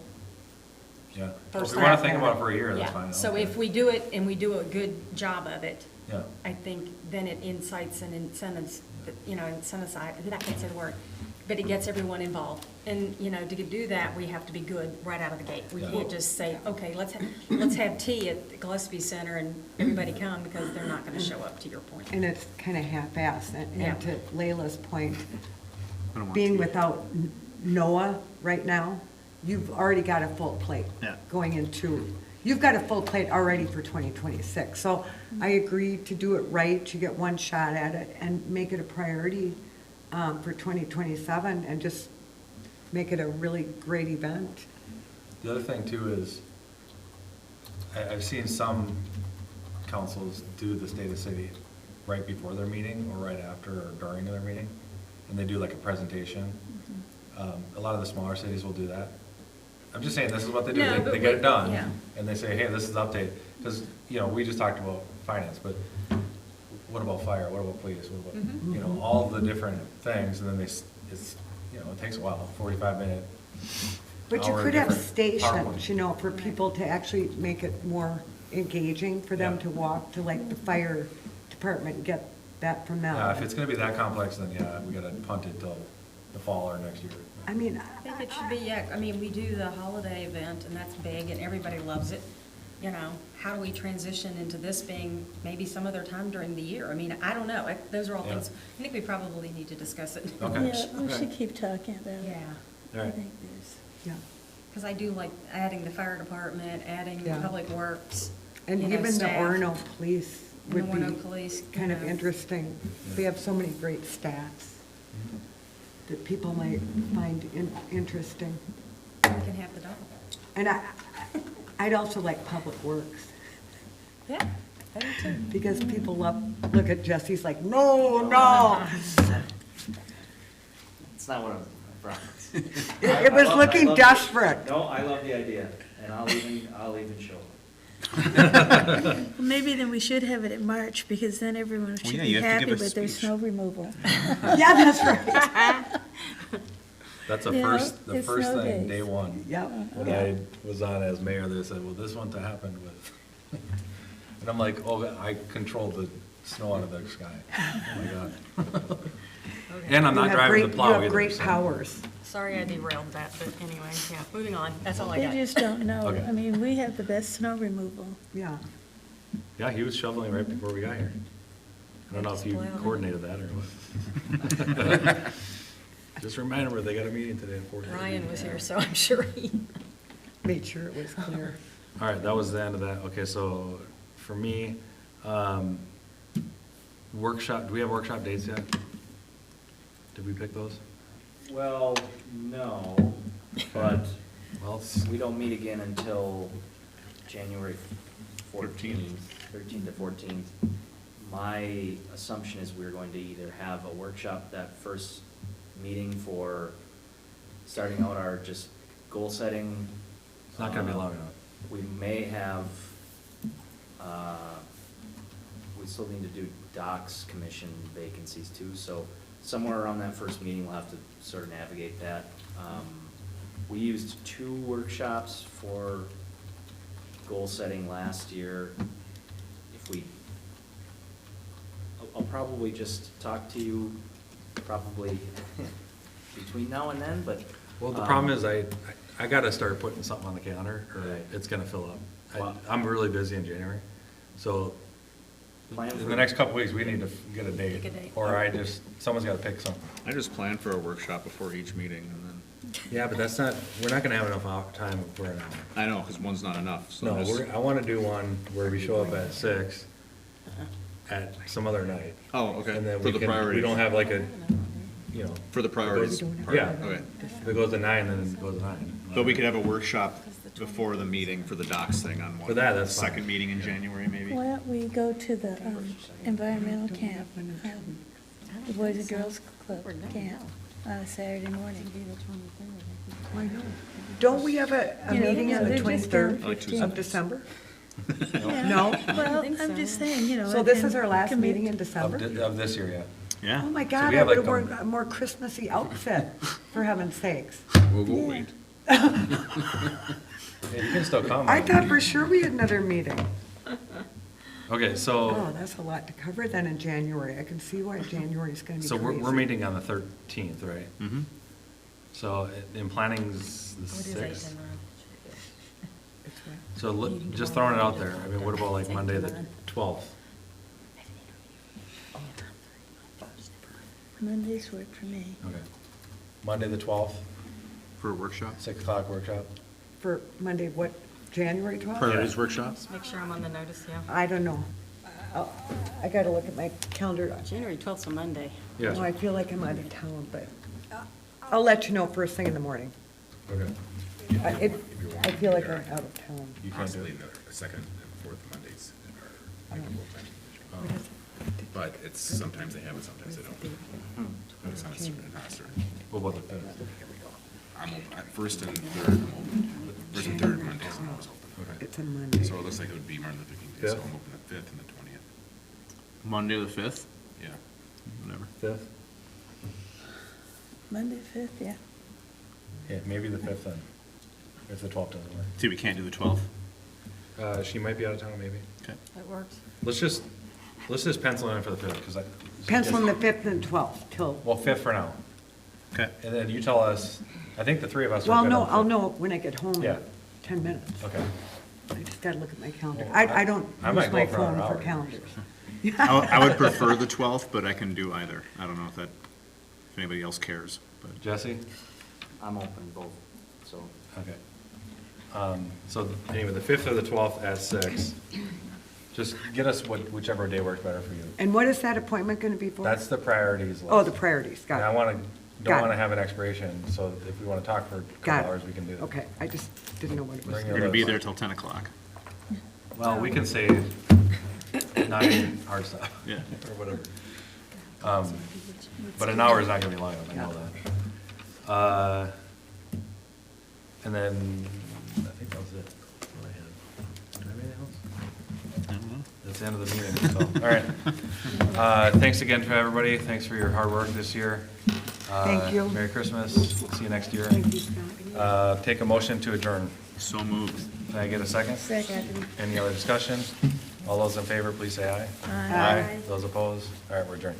Speaker 1: Yeah.
Speaker 3: First
Speaker 1: If we wanna
Speaker 3: time.
Speaker 1: think about it for a year, that's
Speaker 3: Yeah.
Speaker 1: fine.
Speaker 3: So
Speaker 1: Okay.
Speaker 3: if we do it and we do a good job of it,
Speaker 1: Yeah.
Speaker 3: I think then it incites and incentives, incentivize, I can't say the word, but it gets everyone involved. And, to do that, we have to be good right out of the gate. We
Speaker 1: Yeah.
Speaker 3: can't just say, okay, let's have tea at the Gillespie Center and everybody come, because they're not gonna show up, to your point.
Speaker 2: And it's kind of half-assed.
Speaker 3: Yeah.
Speaker 2: And to Layla's point,
Speaker 4: I don't want
Speaker 2: being
Speaker 4: to.
Speaker 2: without Noah right now, you've already got a full plate
Speaker 4: Yeah.
Speaker 2: going into, you've got a full plate already for 2026. So I agree to do it right, you get one shot at it, and make it a priority for 2027, and just make it a really great event.
Speaker 1: The other thing too is, I've seen some councils do the State of City right before their meeting, or right after, or during their meeting, and they do like a presentation. A lot of the smaller cities will do that. I'm just saying, this is what they do,
Speaker 3: No,
Speaker 1: they
Speaker 3: but
Speaker 1: get it done,
Speaker 3: yeah.
Speaker 1: and they say, hey, this is the update, because, we just talked about finance, but what about fire, what about police, what about, all the different things, and then it takes a while, 45-minute.
Speaker 2: But you
Speaker 1: hour
Speaker 2: could have
Speaker 1: different
Speaker 2: stations,
Speaker 1: PowerPoint.
Speaker 2: for people to actually make it more engaging, for them
Speaker 1: Yeah.
Speaker 2: to walk to like the fire department and get that from them.
Speaker 1: Yeah, if it's gonna be that complex, then yeah, we gotta punt it till the fall or next year.
Speaker 2: I mean,
Speaker 3: I think it should be, we do the holiday event, and that's big, and everybody loves it. How do we transition into this being maybe some other time during the year? I don't know. Those are all
Speaker 1: Yeah.
Speaker 3: things, I think we probably need to discuss it.
Speaker 1: Okay.
Speaker 15: Yeah, we should keep talking about it.
Speaker 3: Yeah,
Speaker 1: All
Speaker 15: I
Speaker 1: right.
Speaker 15: think there's,
Speaker 2: yeah.
Speaker 3: because I do like adding the fire department, adding
Speaker 2: Yeah.
Speaker 3: Public Works.
Speaker 2: And even the
Speaker 3: staff.
Speaker 2: Orono Police
Speaker 3: And
Speaker 2: would
Speaker 3: the
Speaker 2: be
Speaker 3: Orono Police,
Speaker 2: kind of
Speaker 3: you know.
Speaker 2: interesting. They have so many great stats that people might find interesting.
Speaker 3: We can have the dog.
Speaker 2: And I'd also like Public Works,
Speaker 3: Yeah, I do too.
Speaker 2: because people look at Jesse's like, no.
Speaker 5: It's not what I'm, I promise.
Speaker 2: It was looking desperate.
Speaker 5: No, I love the idea, and I'll even show up.
Speaker 15: well, maybe then we should have it in March, because then everyone
Speaker 4: Well,
Speaker 15: should
Speaker 4: yeah,
Speaker 15: be
Speaker 4: you have to
Speaker 15: happy
Speaker 4: give a
Speaker 15: with their
Speaker 4: speech.
Speaker 15: snow removal.
Speaker 2: Yeah, that's right.
Speaker 1: That's the
Speaker 15: You know,
Speaker 1: first
Speaker 15: it's
Speaker 1: thing,
Speaker 15: snow days.
Speaker 1: day one.
Speaker 2: Yep.
Speaker 1: When I was on as mayor, they said, well, this wouldn't have happened with, and I'm like, oh, I control the snow out of the sky. Oh my God. And I'm
Speaker 2: You
Speaker 1: not
Speaker 2: have
Speaker 1: driving the
Speaker 2: great-
Speaker 1: plow
Speaker 2: You
Speaker 1: either.
Speaker 2: have great
Speaker 1: so-
Speaker 2: powers.
Speaker 3: Sorry I derailed that, but anyway, yeah, moving on. That's all I
Speaker 15: They
Speaker 3: got.
Speaker 15: just don't know.
Speaker 1: Okay.
Speaker 15: I mean, we have the best snow removal.
Speaker 2: Yeah.
Speaker 1: Yeah, he was shoveling right before we got here. I don't know if you
Speaker 3: Just play on it.
Speaker 1: coordinated that or what. Just remember, they got a meeting today at 4:30.
Speaker 3: Ryan was here, so I'm sure he.
Speaker 2: Made sure it was clear.
Speaker 1: All right, that was the end of that. Okay, so for me, workshop, do we have workshop dates yet? Did we pick those?
Speaker 5: Well, no, but
Speaker 1: Well,
Speaker 5: we don't meet again until January 13th to 14th. My assumption is we're going to either have a workshop that first meeting for starting out our just goal setting.
Speaker 1: it's not gonna be long enough.
Speaker 5: We may have, we still need to do docs commission vacancies too, so somewhere around that first meeting, we'll have to sort of navigate that. We used 2 workshops for goal setting last year. If we, I'll probably just talk to you probably between now and then, but.
Speaker 1: Well, the problem is I gotta start putting something on the calendar or
Speaker 5: Right.
Speaker 1: it's gonna fill up.
Speaker 5: Wow.
Speaker 1: I'm really busy in January, so
Speaker 5: Plan
Speaker 1: in
Speaker 5: for-
Speaker 1: the next couple weeks, we need to get a date.
Speaker 3: Pick a date.
Speaker 1: Or someone's gotta pick something.
Speaker 4: I just plan for a workshop before each meeting, and then,
Speaker 1: Yeah, but we're not gonna have enough time for an hour.
Speaker 4: I know, because one's not enough, so.
Speaker 1: No,
Speaker 4: just-
Speaker 1: I wanna do one where we show up at 6 at some other night.
Speaker 4: Oh, okay,
Speaker 1: And then
Speaker 4: for the
Speaker 1: we
Speaker 4: priorities.
Speaker 1: don't have like
Speaker 4: For the priorities
Speaker 1: goes-
Speaker 4: part,
Speaker 1: yeah.
Speaker 4: okay.
Speaker 1: If it goes to 9, then it goes to 9.
Speaker 4: But we could have a workshop before the meeting for the docs thing on one.
Speaker 1: For that, that's fine.
Speaker 4: Second meeting in January, maybe?
Speaker 15: Why don't we go to the environmental camp, the Boys and Girls Club camp on a Saturday morning?
Speaker 2: Why not? Don't we have a
Speaker 15: You know,
Speaker 2: meeting on the
Speaker 15: they're just down
Speaker 2: 23rd
Speaker 4: Like
Speaker 15: 15.
Speaker 2: of December?
Speaker 15: Yeah.
Speaker 2: No?
Speaker 15: Well,
Speaker 3: think
Speaker 15: I'm
Speaker 3: so.
Speaker 15: just saying, you know.
Speaker 2: So
Speaker 15: it
Speaker 2: this
Speaker 15: can-
Speaker 2: is our last
Speaker 15: can be-
Speaker 2: meeting in December?
Speaker 1: Of this year, yeah.
Speaker 4: Yeah.
Speaker 2: Oh my
Speaker 1: So
Speaker 2: God,
Speaker 1: we
Speaker 2: I
Speaker 1: have,
Speaker 2: would
Speaker 1: like,
Speaker 2: have worn a more Christmassy outfit, for heaven's sakes.
Speaker 14: We'll wait.
Speaker 1: Yeah, you can still come.
Speaker 2: I thought for sure we had another meeting.
Speaker 1: Okay,
Speaker 2: Oh,
Speaker 1: so,
Speaker 2: that's a lot to cover then in January. I can see why January's gonna be
Speaker 1: so
Speaker 2: crazy.
Speaker 1: we're meeting on the 13th, right?
Speaker 4: Mm-hmm.
Speaker 1: So in planning's the 6th.
Speaker 2: It's what?
Speaker 1: So just throwing it out there, I mean, what about like Monday the 12th?
Speaker 15: Mondays work for me.
Speaker 1: Okay. Monday the 12th,
Speaker 4: For a workshop?
Speaker 1: 6 o'clock workshop?
Speaker 2: For Monday, what, January 12th?
Speaker 4: Priorities workshop?
Speaker 3: Just make sure I'm on the notice, yeah.
Speaker 2: I don't know. I gotta look at my calendar.
Speaker 3: January 12th's a Monday.
Speaker 1: Yeah.
Speaker 2: No, I feel like I'm out of town, but I'll let you know first thing in the morning.
Speaker 1: Okay.
Speaker 2: I feel like I'm out of town.
Speaker 1: You can't do
Speaker 14: Possibly
Speaker 1: it.
Speaker 14: the second and fourth Mondays are maybe full-time.
Speaker 2: What is it?
Speaker 14: But it's, sometimes they have it, sometimes they don't. It's not certain, not certain.
Speaker 1: What about the 5th?
Speaker 14: I'm open, first and third, I'm open. First and third Mondays, I'm always open.
Speaker 1: Okay.
Speaker 2: It's a Monday.
Speaker 14: So it looks like it would be Martin Luther King Day, so
Speaker 1: Fifth?
Speaker 14: I'm open the 5th and the 20th.
Speaker 4: Monday the 5th,
Speaker 14: Yeah.
Speaker 4: whatever.
Speaker 1: 5th?
Speaker 15: Monday, 5th, yeah.
Speaker 1: Yeah, maybe the 5th then, if the 12th doesn't work.
Speaker 4: See, we can't do the 12th?
Speaker 1: She might be out of town, maybe.
Speaker 4: Okay.
Speaker 3: That works.
Speaker 1: Let's just pencil in for the 5th, because I.
Speaker 2: Pencil in the 5th and 12th till,
Speaker 1: Well, 5th for now.
Speaker 4: Okay.
Speaker 1: And then you tell us, I think the 3 of us are
Speaker 2: well,
Speaker 1: good
Speaker 2: no,
Speaker 1: on the
Speaker 2: I'll
Speaker 1: 5th.
Speaker 2: know when I get home
Speaker 1: Yeah.
Speaker 2: in 10 minutes.
Speaker 1: Okay.
Speaker 2: I just gotta look at my calendar.
Speaker 1: Well,
Speaker 2: I don't
Speaker 1: I might
Speaker 2: use
Speaker 1: go
Speaker 2: my
Speaker 1: for another
Speaker 2: phone for
Speaker 1: hour.
Speaker 2: calendars.
Speaker 4: I would prefer the 12th, but I can do either. I don't know if anybody else cares, but.
Speaker 1: Jesse?
Speaker 5: I'm open both, so.
Speaker 1: Okay. So anyway, the 5th or the 12th at 6. Just get us whichever day works better for you.
Speaker 2: And what is that appointment gonna be for?
Speaker 1: That's the priorities list.
Speaker 2: Oh, the priorities,
Speaker 1: And
Speaker 2: got
Speaker 1: I
Speaker 2: it.
Speaker 1: don't
Speaker 2: Got
Speaker 1: want
Speaker 2: it.
Speaker 1: to have an expiration, so if we want to talk for a
Speaker 2: Got
Speaker 1: couple
Speaker 2: it.
Speaker 1: hours, we can do that.
Speaker 2: Okay, I just didn't know what it was.
Speaker 1: Bring
Speaker 4: You're
Speaker 1: your
Speaker 4: gonna be
Speaker 1: list.
Speaker 4: there till 10 o'clock.
Speaker 1: Well, we can say 9 hard stop.
Speaker 4: Yeah.
Speaker 1: Or whatever. But an hour is not gonna be long enough, I know that. And then, I think that was it. What I had. Do I have anything else?
Speaker 4: I don't know.
Speaker 1: That's the end of the meeting, so, all right. Thanks again to everybody, thanks for your hard work this year.
Speaker 2: Thank you.
Speaker 1: Merry Christmas, see you next year.
Speaker 2: Thank you, Scott.
Speaker 1: Take a motion to adjourn.
Speaker 4: So moved.
Speaker 1: Can I get a second?
Speaker 15: Second.
Speaker 1: Any other discussion? All those in favor, please say aye.
Speaker 15: Aye.
Speaker 1: Those opposed? All right, we're adjourned.